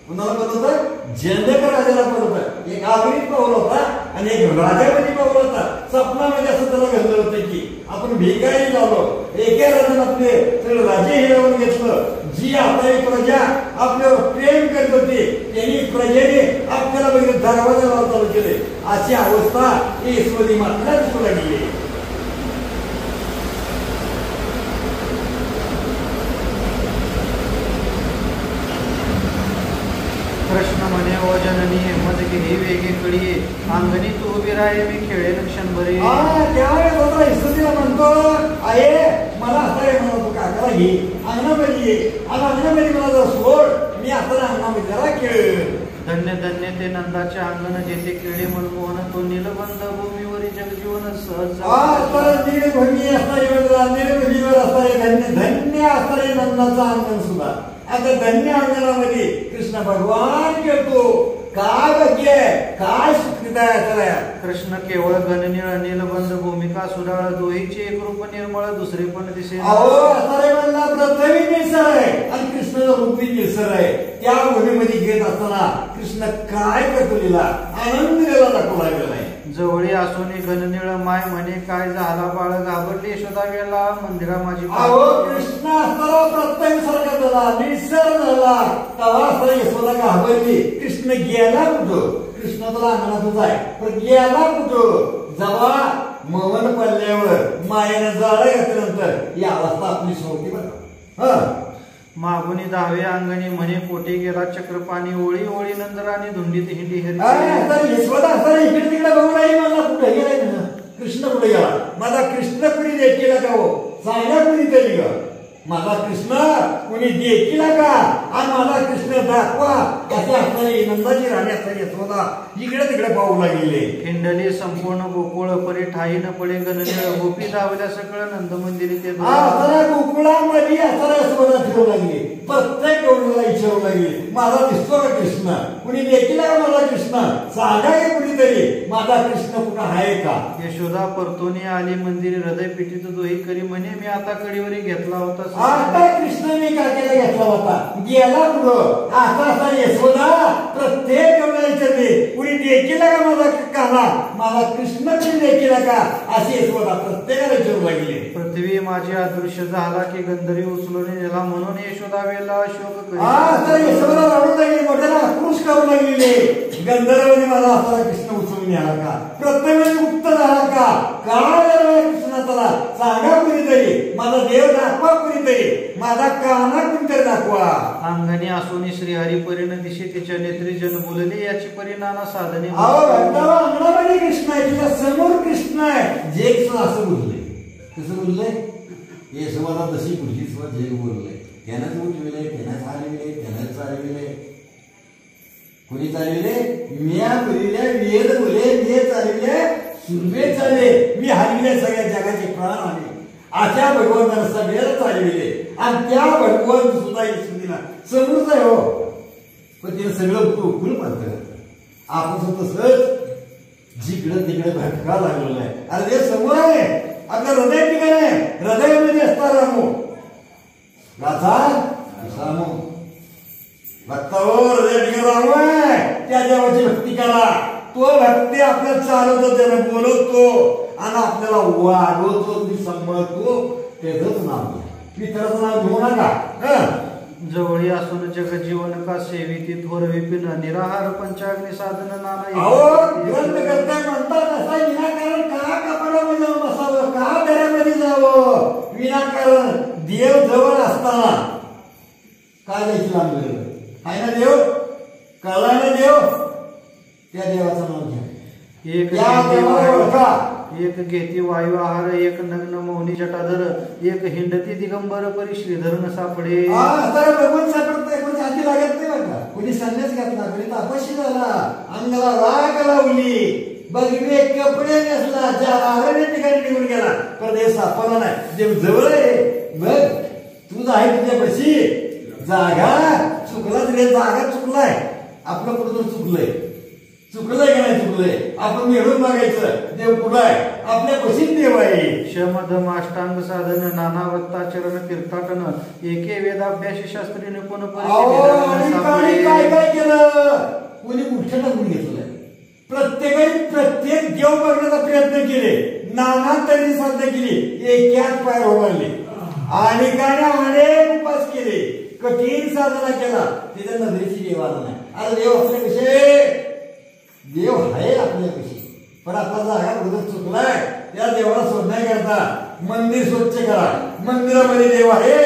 कुणाला बनवतात जनक राजाला बनवतात एक आगरीत पावलं होता आणि एक राजामध्ये पावलं होता स्वप्नामध्ये असं त्याला घडलं होतं की आपण भिकारी झालो एका राजाने आपले सगळं राज्य हिरावून घेतलं जी आपली प्रजा आपल्यावर प्रेम करत होती त्यांनी प्रजेने आपल्याला वगैरे दरवाजा चालू केले अशी अवस्था ही यशोदी मात्र दिसू लागली कृष्ण म्हणे ओ जननी मद घे वेगे कडी अंगणी तू उभी राहे मी खेळेन क्षणभरी त्यावेळेस होता यशोदीला म्हणतो आहे मला आता म्हणतो काकाला घे अंगणामध्ये ये आणि अंगणामध्ये मला जर सोड मी आता अंगणामध्ये जरा खेळ धन्य धन्य ते नंदाचे अंगण जेथे खेळे मनमोहन तो नीलबंध भूमीवरी जगजीवन सहज नीलभूमी असणारे नीलभूमीवर असणारे धन्य धन्य असणारे नंदाचं अंगण सुद्धा आता धन्य अंगणामध्ये कृष्ण भगवान खेळतो काय भाग्य काय सुखिता आहे कृष्ण केवळ घननीळ नीलबंध भूमिका सुडाळ दोहीचे एक रूप निर्मळ दुसरे पण दिसे अहो असणारे म्हणला प्रथमी निसर आहे आणि कृष्ण रूपी निसर आहे त्या भूमीमध्ये घेत असताना कृष्ण काय करतो लिला आनंद दिला दाखवू लागलेला आहे जवळी असून घननीळ माय म्हणे काय झाला बाळ घाबरली यशोदा गेला मंदिरा माझी अहो कृष्ण असताना प्रत्येक सारखा झाला निसर झाला तेव्हा असताना यशोदा घाबरली कृष्ण गेला कुठं कृष्ण तुला अंगणातच आहे पण गेला कुठं जेव्हा मवन पडल्यावर मायेनं जाळं घातल्यानंतर ही अवस्था आपली सोडती बरं मागुनी दहावे अंगणी म्हणे कोठे गेला चक्रपाणी ओळी ओळी नंतर आणि धुंडीत हिंडी यशोदा असताना इकडे तिकडे बघू नाही मला कुठे गेलाय कृष्ण कुठे गेला माझा कृष्ण कुणी देखील का हो सांगा कुणी तरी ग माझा कृष्ण कुणी देखील का आणि माझा कृष्ण दाखवा असे असणारी नंदाची राणी असणारी यशोदा इकडे तिकडे पाहू लागले हिंडली संपूर्ण गोकुळ परी ठाई न पडे गणनीळ गोपी धावल्या सकळ नंद मंदिरी ते गोकुळामध्ये असणाऱ्या यशोदा फिरू लागली प्रत्येक गौरीला विचारू लागली माझा दिसतो का कृष्ण कुणी देखील का माझा कृष्ण सांगा की कुणीतरी माझा कृष्ण कुठं आहे का यशोदा परतोनी आली मंदिरी हृदय पिटीत दोही करी म्हणे मी आता कडीवरी घेतला होता आता कृष्ण मी काकेला घेतला होता गेला पुढं आता असा यशोदा प्रत्येक गौरीला विचारते कुणी देखील का माझा काना माझा कृष्ण कुणी देखील का अशी यशोदा प्रत्येकाला विचारू लागली पहिले. पृथ्वी माझी अदृश्य झाला की गंधर्वी उचलून नेला म्हणून यशोदावेला शोक करीत. तर यशोदा रडू लागली, मोठ्याला आक्रोश करू लागलेले. गंधर्वाने मला असा कृष्ण उचलून न्याला का, प्रत्येकाने मुक्त झाला का, कृष्णा त्याला सांगा कुणीतरी, माझा देव दाखवा कुणीतरी, माझा काना कुणीतरी दाखवा. अंगणी असून श्रीहरी परीन दिशे तिच्या नेत्री जन बोलले याची परिणाना साधने. अंगणामध्ये कृष्ण आहे, तिच्या समोर कृष्ण आहे. जे असं बोलले, कसं बोललंय, यशोदा तशी कुठली जे बोलले, त्यानंच उठविले, त्यानंच हालविले, त्यानंच चालविले. कुणी चालविले, म्या बोलिले, वेद बोले, मी चालविले, सुरवे चालले, मी हलविले, सगळ्या जगाचे प्राण आले. अशा भगवंतानं सगळ्याला चालविले आणि त्या भगवंत सुद्धा यशोदीला समोरच आहे हो, पण तिने सगळं फुल पाहतं. आपण तसंच जिकडं तिकडे भटका लागलेला आहे. अरे ते समोर आहे, आपल्या हृदय ठिकाण आहे, हृदयामध्ये असता रामो गाथा रामो भक्तावर हृदय ठिकाण रामो आहे. त्या देवाची भक्ती करा, तो भक्ती आपल्याला चालवतो, त्याला बोलवतो आणि आपल्याला वाढवतो, सांभाळतो. त्याचंच नाव घ्या, मित्राचं नाव घेऊ नका. जवळी असून जग जीवन का सेविती थोर विपिन निराहार पंचाग्नी साधन नाना. ग्रंथ करता म्हणतात असा विनाकारण का कपाडामध्ये जाऊन बसावं, का दऱ्यामध्ये जावं, विनाकारण देव जवळ असताना काय द्यायची लांब आहे ना. देव कळला ना, देव त्या देवाचं नाव घ्या. एक घेती वायू आहार, एक नग्न मौनी जटाधर, एक हिंडती दिगंबर परी श्रीधर न सापडे. भगवान सापडत नाही, कोणी शांती लागत नाही बघा. कोणी संन्यास घातला, कोणी तापशी झाला, अंगाला राग लावली, बघितले कपडे नेसला, ज्या आहाराने ठिकाणी निघून गेला, पण देव सापडला नाही. देव जवळ आहे, बघ तुझं आहे तुझ्यापाशी. जागा चुकला तरी जागा चुकलाय, आपलं कुठं चुकलंय, चुकलंय का नाही चुकलंय, आपण मिळून बघायचं. देव कुठं आहे, आपल्या पशीच देव आहे. शमधम अष्टांग साधन नानावत्ताचरण तीर्थाटन, एके वेदाभ्यासी शास्त्री निपुण काय काय केलं, कोणी मुठ्या टाकून घेतलंय. प्रत्येकाने प्रत्येक देव बघण्याचा प्रयत्न केले, नाना तरी साधना केली, एकाच पाय उभारले, अनेकाने अनेक उपास केले, कठीण साधना केला, तिथे नजरेची देव आला नाही. अरे देव आपल्याविषयी, देव आहे आपल्यापाशी, पण आपला जागा कुठं चुकलाय. त्या देवाला शोधण्याकरता मंदिर स्वच्छ करा, मंदिरामध्ये देव आहे,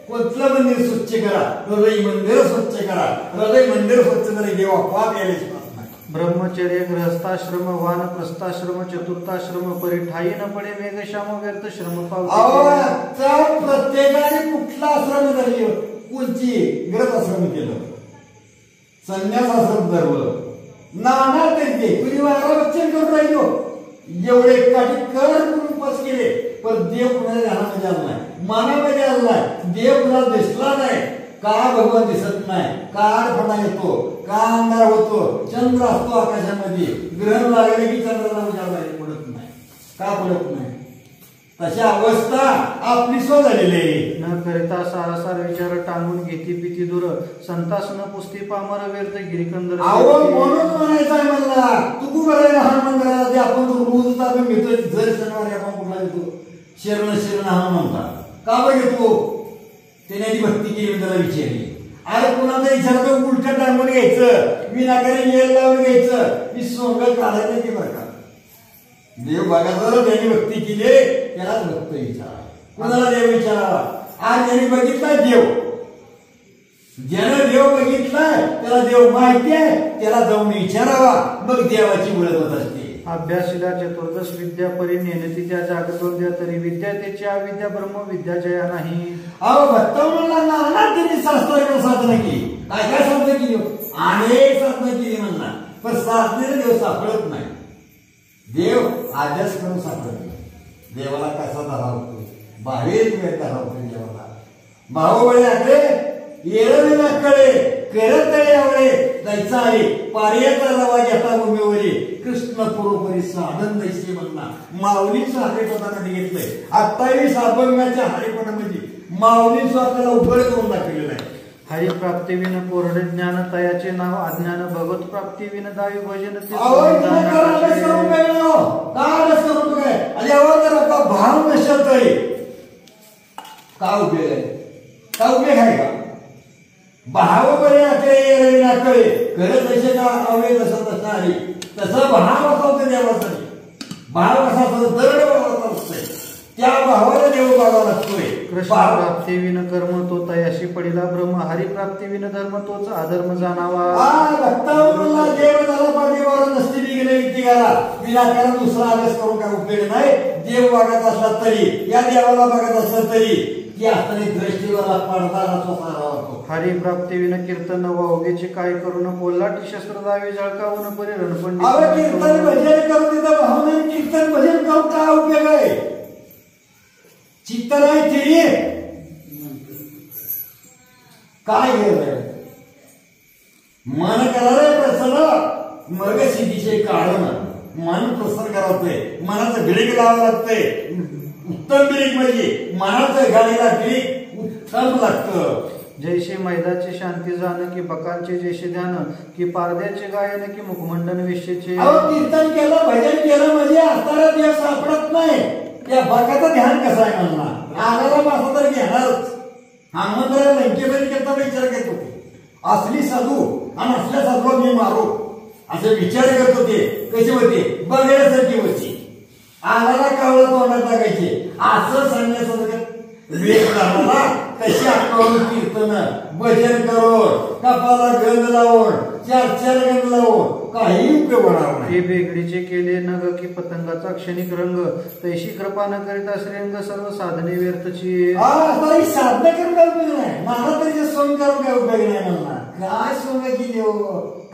कुठलं मंदिर स्वच्छ करा, हृदय मंदिर स्वच्छ करा. हृदय मंदिर स्वच्छ झाले देव आपोआप यायला. ब्रह्मचर्य गृहस्थाश्रम वान प्रस्थाश्रम चतुर्थाश्रम परिठाई न पडे मेघश्याम व्यर्थ श्रम पावते. प्रत्येकाने कुठला आश्रम धरली, कोणची गृहस्थाश्रम केलं, संन्यास आश्रम धरलं, नाना तरी कुणी वारा वचन करून राहिलो, एवढे काठी कर करून उपास केले, पण देव कुणाला ध्यानामध्ये आला नाही, मानामध्ये आला नाही, देव कुणाला दिसला नाही. का भगवान दिसत नाही, का आडफणा येतो, का अंधार होतो, चंद्र असतो आकाशामध्ये, ग्रहण लागले की चंद्राला उजाडा पडत नाही, का पडत नाही. तशी अवस्था आपली स्व झालेली आहे. न करिता सारासार विचार टांगून घेती पिती दूर, संतास न पुस्ती पामर व्यर्थ गिरिकंदर. म्हणून म्हणायचं आहे मला, तू बरं लहान मंदिराला ते आपण रोज आपण घेतोय, जर शनिवारी आपण कुठला घेतो, शरण शरण हा म्हणतात, का बरं घेतो, त्याने भक्ती केली मी त्याला विचारली. अरे कुणाचा विचारतो उलट टांगून घ्यायचं, विनाकारण येल लावून घ्यायचं, मी सोंग काढायचं की बरं का. देव बघा, त्यांनी भक्ती केली त्यालाच भक्त विचारा, कुणाला देव विचारावा. आज ज्यांनी बघितलाय देव, ज्यानं देव बघितलाय त्याला देव माहिती आहे, त्याला जाऊन विचारावा, मग देवाची ओळख होत असते. अभ्यासीला चतुर्दश विद्या परी नेनती त्या जागतोद्या तरी विद्या त्याची अविद्या ब्रह्म विद्या जया नाही. अहो भक्त म्हणला नाना त्यांनी शास्त्राकडे साधना केली, काय काय साधना केली, अनेक साधना केली म्हणला, पण साधनेला देव सापडत नाही. देव अभ्यास करून सापडत नाही. देवाला कसा धरावतो, बाहेर वेळ धरावतो देवाला. भाऊबळे आकडे येळ नाकडे करत आवडे जायचा आहे, पार्याचा रवा घेता भूमीवरी कृष्ण पुरोपरी साधन दैसे म्हणला. माऊलीचं हरिपदामध्ये घेतलंय, 28 अभंगाच्या हरिपदामध्ये माऊलीचं आपल्याला उघड करून दाखवलेलं आहे. हरिप्राप्ती विन कोरडे ज्ञान तयाचे नाव अज्ञान, भगवत प्राप्ती विन दावी भजन भाव नसत का उपयोग आहे? का उपयोग आहे का? भाव बरे नाटळे नाटळे खरं तसे का अवय जसं तसं आली तसं भाव असा होतं देवासाठी. भाव कसा असतो? दरड भावाचा असतोय. त्या भावाला देव बघावा लागतोय. कृष्ण प्राप्ती विन कर्म तो तयाशी पडिला भ्रम हरी प्राप्ती विन धर्म तोच अधर्म जाणावा. भक्तावरला देव झाला पाठीवर नसती गेले विद्येला विनाकारण दुसरा अभ्यास करून काय उपयोग नाही. देव बघत असला तरी या देवाला बघत असलं तरी ती असताना दृष्टीवर पडदा होतो. हरी प्राप्ती विन कीर्तन वावगेचे काय करून पोल्लाटी शस्त्र दावे जळकावून परी रणपंडित. कीर्तन भजन करून तिथं भाव नाही. कीर्तन भजन करून काय उपयोग आहे? चित्त नाही तरी काय घ्यायला मन करायला प्रसन्न मग सिद्धीचे कारण मन प्रसन्न करावतंय. मनाचं गिरीक लावावं लागतंय. उत्तम गिरीक म्हणजे मनाचं गाडीला गिरीक उत्तम लागतं. जैसे मैदाचे शांती जाण की बकांचे जैसे ध्यान की पारद्याचे गायन की मुखमंडन विषयचे. कीर्तन केलं भजन केलं म्हणजे असणारा देव सापडत नाही. त्या बकाचं ध्यान कसं आहे म्हणणार? आगाला मासा तर घेणारच. हनुमंतराला लंकेपर्यंत करता विचार करत होते असली साधू आणि असल्या साधूला मी मारू असे विचार करत होते. कसे होते? बघण्यासारखी होती. आगाला कावळा तोंडात टाकायचे असं सांगण्यासारखं वेग करणारा कशी आठवून कीर्तन भजन करून कपाला गंध लावून चार गंध लावून काही उपयोग होणार नाही. हे बेगडीचे केले नग की पतंगाचा क्षणिक रंग तैशी कृपा न करीता श्रेंग सर्व साधने व्यर्थची. साधना करून काय उपयोग नाही. मला तरी सोंग करून काय उपयोग नाही. म्हणणार काय सोंग केली हो?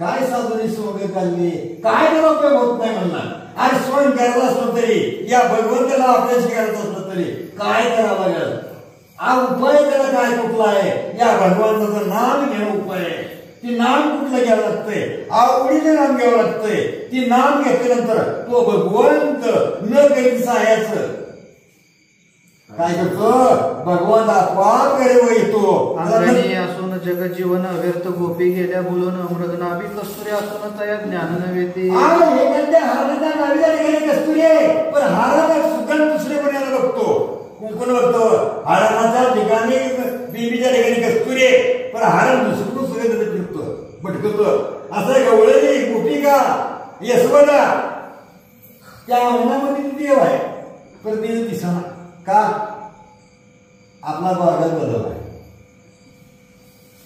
काय साधने सोंग काढली? काय त्याला उपयोग होत नाही म्हणणार. अरे सोंग करायला असलं तरी या भगवंताला आपल्याशी करायचं असलं तरी काय करावं लागेल? हा उपाय त्याला काय कुठला आहे? या भगवंताचं नाम घेणं उपाय आहे. ती नाम कुठलं घ्यावं लागतंय? आवडीने नाम घ्यावं लागतंय. ती नाम घेतल्यानंतर तो भगवंत न काही सहाय्याचं काय करतो? भगवंत आपोआप कडे येतो. अंगणी असून जगजीवन व्यर्थ गोपी गेल्या बोलून मृगनाभी कस्तुरी असून तया ज्ञान नव्हे. हाराच्या नावीच्या ठिकाणी कस्तुरी आहे पण हाराला सुगंध दुसरे पण यायला बघतो. कुंकून बघतो. हाराच्या ठिकाणी बीबीच्या ठिकाणी कस्तुरी आहे पण हारण दुसरीकडून सुगंध फिरतो भटकतो. असं गवळणी गोपिका यशवदा त्या अंगणामध्ये देव आहे पण देव दिसना का? आपला बागल बदल आहे.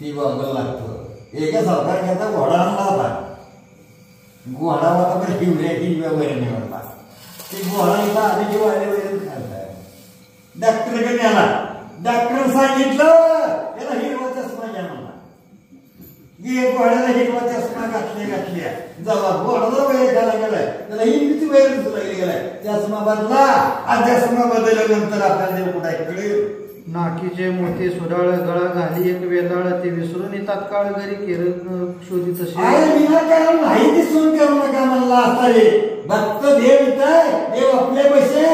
ती बागल लागतो. एका सरकार घेता घोडा आणला होता. घोडा होता पण हिरव्या वैरण निवडला. ती घोडा इथं आधी किंवा आले वैरण खायला डॉक्टरकडे आला. डॉक्टर सांगितलं याला हिरवा चष्मा घ्या म्हणला. घोड्याला हिरवा चष्मा घातल्या जवा घोडा वैर खायला गेलाय त्याला हिरवीची वैरण सुद्धा गेलाय. चष्मा बदला आणि चष्मा बदलल्यानंतर आपल्याला देव कुठे कळेल. नाकीचे मोठे सुडाळ गळा घाली एक वेलाळ ते विसरून तात्काळ घरी केर शोधित विनाकारण नाही दिसून करू नका म्हणला असता रे. भक्त देव येताय देव आपले बसे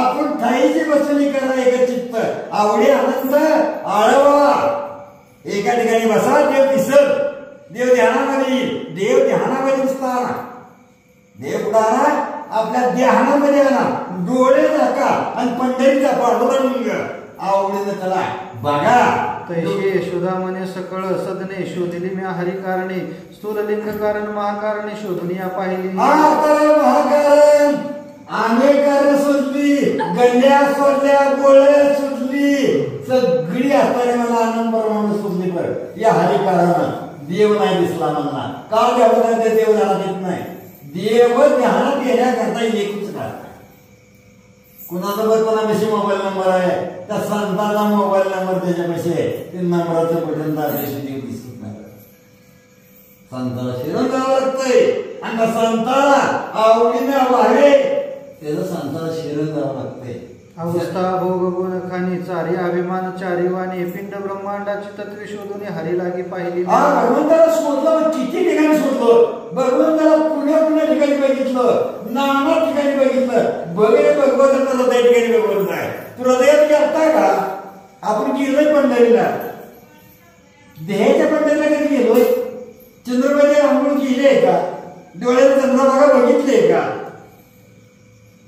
आपण ठाईची बसणी करा. एक चित्त आवडी आनंद आळवा एका ठिकाणी बसा. देव दिसत. देव ध्यानामध्ये येईल. देव ध्यानामध्ये दिसताना देव कुठं आपल्या ध्यानामध्ये आला. डोळे झाका आणि पंढरीचा पांडुरंग आवडीनं त्याला बघा. तैशी यशोदा म्हणे सकळ सदने शोधली मी हरी कारणे स्थूललिंग कारण महाकारणे शोधून या पाहिली. महाकारण अनेक कारण शोधली. गल्ल्या शोधल्या गोळ्या शोधली सगळी असताना मला आनंद प्रमाणे शोधली. बरं या हरी कारण देव नाही दिसला म्हणला. का द्यावं देव ध्यानात येत नाही. देव ध्यानात येण्याकरता एकच कारण कुणाचा बघ कोणापाशी मोबाईल नंबर आहे त्या संतांचा मोबाईल नंबर त्याच्यापाशी आहे. ते नंबराचं बटन दाबल्याशी देव दिसत नाही. संताला शिरण करावं लागतंय आणि त्या संताला आवडीने व्हावे त्याचं संताला शिरण करावं लागतंय. अवस्था भोग गुण खाणी चारी अभिमान चारी वाणी पिंड ब्रह्मांडाची तत्वे शोधून हरी लागी पाहिली. भगवंताला शोधलं किती ठिकाणी शोधलं. भगवंताला पुण्या ठिकाणी बघितलं. नाना ठिकाणी बघितलं. बघे भगवंताला त्या ठिकाणी भगवंत आहे. तू हृदयात गेलता का? आपण गेलोय पंढरीला. देहाच्या पंढरीला कधी गेलोय? चंद्रभागा आंघोळ केली आहे का? डोळ्यात चंद्रभागा बघितले का?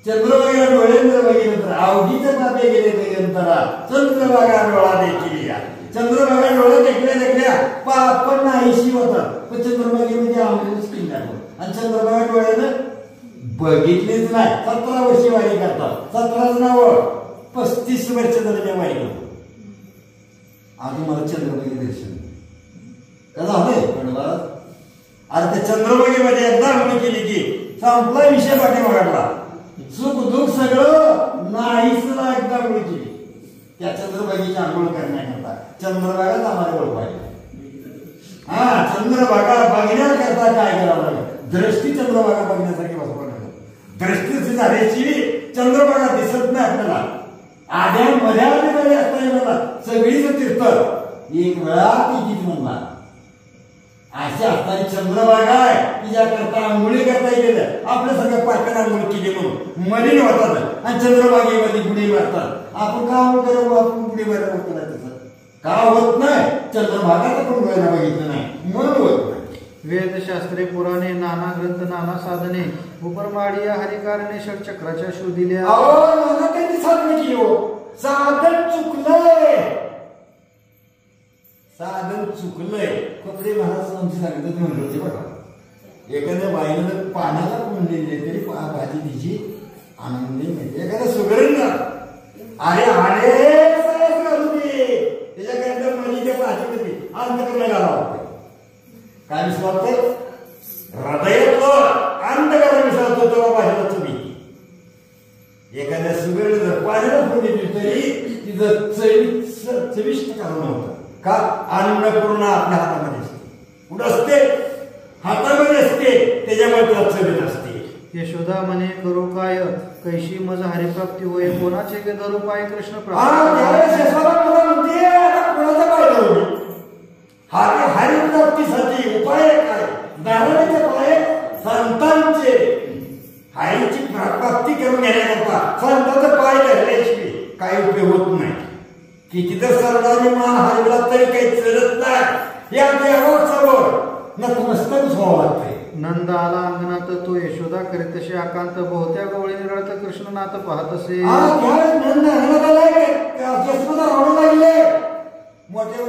चंद्रभागेला डोळ्यात बघितलं तर आवडीचं पापे गेले जयंतरा चंद्रभागा डोळा देखील या चंद्रभागा डोळा देखल्या पापण नाहीशी होता पण चंद्रभागेमध्ये आंघोळच केली आणि चंद्रभागा डोळ्यानं बघितलीच नाही 17 वर्षी वारी करतात 17 नाव 35 वर्ष झाले वारी करतो अजून मला चंद्रभागी दर्शन झालंय पण अरे त्या चंद्रभागेमध्ये एकदा आंघोळ केली की संपला विषय पाठीमागला सुख दुःख सगळं नाहीच ना एकदा आंघोळ केली त्या चंद्रभागेची आंघोळ करण्याकरता चंद्रभागाच आम्हाला ओळखायला हा चंद्रभागा बघण्याकरता काय करावं लागेल दृष्टी चंद्रभागा बघण्यासाठी बसवावं लागेल दृष्टी झाल्याची चंद्रभागा दिसत नाही आपल्याला आद्या मर्यादेमध्ये असताना मला सगळीच तीर्थ एक वेळा ती गीत म्हणला अशा असताना चंद्रभागा आहे तिच्याकरता आंघोळी करता येईल आपल्या सगळ्या पाठ्यानं आंघोळ केली म्हणून मलिन होतात आणि चंद्रभागेमध्ये गुढी मारतात आपण का आंघोळ करावं आपण गुढी मारायला होत नाही तसं का होत नाही चंद्रभागात आपण डोळ्याला बघितलं नाही म्हणून होत नाही वेदशास्त्रे पुराणे नाना ग्रंथ नाना साधने उपरमाडिया हरिकारणे षटचक्राच्या शोधिल्या नाना त्यांनी साधन केली हो साधन चुकलंय साधन चुकलंय कपडे महाराज आमची सांगितलं ते म्हणलं होते बघा एखाद्या बाईनं पाण्याला कोण दिले तरी भाजी तिची आनंदी मिळते एखाद्या सुगरण अरे घालू दे त्याच्याकडे म्हणजे त्या भाजीमध्ये अंधकरण घालावं काय विसरते हृदयातलं अंधकरण विसरतो तेव्हा भाजीला तुम्ही एखाद्या सुगरण जर पाण्याला फोन दिली तरी तिचं चविष्ट कारण नव्हतं का अन्नपूर्णा आपल्या हातामध्ये असते कुठं असते हातामध्ये असते त्याच्यामुळे त्याला चवीत असते यशोदा म्हणे करू काय कैशी मज हरिप्राप्ती होय कोणाचे गे धरू पाय कृष्ण प्राप्ती हरिप्राप्तीसाठी उपाय काय नारायणाचे पाय संतांचे हरीची प्राप्ती करून घेण्याकरता संतांचा पाय धरल्याशिवाय काही उपयोग होत नाही किती तर सरदारी मान हरवला तरी काही चढत नाही या देवासमोर नतमस्तक व्हावं लागतंय नंद आला अंगणात तो यशोदा करीत तसे आकांत बहुत्या गवळीने रडत कृष्णनाथ पाहत असे नंद अंगणात आलाय यशोदा रडू लागले मोठे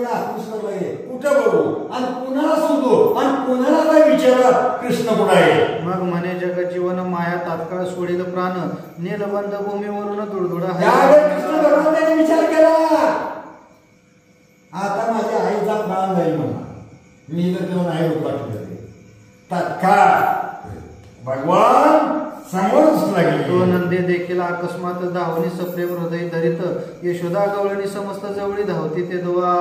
कुठं बघू आणि कुणाला शोधू आणि कुणाला काय विचारा कृष्ण कुठं आहे मग म्हणे जगजीवन माया तात्काळ सोडील प्राण नीलबंध भूमीवरून दुडदुडा कृष्ण भगवान विचार केला आता माझ्या आईचा प्राण जाईल म्हणा मी तर तेव्हा नाही होत वाटलं तात्काळ भगवान समोरच लागले तो नंदे देखील अकस्मात धावणी सप्रेम हृदय धरित यशोदा गवळणी समस्त जवळी धावती ते दोआ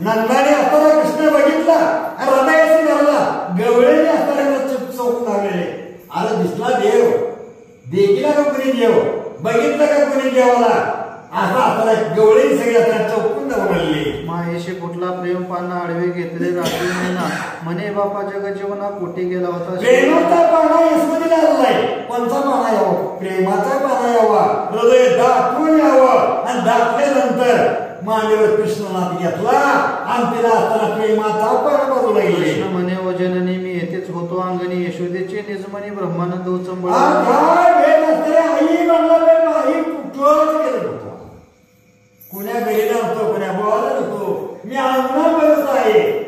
नंदाने असताना कृष्ण बघितला हृदयाशी धरला गवळणी असताना चौक लागलेले अरे दिसला देव देखीला का कोणी देव बघितलं का कोणी देवाला असा असताना गवळणी सगळे असताना चौकून धावले माहेशी कुठला प्रेम पाना आडवे घेतले रात्री महिना म्हणे बापा जगजीवना कोटी गेला होता प्रेमाचा पाना यशोदेला आलाय कोणता पाना यावं प्रेमाचा पाना यावा हृदय दाखवून यावं आणि दाखल्यानंतर मांडीवर कृष्णनाथ घेतला आणि तिला असताना प्रेमाचा पाना बाजूला गेले कृष्ण म्हणे ओ जननी मी येथेच होतो अंगणी यशोदेचे निजमणी ब्रह्मानंद उचंबळ आई म्हणला आई कुठंच गेलं होतं कुण्या घरी नव्हतो कुण्या बोलायला नव्हतो मी अंगणामध्येच आहे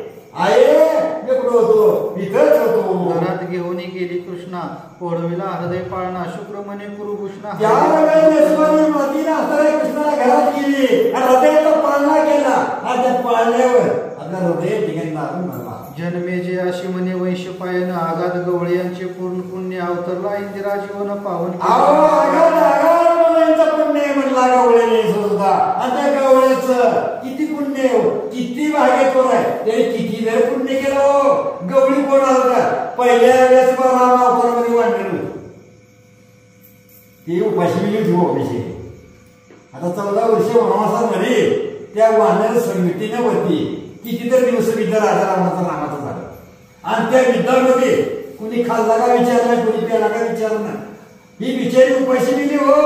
मी कुठं होतो इथंच होतो घरात घेऊन गेली कृष्णा पोडविला हृदय पाळणा शुक्र म्हणे कुरुभूषणा कृष्णाला घरात गेली आणि हृदयाचा पाळणा केला आणि त्या पाळण्यावर आता हृदय ठिकाणी लागून भरला जन्मे जे अशी म्हणे वैश्य पायन आगात गवळे यांचे पूर्ण पुण्य अवतरला इंदिरा जीवन पावन पुण्य म्हणला गवळ्याने सुद्धा आणि त्या गवळ्याचं किती पुण्य किती भाग्यतोर आहे त्याने किती वेळ पुण्य केलं गवळी कोण आला पहिल्या वेळेस राम अवतारामध्ये वाढलेलं ती उपाशी विषय आता 14 वर्ष वनवासामध्ये त्या वानर संघटनेने वरती कितीतरी दिवस विद्या राजा रामाचा नामाचा झाला आणि त्या विद्यामध्ये कुणी खाल्ला का विचारला कुणी प्याला का विचारला ही बिचारी उपाशी मिली हो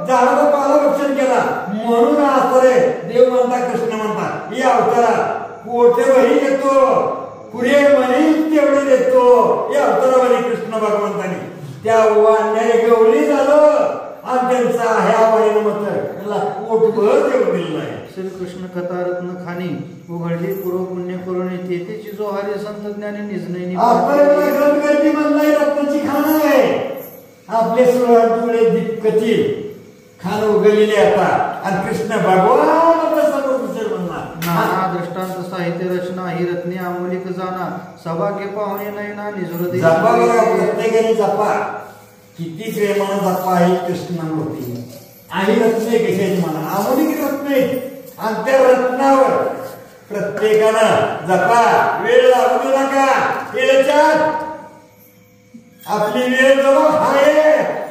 झाडाचा पाला भक्षण केला म्हणून असतरे देव म्हणता कृष्ण म्हणता ही अवतारा कोठे बरी देतो पुरे मनी तेवढे देतो या अवतारामध्ये कृष्ण भगवंतानी त्या वाण्याने गवळी झालं आणि त्यांचा ह्या वरील मत पोटभर जेवण दिलं नाही. श्रीकृष्ण कथा रत्न खाणी उघडली पूर्व पुण्य करून तेथेची जो हरी संत ज्ञानी निजनयनी आपल्याला म्हणलाय रत्नाची खाण आहे. आपले सुळे दिक्कती खान उगलेली आता आणि कृष्ण भगवान नाना दृष्टांत साहित्य रचना ही रत्ने आमूलिक जाणा सभाग्य पाहुणे नयना निजृदय जपा बघा प्रत्येकाने जपा किती प्रेमानं जपा आहे कृष्णामूर्ती आणि रत्ने कशाची म्हणा आमूलिक रत्ने आणि त्या रत्नावर प्रत्येकानं जपा वेळ लागू देऊ नका. याच्यात आपली वेळ जवळ आहे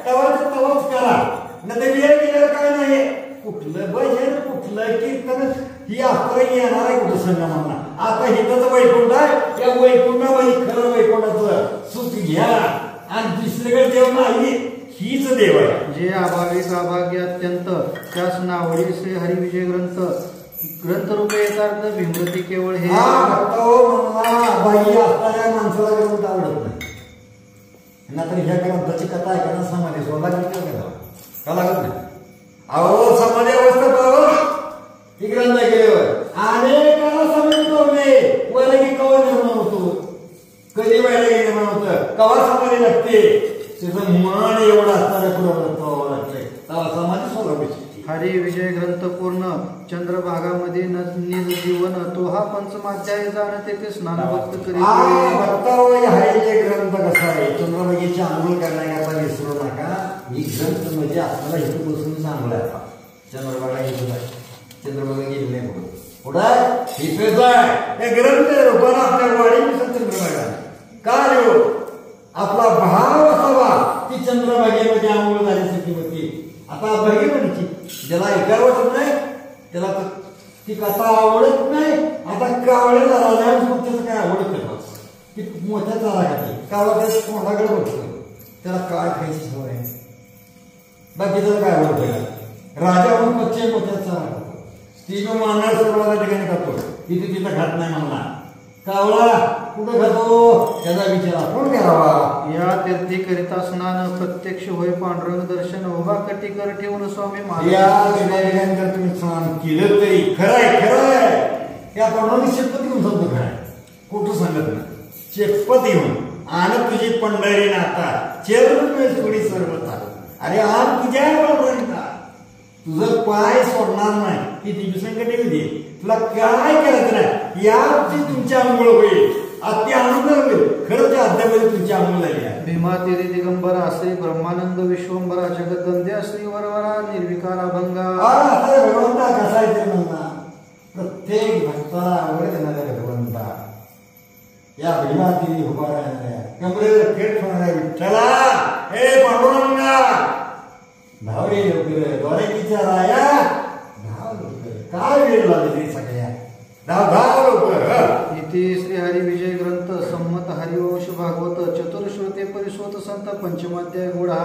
तवाच करा नाही तर वेळ गेल्यावर काय नाही. कुठलं भजन कुठलं कीर्तन ही आपलं येणार आहे कुठं संघ म्हणा. आता हिथंच वैकुंठ आहे या वैकुंठामध्ये खरं वैकुंठाचं सुख घ्या आणि दुसरीकडे देव नाही हीच देव आहे. जे अभाविक अभाग्य अत्यंत त्यास नावडी श्री हरिविजय ग्रंथ रूपे यथार्थ भीमरती केवळ हे बाई असणाऱ्या माणसाला ग्रंथ आवडत नाही. नाहीतर ह्या ग्रंथाची कथा ऐकणं समाधी सोडा का लागत नाही. अहो समाधी अवस्था पाहून ही ग्रंथ केल्यावर अनेकाला समाधी पाहणे वैरागी कवा निर्माण होतो. कधी वैरागी निर्माण होतं कवा समाधी लागते. त्याचं मन एवढं असणाऱ्या पुढं लागते तेव्हा समाधी सोडायची. हरी विजय ग्रंथ पूर्ण चंद्रभागामध्ये निज जीवन तो हा पंचमाध्याय जाण तेथे स्नान भक्त करीत हरिविजय ग्रंथ कसा आहे. चंद्रभागेची आंघोळ करण्याकरता विसरू नका. ही ग्रंथ म्हणजे आपल्याला इथे बसून चांगलं आहे. चंद्रभागा इथं आहे चंद्रभागा गेली नाही पुढं इथेच आहे. हे ग्रंथ रूपानं आपल्या वाडी चंद्रभागा का लिहू आपला भाव असावा ती चंद्रभागेमध्ये आंघोळ झाल्यासाठी होती. आता भगिनीची ज्याला ऐकावत नाही त्याला ती कथा आवडत नाही. आता कावळ्याला राजाचं काय आवडत नाही. ती मोठ्या चारा खाते कावळा तोंडाकडे बघतो त्याला काय खायची सवय आहे. बाकीचं काय आवडत नाही. राजा म्हणून पश्चिम मोठ्या चारा खातो. ती जो मानाळ सर्वांच्या ठिकाणी खातो तिथे तिथं खात नाही म्हणला. कावळा कुठं खातो त्याचा विचार कोण करावा. या तीर्थी करिता स्नान प्रत्यक्ष होय पांडुरंग दर्शन उभा कटीकर ठेवून स्वामी महाराज तुम्ही स्नान केलं तरी खरंय या पांडुरंग शेपत घेऊन सांगतो काय कुठं सांगत नाही. शेपत घेऊन आण तुझी पंढरी नाता चरण थोडी सर्वता. अरे आण तुझ्या पांडुरंगा तुझं पाय सोडणार नाही ही ती संकट येऊ दे. तुला काय करायचं नाही याची तुमची आंघोळ होईल. अति आनंद होईल. खरं त्या अध्यामध्ये तुमची आंघोळ झाली आहे. भीमा तिरी दिगंबरा श्री ब्रह्मानंद विश्वंबरा जगदंद्या श्री वरवरा निर्विकारा भंगा. भगवंता कसा आहे ते म्हणता प्रत्येक भक्ताला आवड देणाऱ्या भगवंता या भीमा तिरी उभा राहणाऱ्या कमरेला थेट होणाऱ्या विठ्ठला हे पांडुरंगा धाव रे लवकर द्वारकीच्या राया धाव लवकर. काय वेळ लागली सगळ्या धाव धाव लवकर. इथे श्री हरी विजय ग्रंथ सम्मत हरिवंश भागवत चतुर्श्रुते परिश्वत संत पंचमाध्याय गुढा.